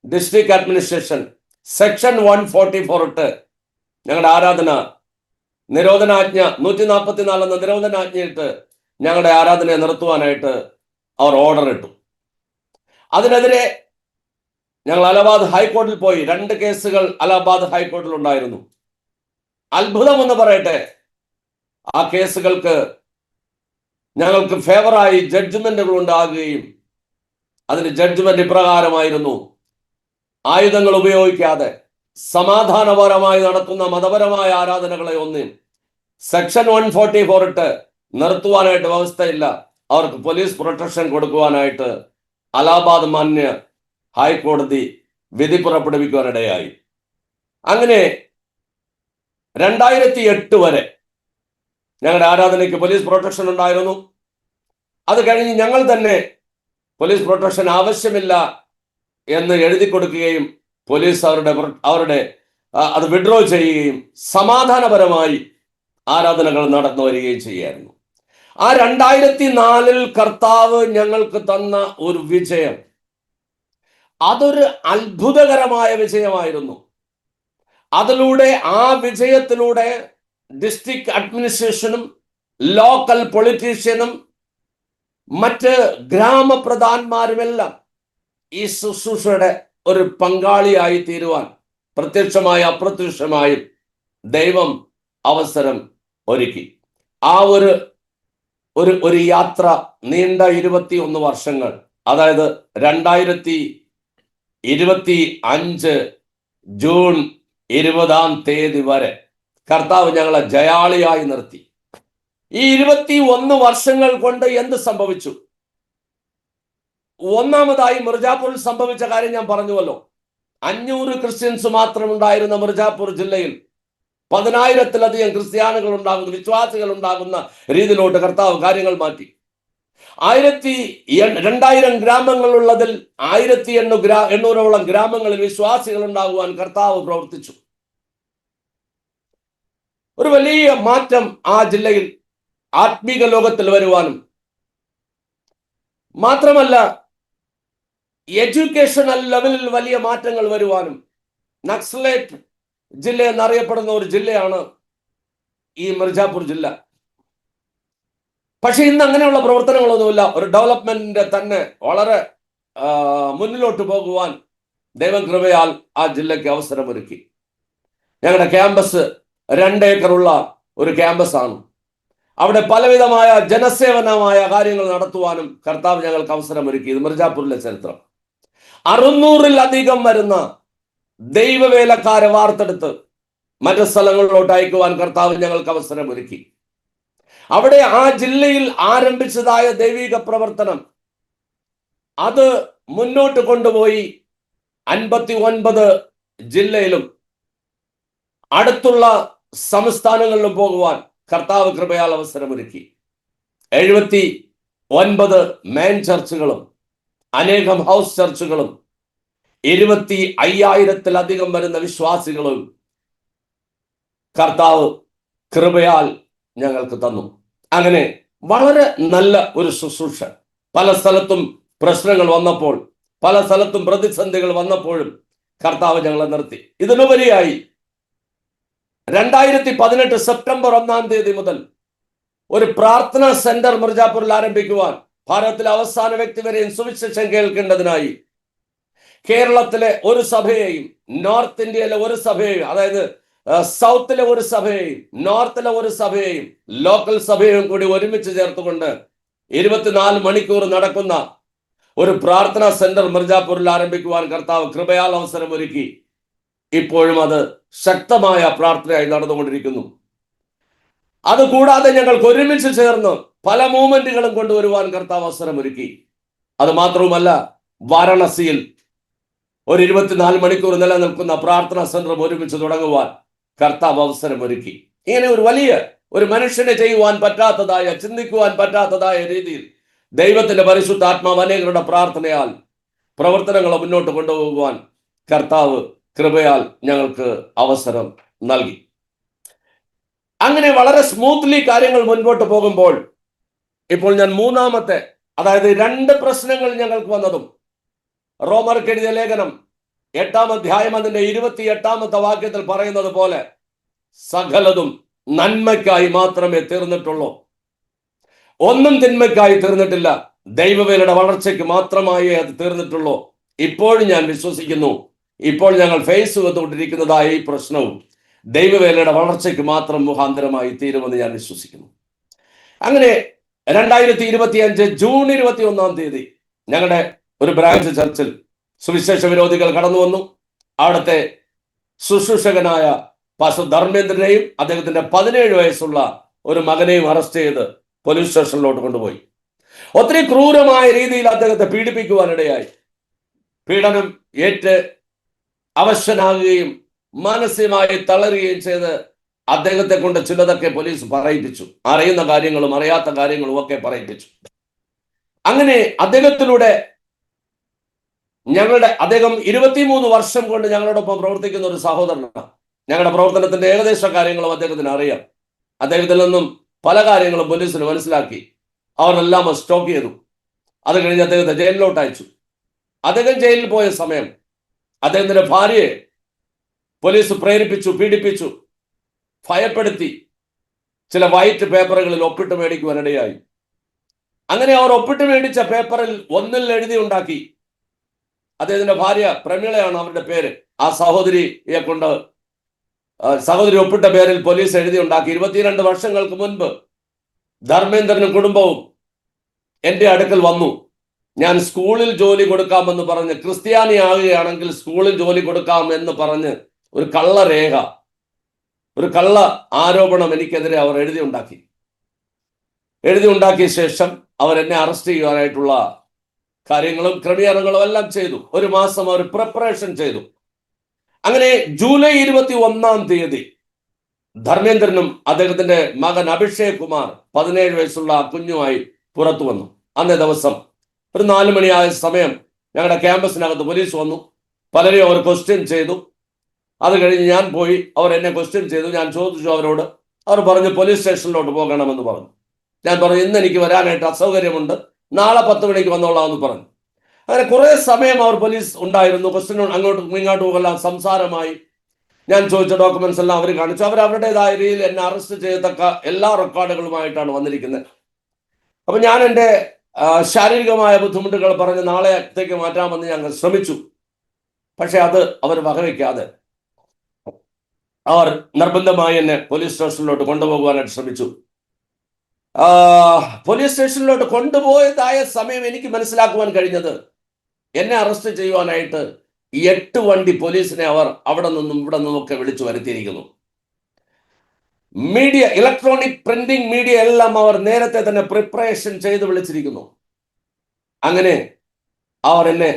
ഡിസ്ട്രിക്ട് അഡ്മിനിസ്ട്രേഷൻ സെക്ഷൻ 144 ഇട്ട് ഞങ്ങളുടെ ആരാധന നിരോധനാജ്ഞ 144 എന്ന നിരോധനാജ്ഞയിട്ട് ഞങ്ങളുടെ ആരാധനയെ നിർത്തുവാനായിട്ട് അവർ ഓർഡർ ഇട്ടു. അതിനെതിരെ ഞങ്ങൾ അലഹാബാദ് ഹൈക്കോടതിയിൽ പോയി. 2 കേസുകൾ അലഹാബാദ് ഹൈക്കോടതിയിൽ ഉണ്ടായിരുന്നു. അത്ഭുതം എന്ന് പറയട്ടെ, ആ കേസുകൾക്ക് ഞങ്ങൾക്ക് ഫേവറായി ജഡ്ജ്മെന്റുകൾ ഉണ്ടാകുകയും അതിന് ജഡ്ജ്മെന്റ് ഇപ്രകാരമായിരുന്നു: ആയുധങ്ങൾ ഉപയോഗിക്കാതെ സമാധാനപരമായി നടത്തുന്ന മതപരമായ ആരാധനകളെ ഒന്നും സെക്ഷൻ 144 ഇട്ട് നിർത്തുവാനായിട്ട് വ്യവസ്ഥയില്ല. അവർക്ക് പോലീസ് പ്രൊട്ടക്ഷൻ കൊടുക്കുവാനായിട്ട് അലഹാബാദ് മാന്യ ഹൈക്കോടതി വിധി പുറപ്പെടുവിക്കുവാനിടയായി. അങ്ങനെ 2008 വരെ ഞങ്ങളുടെ ആരാധനയ്ക്ക് പോലീസ് പ്രൊട്ടക്ഷൻ ഉണ്ടായിരുന്നു. അത് കഴിഞ്ഞ് ഞങ്ങൾ തന്നെ പോലീസ് പ്രൊട്ടക്ഷൻ ആവശ്യമില്ല എന്ന് എഴുതി കൊടുക്കുകയും പോലീസ് അവരുടെ അത് വിഡ്രോ ചെയ്യുകയും സമാധാനപരമായി ആരാധനകൾ നടന്നു വരികയും ചെയ്യായിരുന്നു. ആ 2004 കർത്താവ് ഞങ്ങൾക്ക് തന്ന ഒരു വിജയം, അതൊരു അത്ഭുതകരമായ വിജയമായിരുന്നു. അതിലൂടെ, ആ വിജയത്തിലൂടെ ഡിസ്ട്രിക്ട് അഡ്മിനിസ്ട്രേഷനും ലോക്കൽ പൊളിറ്റീഷ്യനും മറ്റ് ഗ്രാമപ്രധാന്മാരുമെല്ലാം ഈ ശുശ്രൂഷയുടെ ഒരു പങ്കാളിയായി തീരുവാൻ പ്രത്യക്ഷമായി അപ്രത്യക്ഷമായും ദൈവം അവസരം ഒരുക്കി. ആ ഒരു യാത്ര നീണ്ട 21 വർഷങ്ങൾ, അതായത് 2025 ജൂൺ 20 വരെ കർത്താവ് ഞങ്ങളെ ജയാളിയായി നിർത്തി. ഈ 21 വർഷങ്ങൾ കൊണ്ട് എന്ത് സംഭവിച്ചു? ഒന്നാമതായി മിർജാപൂരിൽ സംഭവിച്ച കാര്യം ഞാൻ പറഞ്ഞുവല്ലോ. 500 ക്രിസ്ത്യൻസ് മാത്രം ഉണ്ടായിരുന്ന മിർജാപൂർ ജില്ലയിൽ 10,000-ലധികം ക്രിസ്ത്യാനികൾ ഉണ്ടാകുന്ന, വിശ്വാസികൾ ഉണ്ടാകുന്ന രീതിയിലോട്ട് കർത്താവ് കാര്യങ്ങൾ മാറ്റി. 2000 ഗ്രാമങ്ങളുള്ളതിൽ 1800-ഓളം ഗ്രാമങ്ങളിൽ വിശ്വാസികൾ ഉണ്ടാകുവാൻ കർത്താവ് പ്രവർത്തിച്ചു. ഒരു വലിയ മാറ്റം ആ ജില്ലയിൽ ആത്മീക ലോകത്തിൽ വരുവാനും, മാത്രമല്ല എഡ്യൂക്കേഷണൽ ലെവലിൽ വലിയ മാറ്റങ്ങൾ വരുവാനും, നക്സലേറ്റ് ജില്ല എന്നറിയപ്പെടുന്ന ഒരു ജില്ലയാണ് ഈ മിർജാപൂർ ജില്ല. പക്ഷെ ഇന്ന് അങ്ങനെയുള്ള പ്രവർത്തനങ്ങളൊന്നുമില്ല. ഒരു ഡെവലപ്മെന്റിന്റെ തന്നെ വളരെ മുന്നിലോട്ട് പോകുവാൻ ദൈവം കൃപയാൽ ആ ജില്ലയ്ക്ക് അവസരമൊരുക്കി. ഞങ്ങളുടെ ക്യാമ്പസ് 2 ഏക്കറുള്ള ഒരു ക്യാമ്പസ് ആണ്. അവിടെ പലവിധമായ ജനസേവനമായ കാര്യങ്ങൾ നടത്തുവാനും കർത്താവ് ഞങ്ങൾക്ക് അവസരമൊരുക്കി. ഇത് മിർജാപൂരിലെ ചരിത്രം. 600-ലധികം വരുന്ന ദൈവവേലക്കാരെ വാർത്തെടുത്ത് മറ്റു സ്ഥലങ്ങളിലോട്ട് അയക്കുവാൻ കർത്താവ് ഞങ്ങൾക്ക് അവസരമൊരുക്കി. അവിടെ ആ ജില്ലയിൽ ആരംഭിച്ചതായ ദൈവിക പ്രവർത്തനം അത് മുന്നോട്ട് കൊണ്ടുപോയി 59 ജില്ലയിലും അടുത്തുള്ള സംസ്ഥാനങ്ങളിലും പോകുവാൻ കർത്താവ് കൃപയാൽ അവസരമൊരുക്കി. 79 മെയിൻ ചർച്ചുകളും അനേകം ഹൗസ് ചർച്ചുകളും 25,000-ലധികം വരുന്ന വിശ്വാസികളും കർത്താവ് കൃപയാൽ ഞങ്ങൾക്ക് തന്നു. അങ്ങനെ വളരെ നല്ല ഒരു ശുശ്രൂഷ. പല സ്ഥലത്തും പ്രശ്നങ്ങൾ വന്നപ്പോൾ, പല സ്ഥലത്തും പ്രതിസന്ധികൾ വന്നപ്പോഴും കർത്താവ് ഞങ്ങളെ നിർത്തി. ഇതിനുപരിയായി 2018 സെപ്റ്റംബർ 1 മുതൽ ഒരു പ്രാർത്ഥനാ സെന്റർ മിർജാപൂരിൽ ആരംഭിക്കുവാൻ, ഭാരതത്തിലെ അവസാന വ്യക്തി വരെയും സുവിശേഷം കേൾക്കേണ്ടതിനായി കേരളത്തിലെ ഒരു സഭയെയും, നോർത്ത് ഇന്ത്യയിലെ ഒരു സഭയെയും, അതായത് സൗത്തിലെ ഒരു സഭയെയും നോർത്തിലെ ഒരു സഭയെയും ലോക്കൽ സഭയെയും കൂടി ഒരുമിച്ച് ചേർത്തുകൊണ്ട് 24 മണിക്കൂർ നടക്കുന്ന ഒരു പ്രാർത്ഥനാ സെന്റർ മിർജാപൂരിൽ ആരംഭിക്കുവാൻ കർത്താവ് കൃപയാൽ അവസരമൊരുക്കി. ഇപ്പോഴും അത് ശക്തമായ പ്രാർത്ഥനയായി നടന്നുകൊണ്ടിരിക്കുന്നു. അതുകൂടാതെ ഞങ്ങൾക്ക് ഒരുമിച്ച് ചേർന്ന് പല മൂവ്മെന്റുകളും കൊണ്ടുവരുവാൻ കർത്താവ് അവസരമൊരുക്കി. അത് മാത്രവുമല്ല, വാരണസിയിൽ ഒരു 24 മണിക്കൂർ നിലനിൽക്കുന്ന പ്രാർത്ഥനാ സെന്റർ ഒരുമിച്ച് തുടങ്ങുവാൻ കർത്താവ് അവസരമൊരുക്കി. ഇങ്ങനെ ഒരു വലിയ ഒരു മനുഷ്യനെ ചെയ്യുവാൻ പറ്റാത്തതായ, ചിന്തിക്കുവാൻ പറ്റാത്തതായ രീതിയിൽ ദൈവത്തിന്റെ പരിശുദ്ധാത്മാവ് അനേകരുടെ പ്രാർത്ഥനയാൽ പ്രവർത്തനങ്ങളെ മുന്നോട്ട് കൊണ്ടുപോകുവാൻ കർത്താവ് കൃപയാൽ ഞങ്ങൾക്ക് അവസരം നൽകി. അങ്ങനെ വളരെ സ്മൂത്ത്ലി കാര്യങ്ങൾ മുൻപോട്ട് പോകുമ്പോൾ ഇപ്പോൾ ഞാൻ മൂന്നാമത്തെ, അതായത് 2 പ്രശ്നങ്ങൾ ഞങ്ങൾക്ക് വന്നതും, റോമർക്ക് എഴുതിയ ലേഖനം 8-ാം അധ്യായം അതിന്റെ 28-ാമത്തെ വാക്യത്തിൽ പറയുന്നത് പോലെ സകലതും നന്മയ്ക്കായി മാത്രമേ തീർന്നിട്ടുള്ളൂ, ഒന്നും തിന്മയ്ക്കായി തീർന്നിട്ടില്ല. ദൈവവേലയുടെ വളർച്ചയ്ക്ക് മാത്രമായി അത് തീർന്നിട്ടുള്ളൂ. ഇപ്പോഴും ഞാൻ വിശ്വസിക്കുന്നു, ഇപ്പോൾ ഞങ്ങൾ ഫേസ് ചെയ്തുകൊണ്ടിരിക്കുന്നതായ ഈ പ്രശ്നവും ദൈവവേലയുടെ വളർച്ചയ്ക്ക് മാത്രം മുഖാന്തരമായി തീരുമെന്ന് ഞാൻ വിശ്വസിക്കുന്നു. അങ്ങനെ 2025 ജൂൺ 21 ഞങ്ങളുടെ ഒരു ബ്രാഞ്ച് ചർച്ചിൽ സുവിശേഷ വിരോധികൾ കടന്നു വന്നു. അവിടുത്തെ ശുശ്രൂഷകനായ പാസ്റ്റർ ധർമ്മേന്ദ്രനെയും അദ്ദേഹത്തിന്റെ 17 വയസ്സുള്ള ഒരു മകനെയും അറസ്റ്റ് ചെയ്ത് പോലീസ് സ്റ്റേഷനിലോട്ട് കൊണ്ടുപോയി. ഒത്തിരി ക്രൂരമായ രീതിയിൽ അദ്ദേഹത്തെ പീഡിപ്പിക്കുവാനിടയായി. പീഡനം ഏറ്റ് അവശനാകുകയും മാനസികമായി തളരുകയും ചെയ്ത് അദ്ദേഹത്തെ കൊണ്ട് ചിലതൊക്കെ പോലീസ് പറയിപ്പിച്ചു. അറിയുന്ന കാര്യങ്ങളും അറിയാത്ത കാര്യങ്ങളും ഒക്കെ പറയിപ്പിച്ചു. അങ്ങനെ അദ്ദേഹത്തിലൂടെ അദ്ദേഹം 23 വർഷം കൊണ്ട് ഞങ്ങളോടൊപ്പം പ്രവർത്തിക്കുന്ന ഒരു സഹോദരനാണ്. ഞങ്ങളുടെ പ്രവർത്തനത്തിന്റെ ഏകദേശ കാര്യങ്ങളും അദ്ദേഹത്തിന് അറിയാം. അദ്ദേഹത്തിൽ നിന്നും പല കാര്യങ്ങളും പോലീസിന് മനസ്സിലാക്കി. അവരെല്ലാം സ്റ്റോക്ക് ചെയ്തു. അത് കഴിഞ്ഞ് അദ്ദേഹത്തെ ജയിലിലോട്ട് അയച്ചു. അദ്ദേഹം ജയിലിൽ പോയ സമയം അദ്ദേഹത്തിന്റെ ഭാര്യയെ പോലീസ് പ്രേരിപ്പിച്ചു, പീഡിപ്പിച്ചു, ഭയപ്പെടുത്തി ചില വൈറ്റ് പേപ്പറുകളിൽ ഒപ്പിട്ട് മേടിക്കുവാനിടയായി. അങ്ങനെ അവർ ഒപ്പിട്ട് മേടിച്ച പേപ്പറിൽ ഒന്നിൽ എഴുതി ഉണ്ടാക്കി. അദ്ദേഹത്തിന്റെ ഭാര്യ പ്രമീളയാണ് അവരുടെ പേര്. ആ സഹോദരിയെ കൊണ്ട് സഹോദരി ഒപ്പിട്ട പേരിൽ പോലീസ് എഴുതി ഉണ്ടാക്കി. 22 വർഷങ്ങൾക്ക് മുൻപ് ധർമ്മേന്ദ്രനും കുടുംബവും എൻ്റെ അടുക്കൽ വന്നു. ഞാൻ സ്കൂളിൽ ജോലി കൊടുക്കാമെന്ന് പറഞ്ഞ്, ക്രിസ്ത്യാനി ആകുകയാണെങ്കിൽ സ്കൂളിൽ ജോലി കൊടുക്കാം എന്ന് പറഞ്ഞ് ഒരു കള്ളരേഖ, ഒരു കള്ള ആരോപണം എനിക്കെതിരെ അവർ എഴുതി ഉണ്ടാക്കിയ ശേഷം അവർ എന്നെ അറസ്റ്റ് ചെയ്യുവാനായിട്ടുള്ള കാര്യങ്ങളും ക്രമീകരണങ്ങളും എല്ലാം ചെയ്തു. 1 മാസം അവർ പ്രിപ്പറേഷൻ ചെയ്തു. അങ്ങനെ ജൂലൈ 21 ധർമ്മേന്ദ്രനും അദ്ദേഹത്തിന്റെ മകൻ അഭിഷേക് കുമാർ 17 വയസ്സുള്ള കുഞ്ഞുമായി പുറത്തു വന്നു. അന്നേ ദിവസം ഒരു 4 മണിയായ സമയം ഞങ്ങളുടെ ക്യാമ്പസിനകത്ത് പോലീസ് വന്നു. പലരെയും അവർ ക്വസ്റ്റ്യൻ ചെയ്തു. അത് കഴിഞ്ഞ് ഞാൻ പോയി. അവർ എന്നെ ക്വസ്റ്റ്യൻ ചെയ്തു. ഞാൻ ചോദിച്ചു അവരോട്. അവർ പറഞ്ഞു പോലീസ് സ്റ്റേഷനിലോട്ട് പോകണമെന്ന് പറഞ്ഞു. ഞാൻ പറഞ്ഞു ഇന്ന് എനിക്ക് വരാനായിട്ട് അസൗകര്യമുണ്ട്, നാളെ 10 മണിക്ക് വന്നോളാമെന്ന് പറഞ്ഞു. അങ്ങനെ കുറെ സമയം അവർ പോലീസ് ഉണ്ടായിരുന്നു. ക്വസ്റ്റ്യൻ അങ്ങോട്ടും ഇങ്ങോട്ടും എല്ലാം സംസാരമായി. ഞാൻ ചോദിച്ച ഡോക്യുമെന്റ്സ് എല്ലാം അവർ കാണിച്ചു. അവർ അവരുടേതായ രീതിയിൽ എന്നെ അറസ്റ്റ് ചെയ്യത്തക്ക എല്ലാ റെക്കോർഡുകളുമായിട്ടാണ് വന്നിരിക്കുന്നത്. അപ്പൊ ഞാൻ എൻ്റെ ശാരീരികമായ ബുദ്ധിമുട്ടുകൾ പറഞ്ഞ് നാളത്തേക്ക് മാറ്റാമെന്ന് ഞങ്ങൾ ശ്രമിച്ചു. പക്ഷെ അത് അവർ വകവയ്ക്കാതെ അവർ നിർബന്ധമായി എന്നെ പോലീസ് സ്റ്റേഷനിലോട്ട് കൊണ്ടുപോകുവാനായിട്ട് ശ്രമിച്ചു. പോലീസ് സ്റ്റേഷനിലോട്ട് കൊണ്ടുപോയതായ സമയം എനിക്ക് മനസ്സിലാക്കുവാൻ കഴിഞ്ഞത്, എന്നെ അറസ്റ്റ് ചെയ്യുവാനായിട്ട് 8 വണ്ടി പോലീസിനെ അവർ അവിടെ നിന്നും ഇവിടെ നിന്നുമൊക്കെ വിളിച്ചു വരുത്തിയിരിക്കുന്നു. മീഡിയ, ഇലക്ട്രോണിക് പ്രിന്റിംഗ് മീഡിയ എല്ലാം അവർ നേരത്തെ തന്നെ പ്രിപ്പറേഷൻ ചെയ്ത് വിളിച്ചിരിക്കുന്നു. അങ്ങനെ അവർ എന്നെ,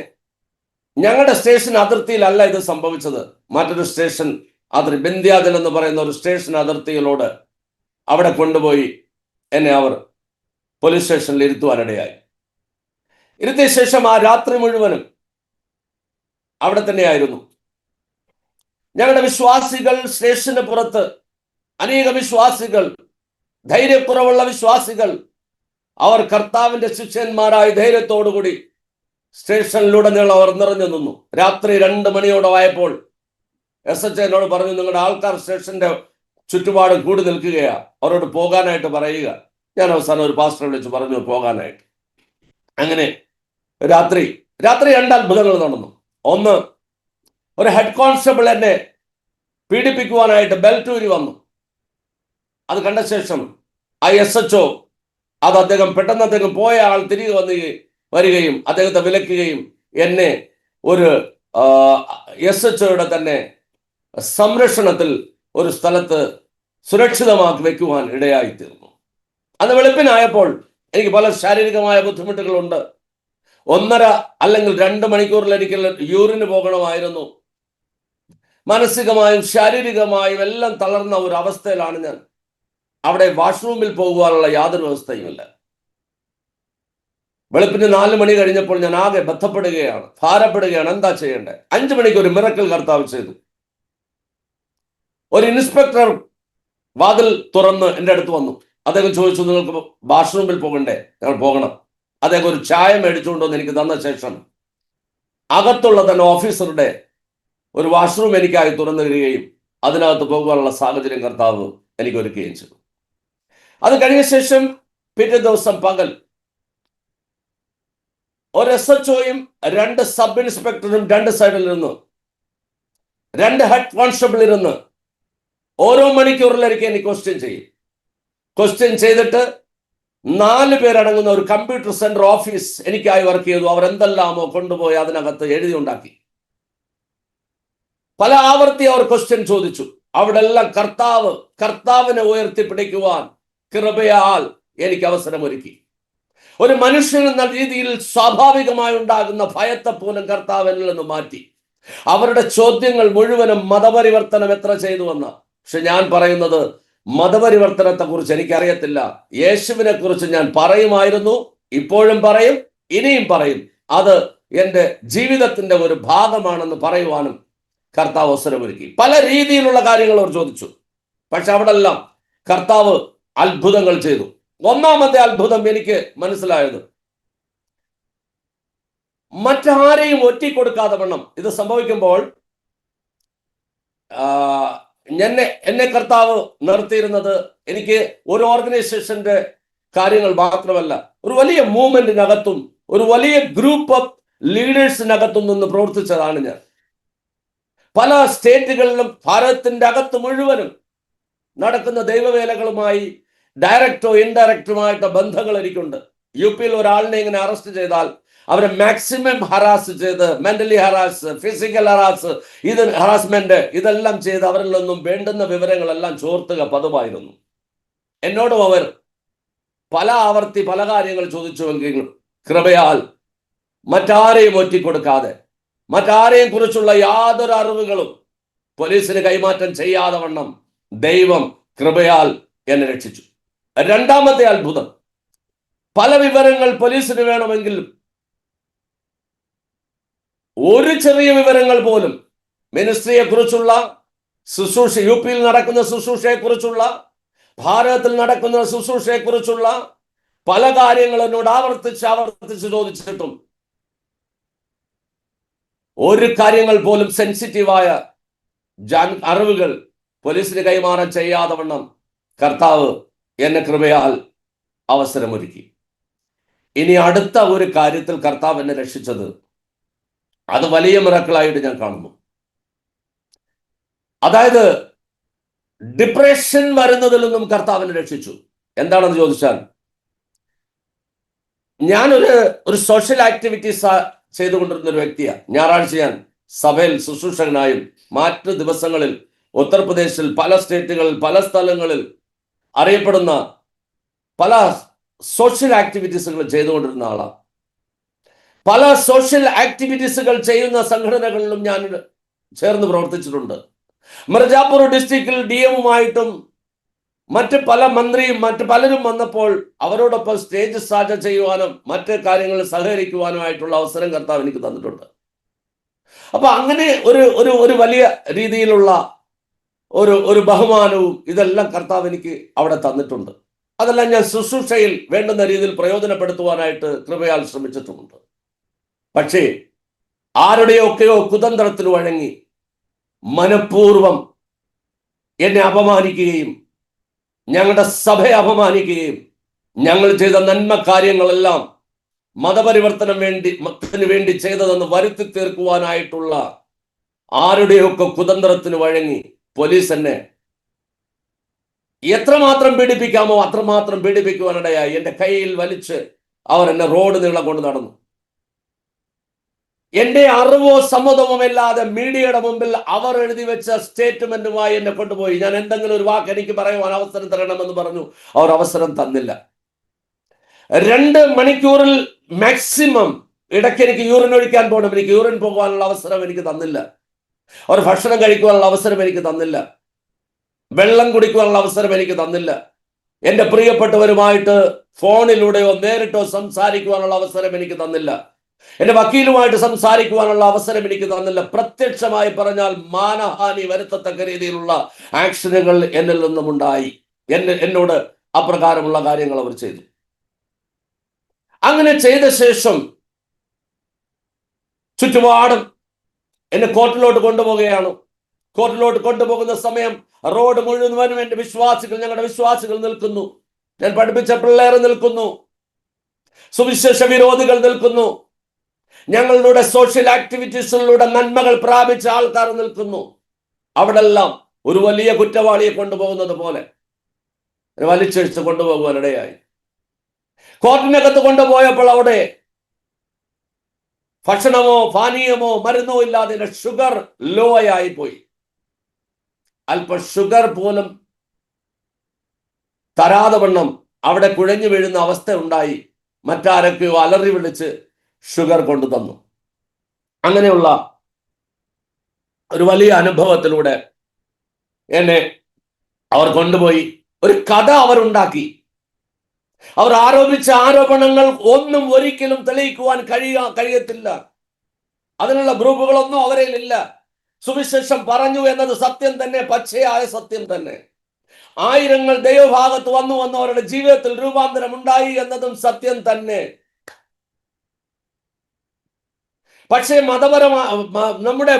ഞങ്ങളുടെ സ്റ്റേഷൻ അതിർത്തിയിലല്ല ഇത് സംഭവിച്ചത്, മറ്റൊരു സ്റ്റേഷൻ അതിർ ബിന്ധ്യാചൽ എന്ന് പറയുന്ന ഒരു സ്റ്റേഷൻ അതിർത്തിയിലോട് അവിടെ കൊണ്ടുപോയി എന്നെ അവർ പോലീസ് സ്റ്റേഷനിൽ ഇരുത്തുവാനിടയായി. ഇരുത്തിയ ശേഷം ആ രാത്രി മുഴുവനും അവിടെ തന്നെയായിരുന്നു. ഞങ്ങളുടെ വിശ്വാസികൾ സ്റ്റേഷന് പുറത്ത്, അനേക വിശ്വാസികൾ, ധൈര്യക്കുറവുള്ള വിശ്വാസികൾ, അവർ കർത്താവിന്റെ ശിഷ്യന്മാരായ ധൈര്യത്തോടുകൂടി സ്റ്റേഷനിലുടനീളം അവർ നിറഞ്ഞു നിന്നു. രാത്രി 2 മണിയോടമായപ്പോൾ SHO എന്നോട് പറഞ്ഞു, നിങ്ങളുടെ ആൾക്കാർ സ്റ്റേഷന്റെ ചുറ്റുപാടും കൂടി നിൽക്കുകയാ, അവരോട് പോകാനായിട്ട് പറയുക. ഞാൻ അവസാനം ഒരു പാസ്റ്ററെ വിളിച്ച് പറഞ്ഞു പോകാനായിട്ട്. അങ്ങനെ രാത്രി 2 അത്ഭുതങ്ങൾ നടന്നു. ഒന്ന്, ഒരു ഹെഡ് കോൺസ്റ്റബിൾ എന്നെ പീഡിപ്പിക്കുവാനായിട്ട് ബെൽറ്റൂരി വന്നു. അത് കണ്ട ശേഷം ആ SHO അത് അദ്ദേഹം പോയ ആൾ തിരികെ വരികയും അദ്ദേഹത്തെ വിലക്കുകയും എന്നെ ഒരു SHOയുടെ തന്നെ സംരക്ഷണത്തിൽ ഒരു സ്ഥലത്ത് സുരക്ഷിതമാക്കി വെക്കുവാൻ ഇടയായിത്തീർന്നു. അന്ന് വെളുപ്പിനായപ്പോൾ എനിക്ക് പല ശാരീരികമായ ബുദ്ധിമുട്ടുകളുണ്ട്. 1.5 അല്ലെങ്കിൽ 2 മണിക്കൂറിൽ എനിക്ക് യൂറിന് പോകണമായിരുന്നു. മാനസികമായും ശാരീരികമായും എല്ലാം തളർന്ന ഒരു അവസ്ഥയിലാണ് ഞാൻ. അവിടെ വാഷ്റൂമിൽ പോകുവാനുള്ള യാതൊരു വ്യവസ്ഥയുമില്ല. വെളുപ്പിന് 4 മണി കഴിഞ്ഞപ്പോൾ ഞാൻ ആകെ ബന്ധപ്പെടുകയാണ്, ഭാരപ്പെടുകയാണ്, എന്താ ചെയ്യേണ്ടത്. 5 മണിക്ക് ഒരു മിറക്കിൾ കർത്താവ് ചെയ്തു. ഒരു ഇൻസ്പെക്ടർ വാതിൽ തുറന്ന് എൻ്റെ അടുത്ത് വന്നു. അദ്ദേഹം ചോദിച്ചു, നിങ്ങൾക്ക് വാഷ്റൂമിൽ പോകണ്ടേ? ഞങ്ങൾ പോകണം. അദ്ദേഹം ഒരു ചായ മേടിച്ചുകൊണ്ടുവന്ന് എനിക്ക് തന്ന ശേഷം അകത്തുള്ള തന്നെ ഓഫീസറുടെ ഒരു വാഷ്റൂം എനിക്കായി തുറന്നു തരികയും അതിനകത്ത് പോകുവാനുള്ള സാഹചര്യം കർത്താവ് എനിക്ക് ഒരുക്കുകയും ചെയ്തു. അത് കഴിഞ്ഞ ശേഷം പിറ്റേ ദിവസം പകൽ ഒരു SHOയും 2 സബ് ഇൻസ്പെക്ടറും 2 സൈഡിൽ ഇരുന്ന്, 2 ഹെഡ് കോൺസ്റ്റബിൾ ഇരുന്ന് ഓരോ മണിക്കൂറിലേക്ക് എനിക്ക് ക്വസ്റ്റ്യൻ ചെയ്തിട്ട് 4 പേരടങ്ങുന്ന ഒരു കമ്പ്യൂട്ടർ സെന്റർ ഓഫീസ് എനിക്കായി വർക്ക് ചെയ്തു. അവർ എന്തെല്ലാമോ കൊണ്ടുപോയി അതിനകത്ത് എഴുതി ഉണ്ടാക്കി. പല ആവർത്തി അവർ ക്വസ്റ്റ്യൻ ചോദിച്ചു. അവിടെ എല്ലാം കർത്താവിനെ ഉയർത്തിപ്പിടിക്കുവാൻ കൃപയാൽ എനിക്ക് അവസരമൊരുക്കി. ഒരു മനുഷ്യൻ എന്ന രീതിയിൽ സ്വാഭാവികമായി ഉണ്ടാകുന്ന ഭയത്തെ പോലും കർത്താവിൽ നിന്ന് മാറ്റി. അവരുടെ ചോദ്യങ്ങൾ മുഴുവനും മതപരിവർത്തനം എത്ര ചെയ്തുവെന്ന്. പക്ഷെ ഞാൻ പറയുന്നത്, മതപരിവർത്തനത്തെ കുറിച്ച് എനിക്കറിയത്തില്ല. യേശുവിനെ കുറിച്ച് ഞാൻ പറയുമായിരുന്നു, ഇപ്പോഴും പറയും, ഇനിയും പറയും. അത് എൻ്റെ ജീവിതത്തിന്റെ ഒരു ഭാഗമാണെന്ന് പറയുവാനും കർത്താവ് അവസരമൊരുക്കി. പല രീതിയിലുള്ള കാര്യങ്ങൾ അവർ ചോദിച്ചു. പക്ഷെ അവിടെ എല്ലാം കർത്താവ് അത്ഭുതങ്ങൾ ചെയ്തു. ഒന്നാമത്തെ അത്ഭുതം എനിക്ക് മനസ്സിലായത്, മറ്റാരെയും ഒറ്റിക്കൊടുക്കാതെ വണ്ണം ഇത് സംഭവിക്കുമ്പോൾ എന്നെ കർത്താവ് നിർത്തിയിരുന്നത് എനിക്ക് ഒരു ഓർഗനൈസേഷന്റെ കാര്യങ്ങൾ മാത്രമല്ല, ഒരു വലിയ മൂവ്മെന്റിനകത്തും ഒരു വലിയ ഗ്രൂപ്പ് ഓഫ് ലീഡേഴ്സിനകത്തും നിന്ന് പ്രവർത്തിച്ചതാണ് ഞാൻ. പല സ്റ്റേറ്റുകളിലും ഭാരതത്തിന്റെ അകത്ത് മുഴുവനും നടക്കുന്ന ദൈവവേലകളുമായി ഡയറക്റ്റോ ഇൻഡയറക്റ്റുമായിട്ട് ബന്ധങ്ങൾ എനിക്കുണ്ട്. UP ഒരാളിനെ ഇങ്ങനെ അറസ്റ്റ് ചെയ്താൽ അവരെ മാക്സിമം ഹറാസ് ചെയ്ത്, മെന്റലി ഹറാസ്, ഫിസിക്കൽ ഹറാസ്മെന്റ് ഇതെല്ലാം ചെയ്ത് അവരിൽ നിന്നും വേണ്ടുന്ന വിവരങ്ങളെല്ലാം ചോർത്തുക പതിവായിരുന്നു. എന്നോടും അവർ പല ആവർത്തി പല കാര്യങ്ങൾ ചോദിച്ചുവെങ്കിലും കൃപയാൽ മറ്റാരെയും ഒറ്റിക്കൊടുക്കാതെ, മറ്റാരെയും കുറിച്ചുള്ള യാതൊരു അറിവുകളും പോലീസിന് കൈമാറ്റം ചെയ്യാതെ വണ്ണം ദൈവം കൃപയാൽ എന്നെ രക്ഷിച്ചു. രണ്ടാമത്തെ അത്ഭുതം, പല വിവരങ്ങൾ പോലീസിന് വേണമെങ്കിലും ഒരു ചെറിയ വിവരങ്ങൾ പോലും മിനിസ്ട്രിയെ കുറിച്ചുള്ള ശുശ്രൂഷ, UP നടക്കുന്ന ശുശ്രൂഷയെ കുറിച്ചുള്ള, ഭാരതത്തിൽ നടക്കുന്ന ശുശ്രൂഷയെ കുറിച്ചുള്ള പല കാര്യങ്ങൾ എന്നോട് ആവർത്തിച്ച് ചോദിച്ചിട്ടും ഒരു കാര്യങ്ങൾ പോലും സെൻസിറ്റീവായ അറിവുകൾ പോലീസിന് കൈമാറാൻ ചെയ്യാതെ വണ്ണം കർത്താവ് എന്നെ കൃപയാൽ അവസരമൊരുക്കി. ഇനി അടുത്ത ഒരു കാര്യത്തിൽ കർത്താവ് എന്നെ രക്ഷിച്ചത്, അത് വലിയ മിറക്കിളായിട്ട് ഞാൻ കാണുന്നു. അതായത് ഡിപ്രഷൻ വരുന്നതിൽ നിന്നും കർത്താവിനെ രക്ഷിച്ചു. എന്താണെന്ന് ചോദിച്ചാൽ, ഞാനൊരു സോഷ്യൽ ആക്ടിവിറ്റീസ് ചെയ്തുകൊണ്ടിരുന്ന ഒരു വ്യക്തിയാണ്. ഞായറാഴ്ച ഞാൻ സഭയിൽ ശുശ്രൂഷകനായും മറ്റ് ദിവസങ്ങളിൽ ഉത്തർപ്രദേശിൽ പല സ്റ്റേറ്റുകളിൽ പല സ്ഥലങ്ങളിൽ അറിയപ്പെടുന്ന പല സോഷ്യൽ ആക്ടിവിറ്റീസുകൾ ചെയ്തുകൊണ്ടിരുന്ന ആളാണ്. പല സോഷ്യൽ ആക്ടിവിറ്റീസുകൾ ചെയ്യുന്ന സംഘടനകളിലും ഞാൻ ചേർന്ന് പ്രവർത്തിച്ചിട്ടുണ്ട്. മിർജാപൂർ ഡിസ്ട്രിക്റ്റിൽ DM-ഉമായിട്ടും മറ്റ് പല മന്ത്രിയും മറ്റ് പലരും വന്നപ്പോൾ അവരോടൊപ്പം സ്റ്റേജ് സാജ ചെയ്യുവാനും മറ്റ് കാര്യങ്ങളിൽ സഹകരിക്കുവാനുമായിട്ടുള്ള അവസരം കർത്താവ് എനിക്ക് തന്നിട്ടുണ്ട്. അപ്പൊ അങ്ങനെ ഒരു വലിയ രീതിയിലുള്ള ഒരു ബഹുമാനവും ഇതെല്ലാം കർത്താവ് എനിക്ക് അവിടെ തന്നിട്ടുണ്ട്. അതെല്ലാം ഞാൻ ശുശ്രൂഷയിൽ വേണ്ടുന്ന രീതിയിൽ പ്രയോജനപ്പെടുത്തുവാനായിട്ട് കൃപയാൽ ശ്രമിച്ചിട്ടുമുണ്ട്. പക്ഷേ ആരുടെയൊക്കെയോ കുതന്ത്രത്തിൽ വഴങ്ങി മനഃപൂർവം എന്നെ അപമാനിക്കുകയും ഞങ്ങളുടെ സഭയെ അപമാനിക്കുകയും ഞങ്ങൾ ചെയ്ത നന്മ കാര്യങ്ങളെല്ലാം മതപരിവർത്തനം വേണ്ടി ചെയ്തതെന്ന് വരുത്തി തീർക്കുവാനായിട്ടുള്ള ആരുടെയൊക്കെ കുതന്ത്രത്തിന് വഴങ്ങി പോലീസ് എന്നെ എത്രമാത്രം പീഡിപ്പിക്കാമോ അത്രമാത്രം പീഡിപ്പിക്കുവാനിടയായി. എൻ്റെ കയ്യിൽ വലിച്ച് അവർ എന്നെ റോഡ് നീളം കൊണ്ട് നടന്നു. എന്റെ അറിവോ സമ്മതമോ ഇല്ലാതെ മീഡിയയുടെ മുമ്പിൽ അവർ എഴുതി വെച്ച സ്റ്റേറ്റ്മെന്റുമായി എന്നെ കൊണ്ടുപോയി. ഞാൻ എന്തെങ്കിലും ഒരു വാക്ക് എനിക്ക് പറയുവാൻ അവസരം തരണമെന്ന് പറഞ്ഞു. അവർ അവസരം തന്നില്ല. 2 മണിക്കൂറിൽ മാക്സിമം ഇടയ്ക്ക് എനിക്ക് യൂറിൻ ഒഴിക്കാൻ പോകണം. എനിക്ക് യൂറിൻ പോകാനുള്ള അവസരം എനിക്ക് തന്നില്ല. ഒരു ഭക്ഷണം കഴിക്കുവാനുള്ള അവസരം എനിക്ക് തന്നില്ല. വെള്ളം കുടിക്കുവാനുള്ള അവസരം എനിക്ക് തന്നില്ല. എൻ്റെ പ്രിയപ്പെട്ടവരുമായിട്ട് ഫോണിലൂടെയോ നേരിട്ടോ സംസാരിക്കുവാനുള്ള അവസരം എനിക്ക് തന്നില്ല. എൻ്റെ വക്കീലുമായിട്ട് സംസാരിക്കുവാനുള്ള അവസരം എനിക്ക് തന്നില്ല. പ്രത്യക്ഷമായി പറഞ്ഞാൽ മാനഹാനി വരുത്തത്തക്ക രീതിയിലുള്ള ആക്ഷനുകൾ എന്നിൽ നിന്നും ഉണ്ടായി. എന്നോട് അപ്രകാരമുള്ള കാര്യങ്ങൾ അവർ ചെയ്തു. അങ്ങനെ ചെയ്ത ശേഷം ചുറ്റുപാടും എന്നെ കോർട്ടിലോട്ട് കൊണ്ടുപോവുകയാണ്. കോർട്ടിലോട്ട് കൊണ്ടുപോകുന്ന സമയം റോഡ് മുഴുവനും എൻ്റെ ഞങ്ങളുടെ വിശ്വാസികൾ നിൽക്കുന്നു. ഞാൻ പഠിപ്പിച്ച പിള്ളേർ നിൽക്കുന്നു. സുവിശേഷ വിരോധികൾ നിൽക്കുന്നു. ഞങ്ങളുടെ സോഷ്യൽ ആക്ടിവിറ്റീസിലൂടെ നന്മകൾ പ്രാപിച്ച ആൾക്കാർ നിൽക്കുന്നു. അവിടെല്ലാം ഒരു വലിയ കുറ്റവാളിയെ കൊണ്ടുപോകുന്നത് പോലെ വലിച്ചഴിച്ച് കൊണ്ടുപോകുവാനിടയായി. കോർട്ടിനകത്ത് കൊണ്ടുപോയപ്പോൾ അവിടെ ഭക്ഷണമോ പാനീയമോ മരുന്നോ ഇല്ലാതെ ഷുഗർ ലോ ആയി പോയി. അല്പ ഷുഗർ പോലും തരാതെ വണ്ണം അവിടെ കുഴഞ്ഞു വീഴുന്ന അവസ്ഥ ഉണ്ടായി. മറ്റാരൊക്കെയോ അലറി വിളിച്ച് ഷുഗർ കൊണ്ടു തന്നു. അങ്ങനെയുള്ള ഒരു വലിയ അനുഭവത്തിലൂടെ എന്നെ അവർ കൊണ്ടുപോയി. ഒരു കഥ അവരുണ്ടാക്കി. അവർ ആരോപിച്ച ആരോപണങ്ങൾ ഒന്നും ഒരിക്കലും തെളിയിക്കുവാൻ കഴിയത്തില്ല. അതിനുള്ള ഗ്രൂപ്പുകളൊന്നും അവരിലില്ല. സുവിശേഷം പറഞ്ഞു എന്നത് സത്യം തന്നെ, പച്ചയായ സത്യം തന്നെ. ആയിരങ്ങൾ ദൈവഭാഗത്ത് വന്നു അവരുടെ ജീവിതത്തിൽ രൂപാന്തരം ഉണ്ടായി എന്നതും സത്യം തന്നെ. പക്ഷേ നമ്മുടെ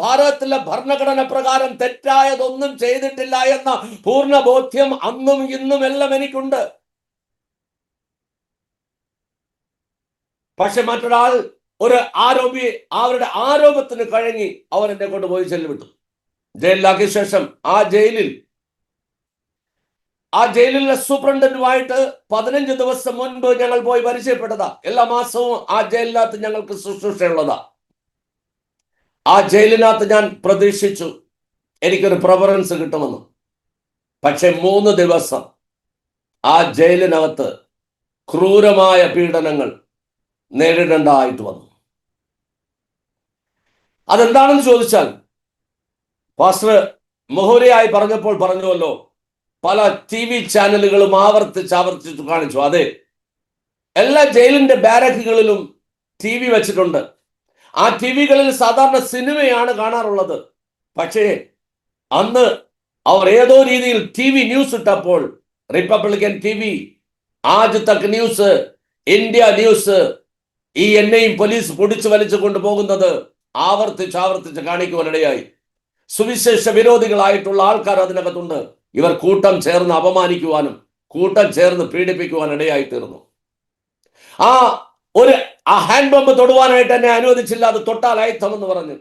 ഭാരതത്തിലെ ഭരണഘടന പ്രകാരം തെറ്റായതൊന്നും ചെയ്തിട്ടില്ല എന്ന പൂർണ്ണ ബോധ്യം അന്നും ഇന്നും എല്ലാം എനിക്കുണ്ട്. പക്ഷെ മറ്റൊരാൾ ഒരു ആരോപി അവരുടെ ആരോപത്തിന് കഴിഞ്ഞ് അവർ എന്നെ കൊണ്ടുപോയി ചെല്ലുവിട്ടു. ജയിലിലാക്കിയ ശേഷം ആ ജയിലിലെ സൂപ്രണ്ടന്റുമായിട്ട് 15 ദിവസം മുൻപ് ഞങ്ങൾ പോയി പരിചയപ്പെട്ടതാ. എല്ലാ മാസവും ആ ജയിലിനകത്ത് ഞങ്ങൾക്ക് ശുശ്രൂഷയുള്ളതാ. ആ ജയിലിനകത്ത് ഞാൻ പ്രതീക്ഷിച്ചു എനിക്കൊരു പ്രിഫറൻസ് കിട്ടുമെന്ന്. പക്ഷെ 3 ദിവസം ആ ജയിലിനകത്ത് ക്രൂരമായ പീഡനങ്ങൾ നേരിടേണ്ടതായിട്ട് വന്നു. അതെന്താണെന്ന് ചോദിച്ചാൽ, പാസ്റ്റർ മുഹൂരിയായി പറഞ്ഞുവല്ലോ, പല TV ചാനലുകളും ആവർത്തിച്ച് കാണിച്ചു. അതെ, എല്ലാ ജയിലിന്റെ ബാരക്കുകളിലും TV വെച്ചിട്ടുണ്ട്. ആ TVകളിൽ സാധാരണ സിനിമയാണ് കാണാറുള്ളത്. പക്ഷേ അന്ന് അവർ ഏതോ രീതിയിൽ TV ന്യൂസ് ഇട്ടപ്പോൾ, റിപ്പബ്ലിക്കൻ TV, ആജ് തക് ന്യൂസ്, ഇന്ത്യ ന്യൂസ്, ഈ എന്നെയും പോലീസ് പൊടിച്ചു വലിച്ചു കൊണ്ടുപോകുന്നത് ആവർത്തിച്ച് ആവർത്തിച്ച് കാണിക്കുവാനിടയായി. സുവിശേഷ വിരോധികളായിട്ടുള്ള ആൾക്കാർ അതിനകത്തുണ്ട്. ഇവർ കൂട്ടം ചേർന്ന് അപമാനിക്കുവാനും കൂട്ടം ചേർന്ന് പീഡിപ്പിക്കുവാൻ ഇടയായി തീർന്നു. ആ ഹാൻഡ് പമ്പ് തൊടുവാനായിട്ട് എന്നെ അനുവദിച്ചില്ല, അത് തൊട്ടാൽ അയിത്തമെന്ന് പറഞ്ഞു.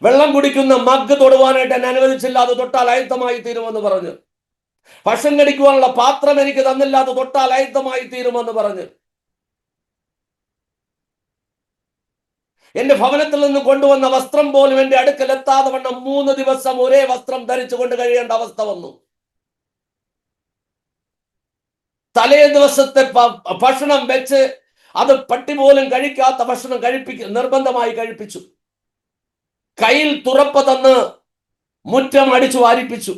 വെള്ളം കുടിക്കുന്ന മഗ് തൊടുവാനായിട്ട് എന്നെ അനുവദിച്ചില്ല, അത് തൊട്ടാൽ അയിത്തമായി തീരുമെന്ന് പറഞ്ഞു. ഭക്ഷണം കടിക്കുവാനുള്ള പാത്രം എനിക്ക് തന്നില്ല, അത് തൊട്ടാൽ അയിത്തമായി തീരുമെന്ന് പറഞ്ഞു. എന്റെ ഭവനത്തിൽ നിന്ന് കൊണ്ടുവന്ന വസ്ത്രം പോലും എന്റെ അടുക്കൽ എത്താതെ വണ്ണം 3 ദിവസം ഒരേ വസ്ത്രം ധരിച്ചുകൊണ്ട് കഴിയേണ്ട അവസ്ഥ വന്നു. തലേ ദിവസത്തെ ഭക്ഷണം വെച്ച് അത് പട്ടി പോലും കഴിക്കാത്ത ഭക്ഷണം നിർബന്ധമായി കഴിപ്പിച്ചു. കയ്യിൽ തുറപ്പ് തന്ന് മുറ്റം അടിച്ചു വാരിപ്പിച്ചു.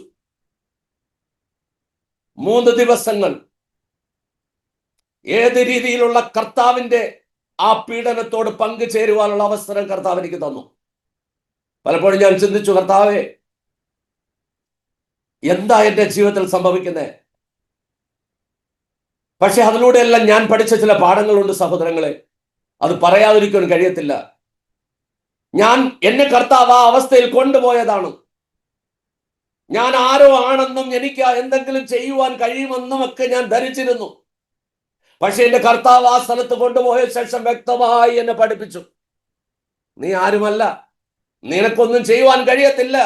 3 ദിവസങ്ങൾ ഏത് രീതിയിലുള്ള കർത്താവിന്റെ ആ പീഡനത്തോട് പങ്കുചേരുവാനുള്ള അവസരം കർത്താവ് എനിക്ക് തന്നു. പലപ്പോഴും ഞാൻ ചിന്തിച്ചു, കർത്താവേ, എന്താ എന്റെ ജീവിതത്തിൽ സംഭവിക്കുന്നത്? പക്ഷെ അതിലൂടെയെല്ലാം ഞാൻ പഠിച്ച ചില പാഠങ്ങളുണ്ട് സഹോദരങ്ങളെ, അത് പറയാതിരിക്കാൻ കഴിയത്തില്ല. എന്നെ കർത്താവ് ആ അവസ്ഥയിൽ കൊണ്ടുപോയതാണ്. ഞാൻ ആരോ ആണെന്നും എനിക്ക് എന്തെങ്കിലും ചെയ്യുവാൻ കഴിയുമെന്നും ഒക്കെ ഞാൻ ധരിച്ചിരുന്നു. പക്ഷെ എന്റെ കർത്താവ് ആ സ്ഥലത്ത് കൊണ്ടുപോയ ശേഷം വ്യക്തമായി എന്നെ പഠിപ്പിച്ചു, നീ ആരുമല്ല, നിനക്കൊന്നും ചെയ്യുവാൻ കഴിയത്തില്ല,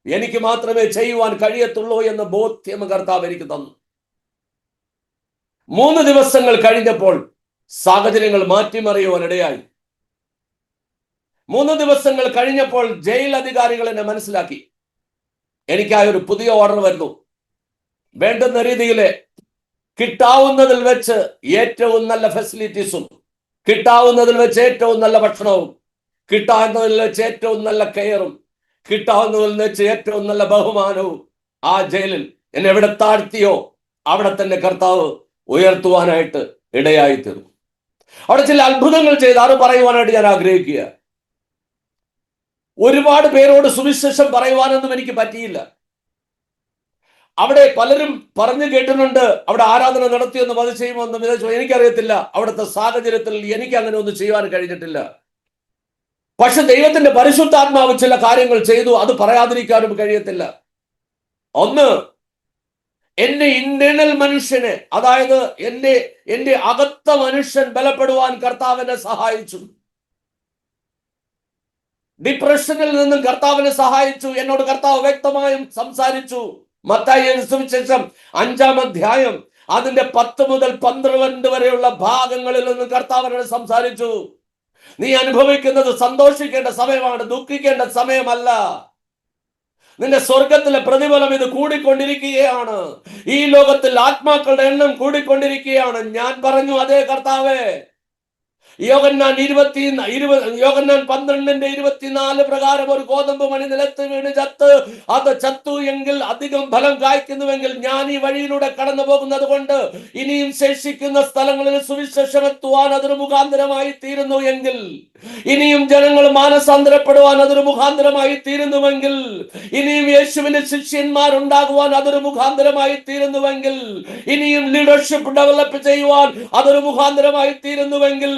എനിക്ക് മാത്രമേ ചെയ്യുവാൻ കഴിയത്തുള്ളൂ എന്ന ബോധ്യം കർത്താവ് എനിക്ക് തന്നു. 3 ദിവസങ്ങൾ കഴിഞ്ഞപ്പോൾ സാഹചര്യങ്ങൾ മാറ്റിമറിയുവാനിടയായി. 3 ദിവസങ്ങൾ കഴിഞ്ഞപ്പോൾ ജയിൽ അധികാരികൾ എന്നെ മനസ്സിലാക്കി. എനിക്കായൊരു പുതിയ ഓർഡർ വരുന്നു. വേണ്ടുന്ന രീതിയിൽ കിട്ടാവുന്നതിൽ വെച്ച് ഏറ്റവും നല്ല ഫെസിലിറ്റീസും, കിട്ടാവുന്നതിൽ വെച്ച് ഏറ്റവും നല്ല ഭക്ഷണവും, കിട്ടാവുന്നതിൽ വെച്ച് ഏറ്റവും നല്ല കെയറും, കിട്ടാവുന്നതിൽ വെച്ച് ഏറ്റവും നല്ല ബഹുമാനവും ആ ജയിലിൽ എന്നെ എവിടെ താഴ്ത്തിയോ അവിടെ തന്നെ കർത്താവ് ഉയർത്തുവാനായിട്ട് ഇടയായി തീർന്നു. അവിടെ ചില അത്ഭുതങ്ങൾ ചെയ്ത് അത് പറയുവാനായിട്ട് ഞാൻ ആഗ്രഹിക്കുക. ഒരുപാട് പേരോട് സുവിശേഷം പറയുവാനൊന്നും എനിക്ക് പറ്റിയില്ല. അവിടെ പലരും പറഞ്ഞു കേട്ടിട്ടുണ്ട്, അവിടെ ആരാധന നടത്തിയെന്നും അത് ചെയ്യുമെന്നും എനിക്കറിയത്തില്ല. അവിടുത്തെ സാഹചര്യത്തിൽ എനിക്ക് അങ്ങനെ ഒന്നും ചെയ്യുവാൻ കഴിഞ്ഞിട്ടില്ല. പക്ഷെ ദൈവത്തിന്റെ പരിശുദ്ധാത്മാവ് ചില കാര്യങ്ങൾ ചെയ്തു, അത് പറയാതിരിക്കാനും കഴിയത്തില്ല. ഒന്ന്, എന്റെ ഇന്റേണൽ മനുഷ്യനെ, അതായത് എന്റെ അകത്ത മനുഷ്യൻ ബലപ്പെടുവാൻ കർത്താവിനെ സഹായിച്ചു. ഡിപ്രഷനിൽ നിന്നും കർത്താവിനെ സഹായിച്ചു. എന്നോട് കർത്താവ് വ്യക്തമായും സംസാരിച്ചു. മത്തായി സുവിശേഷം 5-ാം അധ്യായം അതിന്റെ 10 മുതൽ 12 വരെയുള്ള ഭാഗങ്ങളിൽ നിന്ന് കർത്താവിനോട് സംസാരിച്ചു. നീ അനുഭവിക്കുന്നത് സന്തോഷിക്കേണ്ട സമയമാണ്, ദുഃഖിക്കേണ്ട സമയമല്ല. നിന്റെ സ്വർഗത്തിലെ പ്രതിഫലം ഇത് കൂടിക്കൊണ്ടിരിക്കുകയാണ്. ഈ ലോകത്തിൽ ആത്മാക്കളുടെ എണ്ണം കൂടിക്കൊണ്ടിരിക്കുകയാണ്. ഞാൻ പറഞ്ഞു, അതേ കർത്താവേ. യോഹന്നാൻ 12:24 പ്രകാരം ഒരു ഗോതമ്പ് മണി നിലത്ത് വീണ് അത് ചത്തു എങ്കിൽ അധികം ഫലം കായ്ക്കുന്നുവെങ്കിൽ ഞാൻ ഈ വഴിയിലൂടെ കടന്നു പോകുന്നത് കൊണ്ട് ഇനിയും ശേഷിക്കുന്ന സ്ഥലങ്ങളിൽ സുവിശേഷം എത്തുവാൻ അതൊരു മുഖാന്തരമായി തീരുന്നു എങ്കിൽ, ഇനിയും ജനങ്ങൾ മാനസാന്തരപ്പെടുവാൻ അതൊരു മുഖാന്തരമായി തീരുന്നുവെങ്കിൽ, ഇനിയും യേശുവിന്റെ ശിഷ്യന്മാരുണ്ടാകുവാൻ അതൊരു മുഖാന്തരമായി തീരുന്നുവെങ്കിൽ, ഇനിയും ലീഡർഷിപ്പ് ഡെവലപ്പ് ചെയ്യുവാൻ അതൊരു മുഖാന്തരമായി തീരുന്നുവെങ്കിൽ,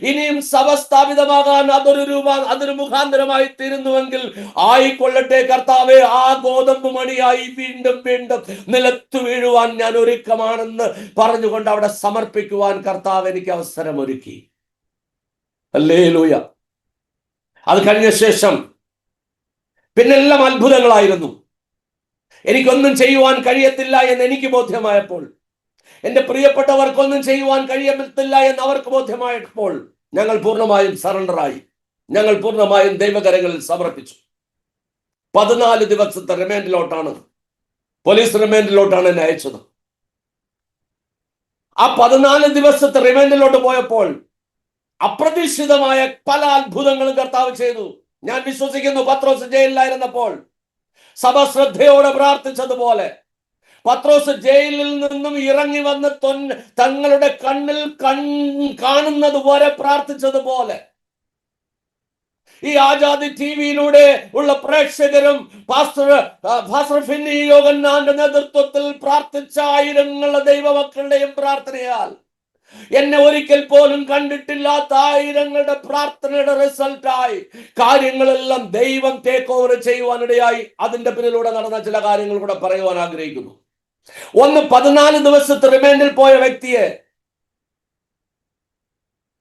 ഇനിയും സഭ സ്ഥാപിതമാകാൻ അതൊരു മുഖാന്തരമായി തീരുന്നുവെങ്കിൽ ആയിക്കൊള്ളട്ടെ കർത്താവേ. ആ ഗോതമ്പ് മണിയായി വീണ്ടും വീണ്ടും നിലത്തു വീഴുവാൻ ഞാൻ ഒരുക്കമാണെന്ന് പറഞ്ഞുകൊണ്ട് അവിടെ സമർപ്പിക്കുവാൻ കർത്താവ് എനിക്ക് അവസരം ഒരുക്കി. ഹല്ലേലൂയ. അത് കഴിഞ്ഞ ശേഷം പിന്നെല്ലാം അത്ഭുതങ്ങളായിരുന്നു. എനിക്കൊന്നും ചെയ്യുവാൻ കഴിയത്തില്ല എന്ന് എനിക്ക് ബോധ്യമായപ്പോൾ, എന്റെ പ്രിയപ്പെട്ടവർക്കൊന്നും ചെയ്യുവാൻ കഴിയത്തില്ല എന്ന് അവർക്ക് ബോധ്യമായപ്പോൾ, ഞങ്ങൾ പൂർണ്ണമായും സറണ്ടറായി. ഞങ്ങൾ പൂർണ്ണമായും ദൈവകരങ്ങളിൽ സമർപ്പിച്ചു. 14 ദിവസത്തെ റിമാൻഡിലോട്ടാണ്, പോലീസ് റിമാൻഡിലോട്ടാണ് എന്നെ അയച്ചത്. ആ 14 ദിവസത്തെ റിമാൻഡിലോട്ട് പോയപ്പോൾ അപ്രതീക്ഷിതമായ പല അത്ഭുതങ്ങളും കർത്താവ് ചെയ്തു. ഞാൻ വിശ്വസിക്കുന്നു, പത്രോസ് ജയിലിലായിരുന്നപ്പോൾ സഭ ശ്രദ്ധയോടെ പ്രാർത്ഥിച്ചതുപോലെ, പത്രോസ് ജയിലിൽ നിന്നും ഇറങ്ങി വന്ന് തങ്ങളുടെ കണ്ണിൽ കാണുന്നത് വരെ പ്രാർത്ഥിച്ചതുപോലെ, ഈ ആജാദി ടിവിയിലൂടെ ഉള്ള പ്രേക്ഷകരും പാസ്റ്റർ ഫിന്നി യോഗന്നാന്റെ നേതൃത്വത്തിൽ പ്രാർത്ഥിച്ച ആയിരങ്ങളുടെ ദൈവമക്കളുടെയും പ്രാർത്ഥനയാൽ എന്നെ ഒരിക്കൽ പോലും കണ്ടിട്ടില്ലാത്ത ആയിരങ്ങളുടെ പ്രാർത്ഥനയുടെ റിസൾട്ടായി കാര്യങ്ങളെല്ലാം ദൈവം ടേക്ക് ഓവർ ചെയ്യുവാനിടയായി. അതിന്റെ പിന്നിലൂടെ നടന്ന ചില കാര്യങ്ങൾ കൂടെ പറയുവാൻ ആഗ്രഹിക്കുന്നു. ഒന്ന്, 14 ദിവസത്തെ റിമാൻഡിൽ പോയ വ്യക്തിയെ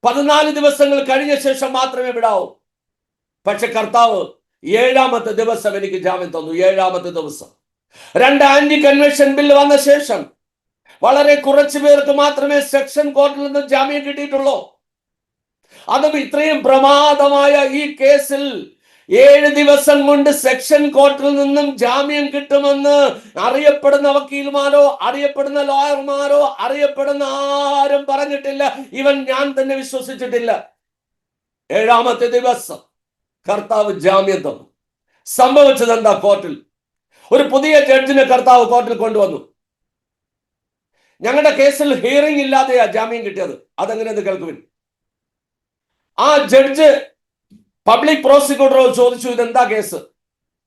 14 ദിവസങ്ങൾ കഴിഞ്ഞ ശേഷം മാത്രമേ വിടാവൂ. പക്ഷെ കർത്താവ് 7-ാമത്തെ ദിവസം എനിക്ക് ജാമ്യം തന്നു. 7-ാമത്തെ ദിവസം. 2 ആന്റി കൺവെൻഷൻ ബില്ല് വന്ന ശേഷം വളരെ കുറച്ചു പേർക്ക് മാത്രമേ സെക്ഷൻ കോർട്ടിൽ നിന്ന് ജാമ്യം കിട്ടിയിട്ടുള്ളൂ. അതും ഇത്രയും പ്രമാദമായ ഈ കേസിൽ 7 ദിവസം കൊണ്ട് സെക്ഷൻ കോർട്ടിൽ നിന്നും ജാമ്യം കിട്ടുമെന്ന് അറിയപ്പെടുന്ന വക്കീൽമാരോ അറിയപ്പെടുന്ന ലോയർമാരോ അറിയപ്പെടുന്ന ആരും പറഞ്ഞിട്ടില്ല. ഇവൻ ഞാൻ തന്നെ വിശ്വസിച്ചിട്ടില്ല. 7-ാമത്തെ ദിവസം കർത്താവ് ജാമ്യം തന്നു. സംഭവിച്ചത് എന്താ? കോർട്ടിൽ ഒരു പുതിയ ജഡ്ജിനെ കർത്താവ് കോർട്ടിൽ കൊണ്ടുവന്നു. ഞങ്ങളുടെ കേസിൽ ഹിയറിംഗ് ഇല്ലാതെയാ ജാമ്യം കിട്ടിയത്. അതെങ്ങനെയെന്ന് കേൾക്കുവിൻ. ആ ജഡ്ജ് പബ്ലിക് പ്രോസിക്യൂട്ടറോട് ചോദിച്ചു, ഇതെന്താ കേസ്?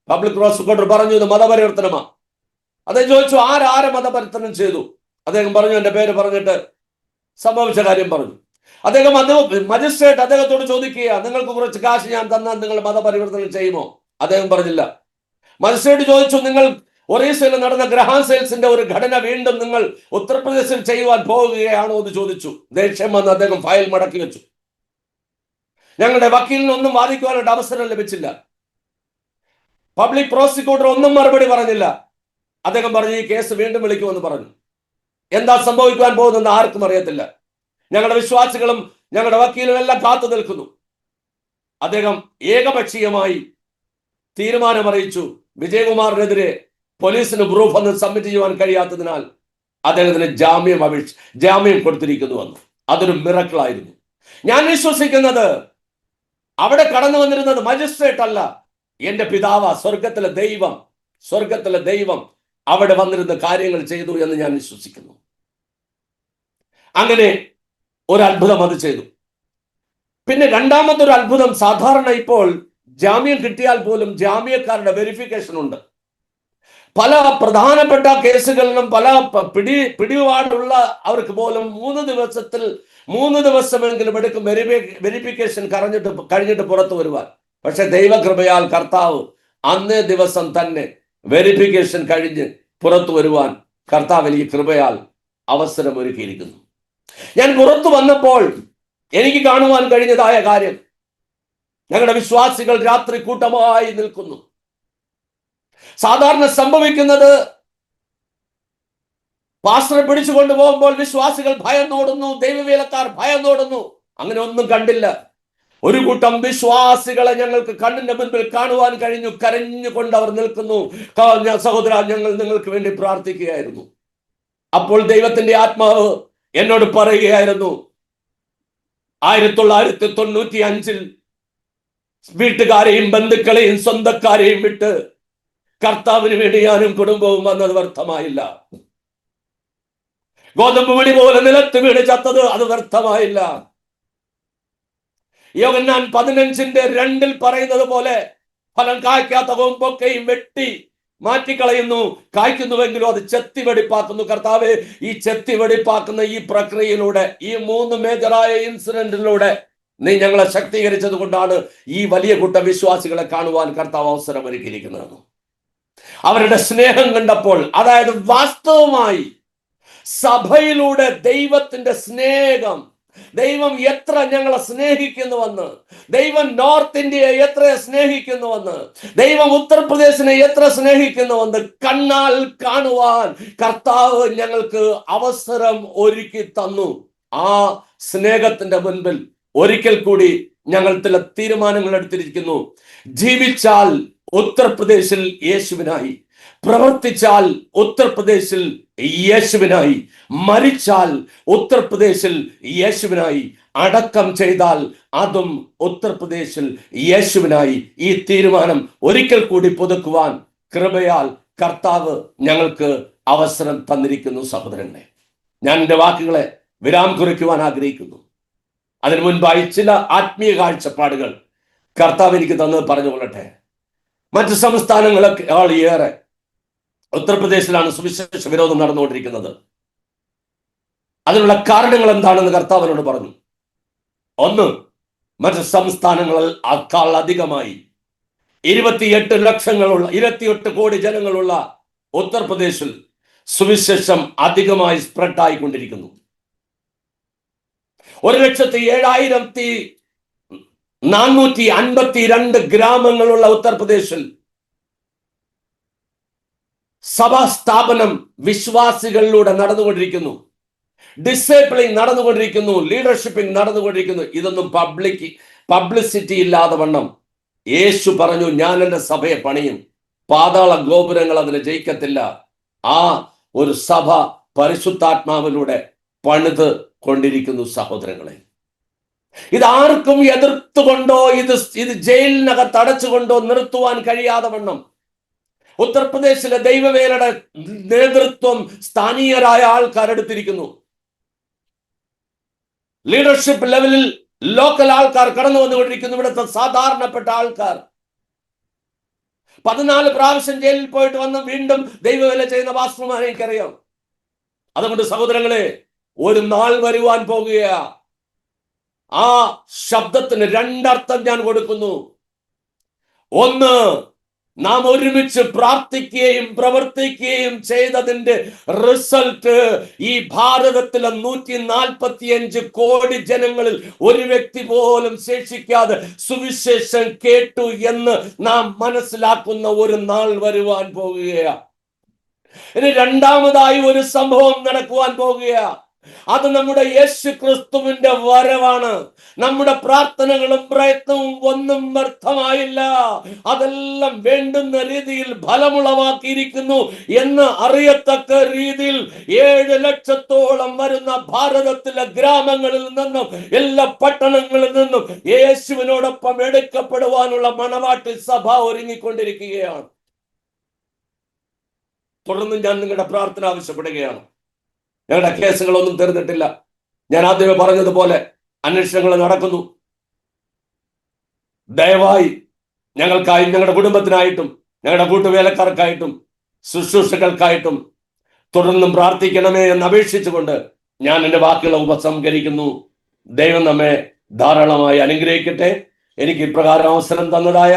പബ്ലിക് പ്രോസിക്യൂട്ടർ പറഞ്ഞു, ഇത് മതപരിവർത്തനമാ. അദ്ദേഹം ചോദിച്ചു, ആരെ മതപരിവർത്തനം ചെയ്തു? അദ്ദേഹം പറഞ്ഞു, എന്റെ പേര് പറഞ്ഞിട്ട് സംഭവിച്ച കാര്യം പറഞ്ഞു. മജിസ്ട്രേറ്റ് അദ്ദേഹത്തോട് ചോദിക്കുക, നിങ്ങൾക്ക് കുറച്ച് കാശ് ഞാൻ തന്നാൽ നിങ്ങൾ മതപരിവർത്തനം ചെയ്യുമോ? അദ്ദേഹം പറഞ്ഞില്ല. മജിസ്ട്രേറ്റ് ചോദിച്ചു, നിങ്ങൾ ഒറീസയിൽ നടന്ന ഗ്രഹാം സെയിൽസിന്റെ ഒരു ഘടന വീണ്ടും നിങ്ങൾ ഉത്തർപ്രദേശിൽ ചെയ്യുവാൻ പോവുകയാണോ എന്ന് ചോദിച്ചു. ദേഷ്യം വന്ന് അദ്ദേഹം ഫയൽ മടക്കി വെച്ചു. ഞങ്ങളുടെ വക്കീലിനൊന്നും വാദിക്കുവാനായിട്ട് അവസരം ലഭിച്ചില്ല. പബ്ലിക് പ്രോസിക്യൂട്ടർ ഒന്നും മറുപടി പറഞ്ഞില്ല. അദ്ദേഹം പറഞ്ഞു, ഈ കേസ് വീണ്ടും വിളിക്കുമെന്ന് പറഞ്ഞു. എന്താ സംഭവിക്കുവാൻ പോകുന്നെന്ന് ആർക്കും അറിയത്തില്ല. ഞങ്ങളുടെ വിശ്വാസികളും ഞങ്ങളുടെ വക്കീലും എല്ലാം കാത്തു നിൽക്കുന്നു. അദ്ദേഹം ഏകപക്ഷീയമായി തീരുമാനമറിയിച്ചു. വിജയകുമാറിനെതിരെ പോലീസിന് പ്രൂഫ് ഒന്നും സബ്മിറ്റ് ചെയ്യുവാൻ കഴിയാത്തതിനാൽ അദ്ദേഹത്തിന് ജാമ്യം കൊടുത്തിരിക്കുന്നുവെന്ന്. അതൊരു മിറക്കിളായിരുന്നു. ഞാൻ വിശ്വസിക്കുന്നത് അവിടെ കടന്നു വന്നിരുന്നത് മജിസ്ട്രേറ്റ് അല്ല, എന്റെ പിതാവ് സ്വർഗത്തിലെ ദൈവം അവിടെ വന്നിരുന്ന കാര്യങ്ങൾ ചെയ്തു എന്ന് ഞാൻ വിശ്വസിക്കുന്നു. അങ്ങനെ ഒരു അത്ഭുതം അത് ചെയ്തു. പിന്നെ രണ്ടാമത്തെ ഒരു അത്ഭുതം, സാധാരണ ഇപ്പോൾ ജാമ്യം കിട്ടിയാൽ പോലും ജാമ്യക്കാരുടെ വെരിഫിക്കേഷൻ ഉണ്ട്. പല പ്രധാനപ്പെട്ട കേസുകളിലും പല പിടിപാടുള്ള അവർക്ക് പോലും 3 ദിവസമെങ്കിലും എടുക്കും വെരിഫിക്കേഷൻ കഴിഞ്ഞിട്ട് പുറത്തു വരുവാൻ. പക്ഷെ ദൈവകൃപയാൽ കർത്താവ് അന്നേ ദിവസം തന്നെ വെരിഫിക്കേഷൻ കഴിഞ്ഞ് പുറത്തു വരുവാൻ കർത്താവ് എനിക്ക് കൃപയാൽ അവസരം ഒരുക്കിയിരിക്കുന്നു. ഞാൻ പുറത്തു വന്നപ്പോൾ എനിക്ക് കാണുവാൻ കഴിഞ്ഞതായ കാര്യം, ഞങ്ങളുടെ വിശ്വാസികൾ രാത്രി കൂട്ടമായി നിൽക്കുന്നു. സാധാരണ സംഭവിക്കുന്നത്, പാസ്റ്ററെ പിടിച്ചുകൊണ്ട് പോകുമ്പോൾ വിശ്വാസികൾ ഭയന്നോടുന്നു, ദൈവവേലക്കാർ ഭയന്നോടുന്നു. അങ്ങനെ ഒന്നും കണ്ടില്ല. ഒരു കൂട്ടം വിശ്വാസികളെ ഞങ്ങൾക്ക് കണ്ണിന്റെ മുൻപിൽ കാണുവാൻ കഴിഞ്ഞു. കരഞ്ഞുകൊണ്ട് അവർ നിൽക്കുന്നു. സഹോദര, ഞങ്ങൾ നിങ്ങൾക്ക് വേണ്ടി പ്രാർത്ഥിക്കുകയായിരുന്നു. അപ്പോൾ ദൈവത്തിന്റെ ആത്മാവ് എന്നോട് പറയുകയായിരുന്നു, 1995 വീട്ടുകാരെയും ബന്ധുക്കളെയും സ്വന്തക്കാരെയും വിട്ട് കർത്താവിന് വേണ്ടി ഞാനും കുടുംബവും വന്നത് വ്യർത്ഥമായില്ല. ഗോതമ്പ് മണി പോലെ നിലത്ത് വീട് ചത്തത് അത് വ്യർത്ഥമായില്ല. യോഹന്നാൻ 15:2 പറയുന്നത് പോലെ ഫലം കായ്ക്കാത്ത കൊമ്പൊക്കെയും വെട്ടി മാറ്റിക്കളയുന്നു, കായ്ക്കുന്നുവെങ്കിലും അത് ചെത്തി വെടിപ്പാക്കുന്നു. കർത്താവെ, ഈ ചെത്തി വെടിപ്പാക്കുന്ന ഈ പ്രക്രിയയിലൂടെ, ഈ 3 മേജറായ ഇൻസിഡന്റിലൂടെ നീ ഞങ്ങളെ ശക്തീകരിച്ചത് കൊണ്ടാണ് ഈ വലിയ കൂട്ടം വിശ്വാസികളെ കാണുവാൻ കർത്താവ് അവസരം ഒരുക്കിയിരിക്കുന്നത്. അവരുടെ സ്നേഹം കണ്ടപ്പോൾ, അതായത് വാസ്തവമായി സഭയിലൂടെ ദൈവത്തിന്റെ സ്നേഹം, ദൈവം എത്ര ഞങ്ങളെ സ്നേഹിക്കുന്നുവെന്ന്, ദൈവം നോർത്ത് ഇന്ത്യയെ എത്ര സ്നേഹിക്കുന്നുവെന്ന്, ദൈവം ഉത്തർപ്രദേശിനെ എത്ര സ്നേഹിക്കുന്നുവെന്ന് കണ്ണാൽ കാണുവാൻ കർത്താവ് ഞങ്ങൾക്ക് അവസരം ഒരുക്കി തന്നു. ആ സ്നേഹത്തിന്റെ മുൻപിൽ ഒരിക്കൽ കൂടി ഞങ്ങൾ ചില തീരുമാനങ്ങൾ എടുത്തിരിക്കുന്നു. ജീവിച്ചാൽ ഉത്തർപ്രദേശിൽ യേശുവിനായി, പ്രവർത്തിച്ചാൽ ഉത്തർപ്രദേശിൽ യേശുവിനായി, മരിച്ചാൽ ഉത്തർപ്രദേശിൽ യേശുവിനായി, അടക്കം ചെയ്താൽ അതും ഉത്തർപ്രദേശിൽ യേശുവിനായി. ഈ തീരുമാനം ഒരിക്കൽ കൂടി പുതുക്കുവാൻ കൃപയാൽ കർത്താവ് ഞങ്ങൾക്ക് അവസരം തന്നിരിക്കുന്നു. സഹോദരങ്ങളെ, ഞാൻ എൻ്റെ വാക്കുകളെ വിരാം കുറിക്കുവാൻ ആഗ്രഹിക്കുന്നു. അതിനു മുൻപായി ചില ആത്മീയ കാഴ്ചപ്പാടുകൾ കർത്താവ് എനിക്ക് തന്നത് പറഞ്ഞുകൊള്ളട്ടെ. മറ്റ് സംസ്ഥാനങ്ങളൊക്കെ ഏറെ, ഉത്തർപ്രദേശിലാണ് സുവിശേഷ വിരോധം നടന്നുകൊണ്ടിരിക്കുന്നത്. അതിനുള്ള കാരണങ്ങൾ എന്താണെന്ന് കർത്താവിനോട് പറഞ്ഞു. ഒന്ന്, മറ്റ് സംസ്ഥാനങ്ങളേക്കാൾ അധികമായി 28 കോടി ജനങ്ങളുള്ള ഉത്തർപ്രദേശിൽ സുവിശേഷം അധികമായി സ്പ്രെഡ് ആയിക്കൊണ്ടിരിക്കുന്നു. 1,07,452 ഗ്രാമങ്ങളുള്ള ഉത്തർപ്രദേശിൽ സഭാസ്ഥാപനം വിശ്വാസികളിലൂടെ നടന്നുകൊണ്ടിരിക്കുന്നു. ഡിസേബിളിംഗ് നടന്നുകൊണ്ടിരിക്കുന്നു. ലീഡർഷിപ്പിംഗ് നടന്നുകൊണ്ടിരിക്കുന്നു. ഇതൊന്നും പബ്ലിസിറ്റി ഇല്ലാതെ വണ്ണം യേശു പറഞ്ഞു, ഞാൻ എൻ്റെ സഭയെ പണിയും, പാതാള ഗോപുരങ്ങൾ അതിനെ ജയിക്കത്തില്ല. ആ ഒരു സഭ പരിശുദ്ധാത്മാവിലൂടെ പണിത് കൊണ്ടിരിക്കുന്നു. സഹോദരങ്ങളെ, ഇതാർക്കും എതിർത്തുകൊണ്ടോ ഇത് ജയിലിനകത്ത് അടച്ചുകൊണ്ടോ നിർത്തുവാൻ കഴിയാതെ വണ്ണം ഉത്തർപ്രദേശിലെ ദൈവവേലയുടെ നേതൃത്വം സ്ഥാനീയരായ ആൾക്കാരെടുത്തിരിക്കുന്നു. ലീഡർഷിപ്പ് ലെവലിൽ ലോക്കൽ ആൾക്കാർ കടന്നു വന്നുകൊണ്ടിരിക്കുന്നു. ഇവിടുത്തെ സാധാരണപ്പെട്ട ആൾക്കാർ 14 പ്രാവശ്യം ജയിലിൽ പോയിട്ട് വന്ന് വീണ്ടും ദൈവവേല ചെയ്യുന്ന പാസ്റ്റർമാരെ എനിക്കറിയാം. അതുകൊണ്ട് സഹോദരങ്ങളെ, ഒരു നാൾ വരുവാൻ പോകുകയാ. ആ ശബ്ദത്തിന് രണ്ടർത്ഥം ഞാൻ കൊടുക്കുന്നു. ഒന്ന്, നാം ഒരുമിച്ച് പ്രാർത്ഥിക്കുകയും പ്രവർത്തിക്കുകയും ചെയ്തതിന്റെ റിസൾട്ട് ഈ ഭാരതത്തിലെ 145 കോടി ജനങ്ങളിൽ ഒരു വ്യക്തി പോലും ശേഷിക്കാതെ സുവിശേഷം കേട്ടു എന്ന് നാം മനസ്സിലാക്കുന്ന ഒരു നാൾ വരുവാൻ പോകുകയാ. ഇനി രണ്ടാമതായി ഒരു സംഭവം നടക്കുവാൻ പോകുകയാ. അത് നമ്മുടെ യേശു ക്രിസ്തുവിന്റെ വരവാണ്. നമ്മുടെ പ്രാർത്ഥനകളും പ്രയത്നവും ഒന്നും വ്യർത്ഥമായില്ല. അതെല്ലാം വേണ്ടുന്ന രീതിയിൽ ഫലമുളവാക്കിയിരിക്കുന്നു എന്ന് അറിയത്തക്ക രീതിയിൽ 7 ലക്ഷത്തോളം വരുന്ന ഭാരതത്തിലെ ഗ്രാമങ്ങളിൽ നിന്നും എല്ലാ പട്ടണങ്ങളിൽ നിന്നും യേശുവിനോടൊപ്പം എടുക്കപ്പെടുവാനുള്ള മണവാട്ടി സഭ ഒരുങ്ങിക്കൊണ്ടിരിക്കുകയാണ്. തുടർന്ന് ഞാൻ നിങ്ങളുടെ പ്രാർത്ഥന ആവശ്യപ്പെടുകയാണ്. ഞങ്ങളുടെ കേസുകളൊന്നും തീർന്നിട്ടില്ല. ഞാൻ ആദ്യമേ പറഞ്ഞതുപോലെ അന്വേഷണങ്ങൾ നടക്കുന്നു. ദയവായി ഞങ്ങൾക്കായി, ഞങ്ങളുടെ കുടുംബത്തിനായിട്ടും ഞങ്ങളുടെ കൂട്ടുവേലക്കാർക്കായിട്ടും ശുശ്രൂഷകൾക്കായിട്ടും തുടർന്നും പ്രാർത്ഥിക്കണമേ എന്ന് അപേക്ഷിച്ചുകൊണ്ട് ഞാൻ എൻ്റെ വാക്കുകളെ ഉപസംഹരിക്കുന്നു. ദൈവം നമ്മെ ധാരാളമായി അനുഗ്രഹിക്കട്ടെ. എനിക്ക് ഇപ്രകാരം അവസരം തന്നതായ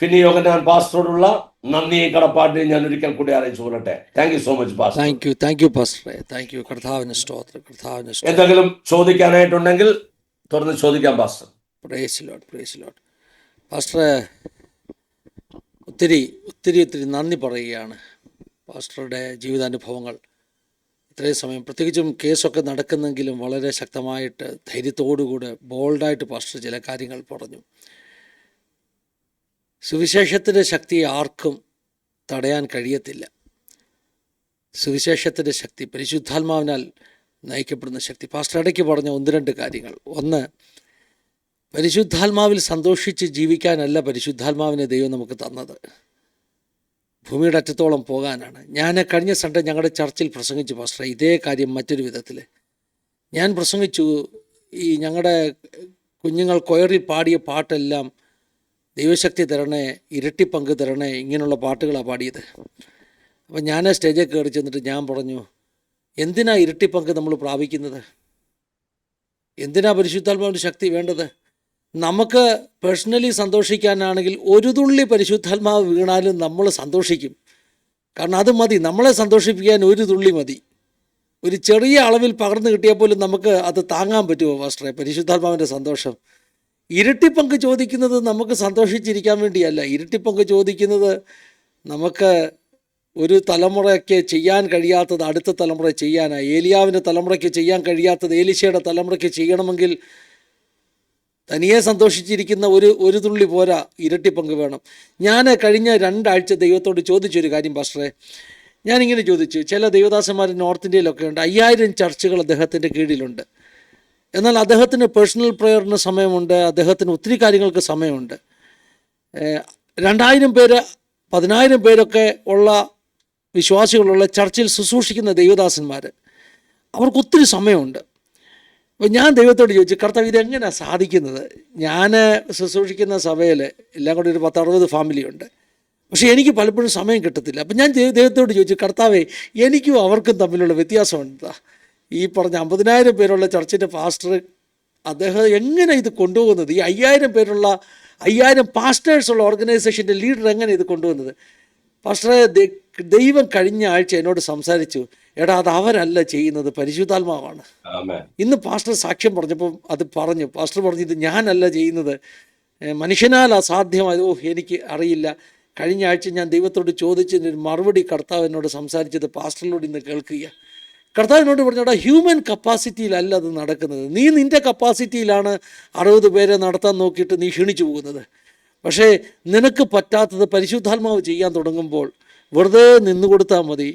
ഫിന്നി യോഹന്നാൻ പാസ്റ്ററോടുള്ള നന്ദി കടപ്പാടിനെ ഞാൻ ഒരിക്കൽ കൂടി അറിയിച്ചു കൊള്ളട്ടെ. Thank you so much pastor. Thank you പാസ്റ്ററെ. Thank you. കർത്താവിന് സ്തോത്രം. എന്തെങ്കിലും ചോദിക്കാനായിട്ടുണ്ടെങ്കിൽ തുറന്ന് ചോദിക്കാം പാസ്റ്റർ. Praise Lord. പാസ്റ്ററെ, ഒത്തിരി നന്ദി പറയുകയാണ്. പാസ്റ്ററുടെ ജീവിതാനുഭവങ്ങൾ ഇത്രയും സമയം, പ്രത്യേകിച്ചും കേസൊക്കെ നടക്കുന്നെങ്കിലും വളരെ ശക്തമായിട്ട് ധൈര്യത്തോടുകൂടെ ബോൾഡായിട്ട് പാസ്റ്റർ ചില കാര്യങ്ങൾ പറഞ്ഞു. സുവിശേഷത്തിൻ്റെ ശക്തി ആർക്കും തടയാൻ കഴിയത്തില്ല. സുവിശേഷത്തിൻ്റെ ശക്തി, പരിശുദ്ധാത്മാവിനാൽ നയിക്കപ്പെടുന്ന ശക്തി. പാസ്റ്റർ ഇടയ്ക്ക് പറഞ്ഞ 1-2 കാര്യങ്ങൾ. ഒന്ന്, പരിശുദ്ധാത്മാവിൽ സന്തോഷിച്ച് ജീവിക്കാനല്ല പരിശുദ്ധാത്മാവിനെ ദൈവം നമുക്ക് തന്നത്, ഭൂമിയുടെ അറ്റത്തോളം പോകാനാണ്. ഞാൻ കഴിഞ്ഞ സൺഡേ ഞങ്ങളുടെ ചർച്ചിൽ പ്രസംഗിച്ചു പാസ്റ്റർ ഇതേ കാര്യം മറ്റൊരു വിധത്തിൽ. ഞാൻ പ്രസംഗിച്ചു, ഈ ഞങ്ങളുടെ കുഞ്ഞുങ്ങൾ കൊയറിൽ പാടിയ പാട്ടെല്ലാം ദൈവശക്തി തരണേ, ഇരട്ടി പങ്ക് തരണേ, ഇങ്ങനെയുള്ള പാട്ടുകളാണ് പാടിയത്. അപ്പം ഞാൻ സ്റ്റേജിൽ കയറി ചെന്നിട്ട് ഞാൻ പറഞ്ഞു, എന്തിനാ ഇരട്ടി പങ്ക് നമ്മൾ പ്രാപിക്കുന്നത്? എന്തിനാ പരിശുദ്ധാത്മാവിൻ്റെ ശക്തി വേണ്ടത്? നമുക്ക് പേഴ്സണലി സന്തോഷിക്കാനാണെങ്കിൽ ഒരു തുള്ളി പരിശുദ്ധാത്മാവ് വീണാലും നമ്മൾ സന്തോഷിക്കും. കാരണം അത് മതി, നമ്മളെ സന്തോഷിപ്പിക്കാൻ ഒരു തുള്ളി മതി. ഒരു ചെറിയ അളവിൽ പകർന്നു കിട്ടിയാൽ പോലും നമുക്ക് അത് താങ്ങാൻ പറ്റുമോ പാസ്റ്ററെ പരിശുദ്ധാത്മാവിൻ്റെ സന്തോഷം? ഇരട്ടിപ്പങ്ക് ചോദിക്കുന്നത് നമുക്ക് സന്തോഷിച്ചിരിക്കാൻ വേണ്ടിയല്ല. ഇരട്ടിപ്പങ്ക് ചോദിക്കുന്നത് നമുക്ക് ഒരു തലമുറയ്ക്ക് ചെയ്യാൻ കഴിയാത്തത് അടുത്ത തലമുറ ചെയ്യാനാണ്. ഏലിയാവിൻ്റെ തലമുറയ്ക്ക് ചെയ്യാൻ കഴിയാത്തത് ഏലീശയുടെ തലമുറയ്ക്ക് ചെയ്യണമെങ്കിൽ തനിയെ സന്തോഷിച്ചിരിക്കുന്ന ഒരു തുള്ളി പോരാ, ഇരട്ടിപ്പങ്ക് വേണം. ഞാൻ കഴിഞ്ഞ 2 ആഴ്ച ദൈവത്തോട് ചോദിച്ചൊരു കാര്യം പാസ്റ്ററെ, ഞാനിങ്ങനെ ചോദിച്ചു. ചില ദൈവദാസന്മാർ നോർത്ത് ഇന്ത്യയിലൊക്കെ ഉണ്ട്, 5000 ചർച്ചുകൾ അദ്ദേഹത്തിൻ്റെ കീഴിലുണ്ട്. എന്നാൽ അദ്ദേഹത്തിന് പേഴ്സണൽ പ്രെയറിന് സമയമുണ്ട്, അദ്ദേഹത്തിന് ഒത്തിരി കാര്യങ്ങൾക്ക് സമയമുണ്ട്. 2000 പേര് 10,000 പേരൊക്കെ ഉള്ള വിശ്വാസികളുള്ള ചർച്ചിൽ ശുശ്രൂഷിക്കുന്ന ദൈവദാസന്മാർ, അവർക്ക് ഒത്തിരി സമയമുണ്ട്. അപ്പോൾ ഞാൻ ദൈവത്തോട് ചോദിച്ചു, കർത്താവ് ഇതെങ്ങനെയാണ് സാധിക്കുന്നത്? ഞാൻ ശുശ്രൂഷിക്കുന്ന സഭയിൽ എല്ലാം കൂടി ഒരു 10-60 ഫാമിലിയുണ്ട്, പക്ഷേ എനിക്ക് പലപ്പോഴും സമയം കിട്ടത്തില്ല. അപ്പം ഞാൻ ദൈവത്തോട് ചോദിച്ചു, കർത്താവേ എനിക്കും അവർക്കും തമ്മിലുള്ള വ്യത്യാസം എന്താ? ഈ പറഞ്ഞ 50,000 പേരുള്ള ചർച്ചിൻ്റെ പാസ്റ്റർ അദ്ദേഹം എങ്ങനെ ഇത് കൊണ്ടുപോകുന്നത്? ഈ 5,000 പേരുള്ള 5,000 പാസ്റ്റേഴ്സുള്ള ഓർഗനൈസേഷൻ്റെ ലീഡർ എങ്ങനെ ഇത് കൊണ്ടുവന്നത്? പാസ്റ്ററെ, ദൈവം കഴിഞ്ഞ ആഴ്ച എന്നോട് സംസാരിച്ചു, എടാ അത് അവരല്ല ചെയ്യുന്നത്, പരിശുദ്ധാത്മാവാണ്. ആമേൻ. ഇന്ന് പാസ്റ്റർ സാക്ഷ്യം പറഞ്ഞപ്പോൾ അത് പറഞ്ഞു. പാസ്റ്റർ പറഞ്ഞു, ഇത് ഞാനല്ല ചെയ്യുന്നത്, മനുഷ്യനാൽ അസാധ്യമായത്. എനിക്ക് അറിയില്ല. കഴിഞ്ഞ ആഴ്ച ഞാൻ ദൈവത്തോട് ചോദിച്ചതിന് മറുപടി കർത്താവ് എന്നോട് സംസാരിച്ചത് പാസ്റ്ററിനോട് ഇന്ന് കേൾക്കുക. കർത്താവിനോട് പറഞ്ഞോടാ, ഹ്യൂമൻ കപ്പാസിറ്റിയിലല്ല അത് നടക്കുന്നത്. നീ നിൻ്റെ കപ്പാസിറ്റിയിലാണ് 60 പേരെ നടത്താൻ നോക്കിയിട്ട് നീ ക്ഷീണിച്ചു പോകുന്നത്. പക്ഷേ നിനക്ക് പറ്റാത്തത് പരിശുദ്ധാത്മാവ് ചെയ്യാൻ തുടങ്ങുമ്പോൾ വെറുതെ നിന്നു കൊടുത്താൽ മതി.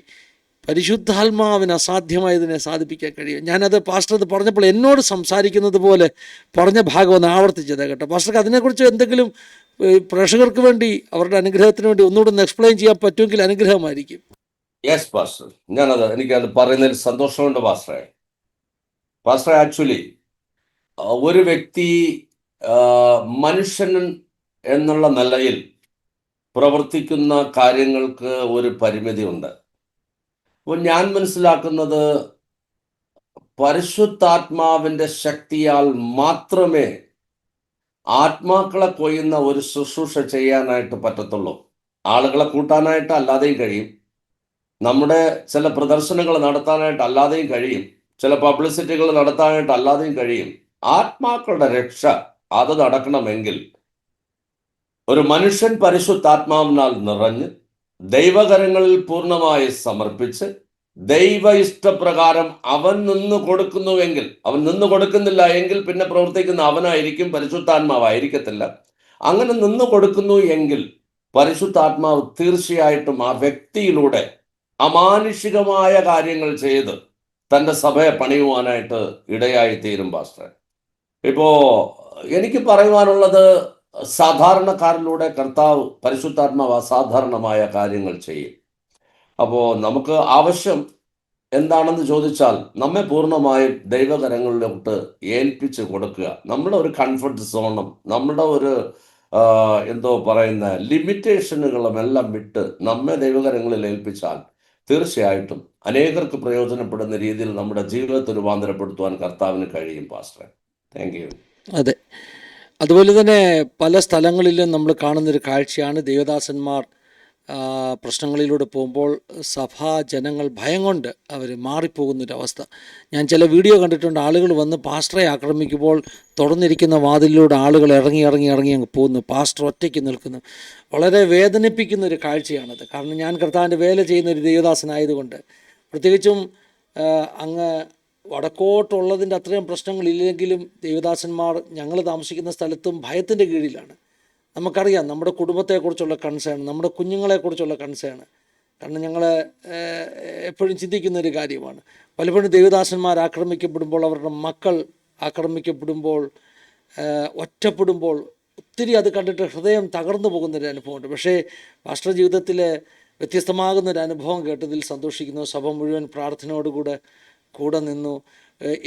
പരിശുദ്ധാത്മാവിന് അസാധ്യമായതിനെ സാധിപ്പിക്കാൻ കഴിയും. ഞാനത് പാസ്റ്റർ അത് പറഞ്ഞപ്പോൾ എന്നോട് സംസാരിക്കുന്നത് പോലെ പറഞ്ഞ ഭാഗം ഒന്ന് ആവർത്തിച്ചത് കേട്ടോ. പാസ്റ്റർക്ക് അതിനെക്കുറിച്ച് എന്തെങ്കിലും പ്രേക്ഷകർക്ക് വേണ്ടി അവരുടെ അനുഗ്രഹത്തിന് വേണ്ടി ഒന്നുകൂടെ ഒന്ന് എക്സ്പ്ലെയിൻ ചെയ്യാൻ പറ്റുമെങ്കിൽ അനുഗ്രഹമായിരിക്കും. യെസ് പാസ്റ്റർ, എനിക്കത് പറയുന്നതിൽ സന്തോഷമുണ്ട് പാസ്റ്ററെ. ആക്ച്വലി ഒരു വ്യക്തി മനുഷ്യൻ എന്നുള്ള നിലയിൽ പ്രവർത്തിക്കുന്ന കാര്യങ്ങൾക്ക് ഒരു പരിമിതിയുണ്ട്. അപ്പോൾ ഞാൻ മനസ്സിലാക്കുന്നത് പരിശുദ്ധാത്മാവിൻ്റെ ശക്തിയാൽ മാത്രമേ ആത്മാക്കളെ കൊയ്യുന്ന ഒരു ശുശ്രൂഷ ചെയ്യാനായിട്ട് പറ്റത്തുള്ളൂ. ആളുകളെ കൂട്ടാനായിട്ട് അല്ലാതെയും കഴിയും, നമ്മുടെ ചില പ്രദർശനങ്ങൾ നടത്താനായിട്ട് അല്ലാതെയും കഴിയും, ചില പബ്ലിസിറ്റികൾ നടത്താനായിട്ട് അല്ലാതെയും കഴിയും. ആത്മാക്കളുടെ രക്ഷ അത് നടക്കണമെങ്കിൽ ഒരു മനുഷ്യൻ പരിശുദ്ധാത്മാവിനാൽ നിറഞ്ഞ് ദൈവകരങ്ങളിൽ പൂർണ്ണമായി സമർപ്പിച്ച് ദൈവ ഇഷ്ടപ്രകാരം അവൻ നിന്ന് കൊടുക്കുന്നുവെങ്കിൽ, അവൻ നിന്ന് കൊടുക്കുന്നില്ല എങ്കിൽ പിന്നെ പ്രവർത്തിക്കുന്ന അവനായിരിക്കും, പരിശുദ്ധാത്മാവായിരിക്കത്തില്ല. അങ്ങനെ നിന്ന് കൊടുക്കുന്നു എങ്കിൽ പരിശുദ്ധാത്മാവ് തീർച്ചയായിട്ടും ആ വ്യക്തിയിലൂടെ അമാനുഷികമായ കാര്യങ്ങൾ ചെയ്ത് തൻ്റെ സഭയെ പണിയുവാനായിട്ട് ഇടയായി തീരും പാസ്റ്റർ. ഇപ്പോ എനിക്ക് പറയുവാനുള്ളത്, സാധാരണക്കാരിലൂടെ കർത്താവ് പരിശുദ്ധാത്മാവ് അസാധാരണമായ കാര്യങ്ങൾ ചെയ്യും. അപ്പോൾ നമുക്ക് ആവശ്യം എന്താണെന്ന് ചോദിച്ചാൽ നമ്മെ പൂർണ്ണമായും ദൈവകരങ്ങളിലോട്ട് ഏൽപ്പിച്ച് കൊടുക്കുക. നമ്മുടെ ഒരു കംഫർട്ട് സോണും നമ്മുടെ ഒരു ലിമിറ്റേഷനുകളും എല്ലാം വിട്ട് നമ്മെ ദൈവകരങ്ങളിൽ ഏൽപ്പിച്ചാൽ തീർച്ചയായിട്ടും അനേകർക്ക് പ്രയോജനപ്പെടുന്ന രീതിയിൽ നമ്മുടെ ജീവിതത്തെ രൂപാന്തരപ്പെടുത്തുവാൻ കർത്താവിന് കഴിയും പാസ്റ്റർ. Thank U. അതെ, അതുപോലെ തന്നെ പല സ്ഥലങ്ങളിലും നമ്മൾ കാണുന്നൊരു കാഴ്ചയാണ് ദേവദാസന്മാർ പ്രശ്നങ്ങളിലൂടെ പോകുമ്പോൾ സഭാ ജനങ്ങൾ ഭയം കൊണ്ട് അവർ മാറിപ്പോകുന്നൊരവസ്ഥ. ഞാൻ ചില വീഡിയോ കണ്ടിട്ടുണ്ട്. ആളുകൾ വന്ന് പാസ്റ്ററെ ആക്രമിക്കുമ്പോൾ തുറന്നിരിക്കുന്ന വാതിലിലൂടെ ആളുകൾ ഇറങ്ങി അങ്ങ് പോകുന്നു, പാസ്റ്റർ ഒറ്റയ്ക്ക് നിൽക്കുന്നു. വളരെ വേദനിപ്പിക്കുന്നൊരു കാഴ്ചയാണത്. കാരണം ഞാൻ കർത്താവിൻ്റെ വേല ചെയ്യുന്നൊരു ദേവദാസനായതുകൊണ്ട്, പ്രത്യേകിച്ചും അങ്ങ് വടക്കോട്ടുള്ളതിൻ്റെ അത്രയും പ്രശ്നങ്ങളില്ലെങ്കിലും ദേവദാസന്മാർ ഞങ്ങൾ താമസിക്കുന്ന സ്ഥലത്തും ഭയത്തിൻ്റെ കീഴിലാണ്. നമുക്കറിയാം നമ്മുടെ കുടുംബത്തെക്കുറിച്ചുള്ള കൺസേൺ, നമ്മുടെ കുഞ്ഞുങ്ങളെക്കുറിച്ചുള്ള കൺസേൺ. കാരണം ഞങ്ങൾ എപ്പോഴും ചിന്തിക്കുന്നൊരു കാര്യമാണ്, പലപ്പോഴും ദേവദാസന്മാർ ആക്രമിക്കപ്പെടുമ്പോൾ, അവരുടെ മക്കൾ ആക്രമിക്കപ്പെടുമ്പോൾ, ഒറ്റപ്പെടുമ്പോൾ ഒത്തിരി അത് കണ്ടിട്ട് ഹൃദയം തകർന്നു പോകുന്നൊരു അനുഭവമുണ്ട്. പക്ഷേ പാസ്റ്റർ ജീവിതത്തിൽ വ്യത്യസ്തമാകുന്നൊരു അനുഭവം കേട്ടതിൽ സന്തോഷിക്കുന്നു. സഭ മുഴുവൻ പ്രാർത്ഥനയോടുകൂടെ നിന്നു.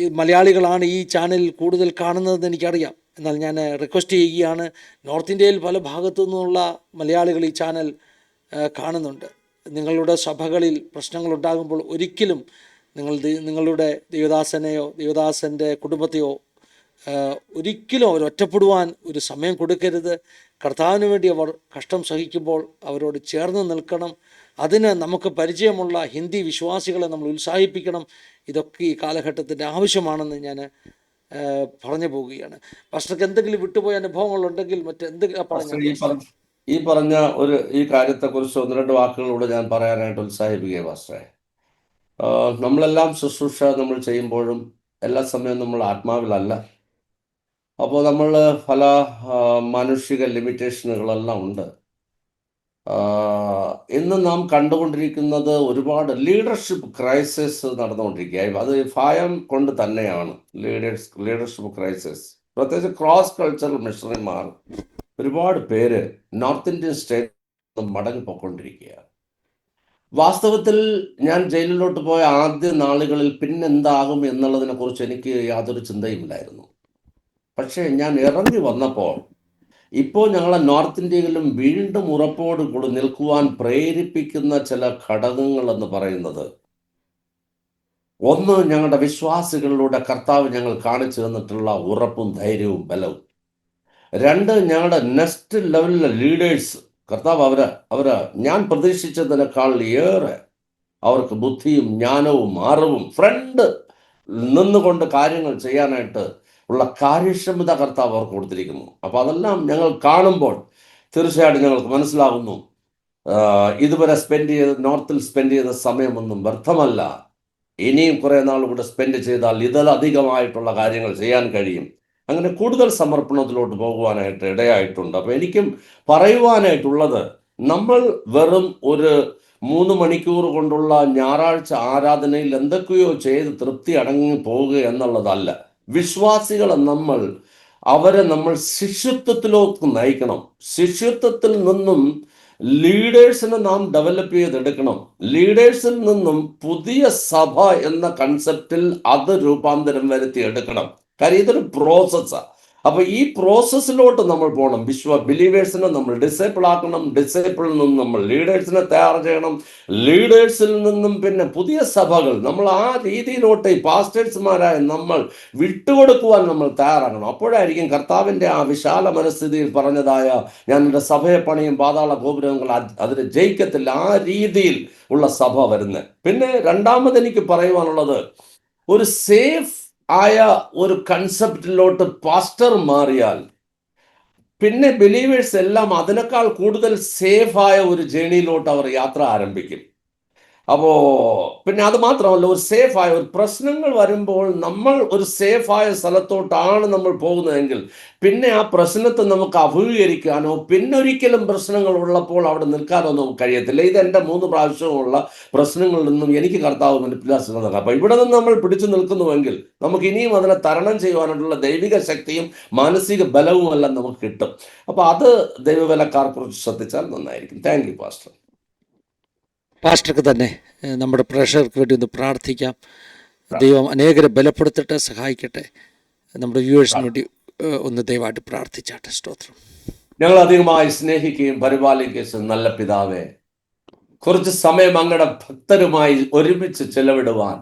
ഈ മലയാളികളാണ് ഈ ചാനൽ കൂടുതൽ കാണുന്നതെന്ന് എനിക്കറിയാം. എന്നാൽ ഞാൻ റിക്വസ്റ്റ് ചെയ്യുകയാണ്, നോർത്ത് ഇന്ത്യയിൽ പല ഭാഗത്തു നിന്നുള്ള മലയാളികൾ ഈ ചാനൽ കാണുന്നുണ്ട്. നിങ്ങളുടെ സഭകളിൽ പ്രശ്നങ്ങളുണ്ടാകുമ്പോൾ ഒരിക്കലും നിങ്ങളുടെ ദേവദാസനെയോ ദേവദാസൻ്റെ കുടുംബത്തെയോ ഒരിക്കലും അവർ ഒറ്റപ്പെടുവാൻ ഒരു സമയം കൊടുക്കരുത്. കർത്താവിന് വേണ്ടി അവർ കഷ്ടം സഹിക്കുമ്പോൾ അവരോട് ചേർന്ന് നിൽക്കണം. അതിന് നമുക്ക് പരിചയമുള്ള ഹിന്ദി വിശ്വാസികളെ നമ്മൾ ഉത്സാഹിപ്പിക്കണം. ഇതൊക്കെ ഈ കാലഘട്ടത്തിൻ്റെ ആവശ്യമാണെന്ന് ഞാൻ പറഞ്ഞു പോവുകയാണ്. പാസ്റ്റർക്ക് എന്തെങ്കിലും വിട്ടുപോയ അനുഭവങ്ങളുണ്ടെങ്കിൽ മറ്റെന്തെങ്കിലും ഈ കാര്യത്തെക്കുറിച്ച് 1-2 വാക്കുകളോട് ഞാൻ പറയാനായിട്ട് ഉത്സാഹിപ്പിക്കുക പാസ്റ്ററെ. നമ്മളെല്ലാം ശുശ്രൂഷ നമ്മൾ ചെയ്യുമ്പോഴും എല്ലാ സമയവും നമ്മൾ ആത്മാവിലല്ല. അപ്പോൾ നമ്മൾ പല മാനുഷിക ലിമിറ്റേഷനുകളെല്ലാം ഉണ്ട്. ഇന്ന് നാം കണ്ടുകൊണ്ടിരിക്കുന്നത് ഒരുപാട് ലീഡർഷിപ്പ് ക്രൈസിസ് നടന്നുകൊണ്ടിരിക്കുക. അത് ഭയം കൊണ്ട് തന്നെയാണ് ലീഡർഷിപ്പ് ക്രൈസിസ്. പ്രത്യേകിച്ച് ക്രോസ് കൾച്ചറൽ മിഷണറിമാർ ഒരുപാട് പേര് നോർത്ത് ഇന്ത്യൻ സ്റ്റേറ്റ് മടങ്ങിപ്പോയിക്കൊണ്ടിരിക്കുകയാണ്. വാസ്തവത്തിൽ ഞാൻ ജയിലിലോട്ട് പോയ ആദ്യ നാളുകളിൽ പിന്നെന്താകും എന്നുള്ളതിനെ കുറിച്ച് എനിക്ക് യാതൊരു ചിന്തയുമില്ലായിരുന്നു. പക്ഷേ ഞാൻ ഇറങ്ങി വന്നപ്പോൾ ഇപ്പോൾ ഞങ്ങളെ നോർത്ത് ഇന്ത്യയിലും വീണ്ടും ഉറപ്പോട് കൂടി നിൽക്കുവാൻ പ്രേരിപ്പിക്കുന്ന ചില ഘടകങ്ങൾ എന്ന് പറയുന്നത്, 1 ഘടകം ഒന്ന്, ഞങ്ങളുടെ വിശ്വാസികളിലൂടെ കർത്താവ് ഞങ്ങൾ കാണിച്ചു തന്നിട്ടുള്ള ഉറപ്പും ധൈര്യവും ബലവും. രണ്ട്, ഞങ്ങളുടെ നെക്സ്റ്റ് ലെവലിലെ ലീഡേഴ്സ്, കർത്താവ് അവര് ഞാൻ പ്രതീക്ഷിച്ചതിനേക്കാൾ ഏറെ അവർക്ക് ബുദ്ധിയും ജ്ഞാനവും അറിവും ഫ്രണ്ട് നിന്നുകൊണ്ട് കാര്യങ്ങൾ ചെയ്യാനായിട്ട് ഉള്ള കാര്യക്ഷമത കർത്താവ് അവർക്ക് കൊടുത്തിരിക്കുന്നു. അപ്പോൾ അതെല്ലാം ഞങ്ങൾ കാണുമ്പോൾ തീർച്ചയായിട്ടും ഞങ്ങൾക്ക് മനസ്സിലാകുന്നു, ഇതുവരെ നോർത്തിൽ സ്പെൻഡ് ചെയ്ത സമയമൊന്നും വ്യർത്ഥമല്ല. ഇനിയും കുറേ നാൾ കൂടെ സ്പെൻഡ് ചെയ്താൽ ഇതിലധികമായിട്ടുള്ള കാര്യങ്ങൾ ചെയ്യാൻ കഴിയും. അങ്ങനെ കൂടുതൽ സമർപ്പണത്തിലോട്ട് പോകുവാനായിട്ട് ഇടയായിട്ടുണ്ട്. അപ്പോൾ എനിക്കും പറയുവാനായിട്ടുള്ളത്, നമ്മൾ വെറും ഒരു 3 മണിക്കൂർ കൊണ്ടുള്ള ഞായറാഴ്ച ആരാധനയിൽ എന്തൊക്കെയോ ചെയ്ത് തൃപ്തി അടങ്ങി പോവുക എന്നുള്ളതല്ല. വിശ്വാസികളെ അവരെ നമ്മൾ ശിഷ്യത്വത്തിലേക്ക് നയിക്കണം. ശിഷ്യത്വത്തിൽ നിന്നും ലീഡേഴ്സിനെ നാം ഡെവലപ്പ് ചെയ്തെടുക്കണം. ലീഡേഴ്സിൽ നിന്നും പുതിയ സഭ എന്ന കൺസെപ്റ്റിൽ അത് രൂപാന്തരം വരുത്തി എടുക്കണം. കാര്യം ഇതൊരു പ്രോസസ്സാണ്. അപ്പൊ ഈ പ്രോസസ്സിലോട്ട് നമ്മൾ പോകണം. ബിലീവേഴ്സിനെ നമ്മൾ ഡിസൈപ്പിൾ ആക്കണം. ഡിസൈപ്പിളിൽ നിന്നും നമ്മൾ ലീഡേഴ്സിനെ തയ്യാർ ചെയ്യണം. ലീഡേഴ്സിൽ നിന്നും പിന്നെ പുതിയ സഭകൾ നമ്മൾ ആ രീതിയിലോട്ട് ഈ പാസ്റ്റേഴ്സ്മാരായ നമ്മൾ വിട്ടുകൊടുക്കുവാൻ നമ്മൾ തയ്യാറാകണം. അപ്പോഴായിരിക്കും കർത്താവിൻ്റെ ആ വിശാല മനസ്ഥിതിയിൽ പറഞ്ഞതായ ഞാൻ എൻ്റെ സഭയെ പണിയും പാതാള ഗോപുരങ്ങൾ അതിന് ജയിക്കത്തില്ല, ആ രീതിയിൽ ഉള്ള സഭ വരുന്നത്. പിന്നെ രണ്ടാമത് എനിക്ക് പറയുവാനുള്ളത്, ഒരു സേഫ് ആയ ഒരു കൺസെപ്റ്റിലോട്ട് പാസ്റ്റർ മാറിയാൽ പിന്നെ ബിലീവേഴ്സ് എല്ലാം അതിനേക്കാൾ കൂടുതൽ സേഫായ ഒരു ജേണിയിലോട്ട് അവർ യാത്ര ആരംഭിക്കും. അപ്പോൾ പിന്നെ അത് മാത്രമല്ല, ഒരു സേഫായ ഒരു പ്രശ്നങ്ങൾ വരുമ്പോൾ നമ്മൾ ഒരു സേഫായ സ്ഥലത്തോട്ടാണ് നമ്മൾ പോകുന്നതെങ്കിൽ പിന്നെ ആ പ്രശ്നത്തെ നമുക്ക് അഭിമുഖീകരിക്കാനോ പിന്നൊരിക്കലും പ്രശ്നങ്ങൾ ഉള്ളപ്പോൾ അവിടെ നിൽക്കാനോ നമുക്ക് കഴിയത്തില്ല. ഇത് എൻ്റെ 3 പ്രാവശ്യമുള്ള പ്രശ്നങ്ങളിൽ നിന്നും എനിക്ക് കർത്താവ് മനസ്സിലാക്കി തന്നത്. അപ്പോൾ ഇവിടെ നിന്ന് നമ്മൾ പിടിച്ചു നിൽക്കുന്നുവെങ്കിൽ നമുക്ക് ഇനിയും അതിനെ തരണം ചെയ്യുവാനുള്ള ദൈവിക ശക്തിയും മാനസിക ബലവും എല്ലാം നമുക്ക് കിട്ടും. അപ്പോൾ അത് ദൈവവേലക്കാർ കുറിച്ച് ശ്രദ്ധിച്ചാൽ നന്നായിരിക്കും. Thank you pastor. പാസ്റ്റർക്ക് തന്നെ നമ്മുടെ പ്രേക്ഷകർക്ക് വേണ്ടി ഒന്ന് പ്രാർത്ഥിക്കാം. ദൈവം അനേകരെ ബലപ്പെടുത്തട്ടെ, സഹായിക്കട്ടെ. നമ്മുടെ വ്യൂവേഴ്സിന് വേണ്ടി ഒന്ന് ദയവായിട്ട് പ്രാർത്ഥിച്ചാട്ടെ. സ്തോത്രം. ഞങ്ങൾ അധികമായി സ്നേഹിക്കുകയും പരിപാലിക്കുകയും നല്ല പിതാവേ, കുറച്ച് സമയം അങ്ങയുടെ ഭക്തരുമായി ഒരുമിച്ച് ചെലവിടുവാൻ,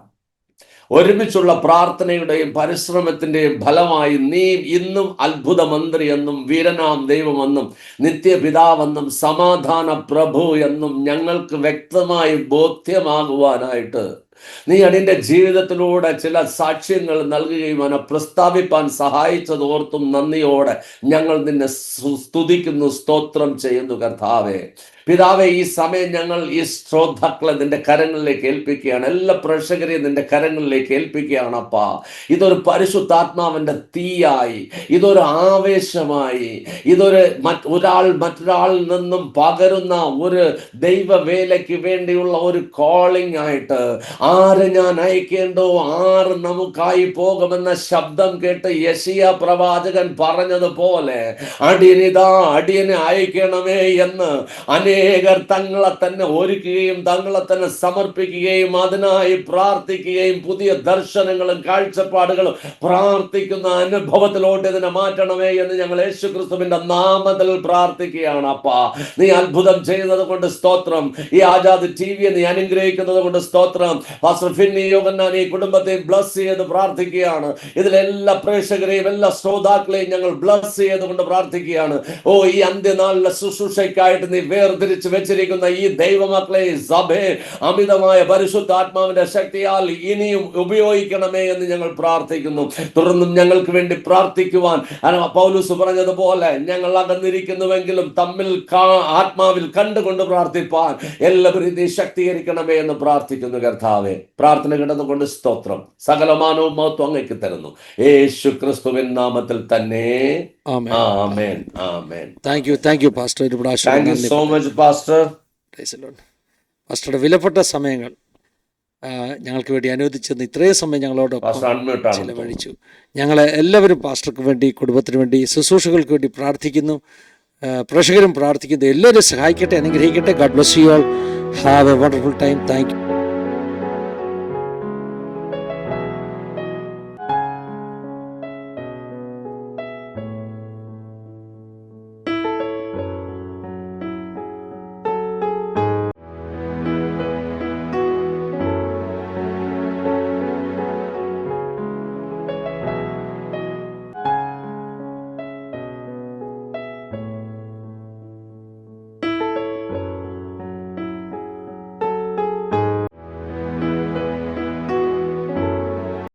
ഒരുമിച്ചുള്ള പ്രാർത്ഥനയുടെയും പരിശ്രമത്തിൻ്റെയും ഫലമായി നീ ഇന്നും അത്ഭുത മന്ത്രി എന്നും വീരനാം ദൈവമെന്നും നിത്യപിതാവെന്നും സമാധാന പ്രഭു എന്നും ഞങ്ങൾക്ക് വ്യക്തമായി ബോധ്യമാകുവാനായിട്ട് നീ അതിൻ്റെ ജീവിതത്തിലൂടെ ചില സാക്ഷ്യങ്ങൾ നൽകുകയും അതിനെ പ്രസ്താവിപ്പാൻ സഹായിച്ചത് ഓർത്തും നന്ദിയോടെ ഞങ്ങൾ നിന്നെ സ്തുതിക്കുന്നു, സ്തോത്രം ചെയ്യുന്നു. കർത്താവേ, പിതാവെ, ഈ സമയം ഞങ്ങൾ ഈ ശ്രോതാക്കളെ നിന്റെ കരങ്ങളിലേക്ക് ഏൽപ്പിക്കുകയാണ്. എല്ലാ പ്രേക്ഷകരെയും നിന്റെ കരങ്ങളിലേക്ക് ഏൽപ്പിക്കുകയാണ്. അപ്പാ, ഇതൊരു പരിശുദ്ധാത്മാവിൻ്റെ തീയായി, ഇതൊരു ആവേശമായി, ഇതൊരു മറ്റൊരാളിൽ നിന്നും പകരുന്ന ഒരു ദൈവവേലയ്ക്ക് വേണ്ടിയുള്ള ഒരു കോളിംഗ് ആയിട്ട്, ആര് ഞാൻ അയക്കേണ്ടോ, ആര് നമുക്കായി പോകുമെന്ന ശബ്ദം കേട്ട് യെശയ്യാ പ്രവാചകൻ പറഞ്ഞതുപോലെ അടിയനെ അയക്കണമേ എന്ന് അനേകർ തങ്ങളെ തന്നെ ഒരുക്കുകയും തങ്ങളെ തന്നെ സമർപ്പിക്കുകയും അതിനായി പ്രാർത്ഥിക്കുകയും പുതിയ ദർശനങ്ങളും കാഴ്ചപ്പാടുകളും പ്രാർത്ഥിക്കുന്ന അനുഭവത്തിലോട്ട് ഇതിനെ മാറ്റണമേ എന്ന് ഞങ്ങൾ യേശുക്രിസ്തുവിന്റെ നാമത്തിൽ പ്രാർത്ഥിക്കുകയാണ്. അപ്പാ, നീ അത്ഭുതം ചെയ്യുന്നത് കൊണ്ട് സ്തോത്രം. ഈ ആജാദ് ടിവിയെ നീ അനുഗ്രഹിക്കുന്നത് കൊണ്ട് സ്തോത്രം. പാസ്റ്റർ ഫിന്നി യോഹന്നാൻ ഈ കുടുംബത്തെ ബ്ലസ് ചെയ്ത് പ്രാർത്ഥിക്കുകയാണ്. ഇതിലെല്ലാ പ്രേക്ഷകരെയും എല്ലാ ശ്രോതാക്കളെയും ഞങ്ങൾ ബ്ലസ് ചെയ്തുകൊണ്ട് പ്രാർത്ഥിക്കുകയാണ്. ഓ, ഈ അന്ത്യനാളിലെ ശുശ്രൂഷയ്ക്കായിട്ട് നീ വേർതിരിച്ച് വെച്ചിരിക്കുന്ന ഈ ദൈവമക്കളെ സഭയെ അമിതമായ പരിശുദ്ധാത്മാവിന്റെ ശക്തിയാൽ ഇനിയും ഉപയോഗിക്കണമേ എന്ന് ഞങ്ങൾ പ്രാർത്ഥിക്കുന്നു. തുടർന്നും ഞങ്ങൾക്ക് വേണ്ടി പ്രാർത്ഥിക്കുവാൻ പൗലോസ് പറഞ്ഞതുപോലെ ഞങ്ങൾ അകന്നിരിക്കുന്നുവെങ്കിലും തമ്മിൽ ആത്മാവിൽ കണ്ടുകൊണ്ട് പ്രാർത്ഥിപ്പാൻ എല്ലാവരും നീ ശക്തീകരിക്കണമേ എന്ന് പ്രാർത്ഥിക്കുന്നു. കർത്താവേ, പ്രാർത്ഥന കിടന്നുകൊണ്ട് സ്തോത്രം. സകലമാനവും മഹത്വം അങ്ങേക്ക് തരുന്നു, യേശു ക്രിസ്തുവിൻ നാമത്തിൽ തന്നെ. ആമേൻ. ആമേൻ. Thank you pastor. Thank you so much pastor. പാസ്റ്ററുടെ വിലപ്പെട്ട സമയങ്ങൾ ഞങ്ങൾക്ക് വേണ്ടി അനുവദിച്ചെന്ന് ഇത്രയും സമയം ഞങ്ങളോടൊപ്പം ചിലവഴിച്ചു. ഞങ്ങളെ എല്ലാവരും പാസ്റ്റർക്ക് വേണ്ടി, കുടുംബത്തിന് വേണ്ടി, ശുശ്രൂഷകൾക്ക് വേണ്ടി പ്രാർത്ഥിക്കുന്നു. പ്രേക്ഷകരും പ്രാർത്ഥിക്കുന്നു. എല്ലാവരും സഹായിക്കട്ടെ, അനുഗ്രഹിക്കട്ടെ. God bless you all. Have A wonderful time. Thank you.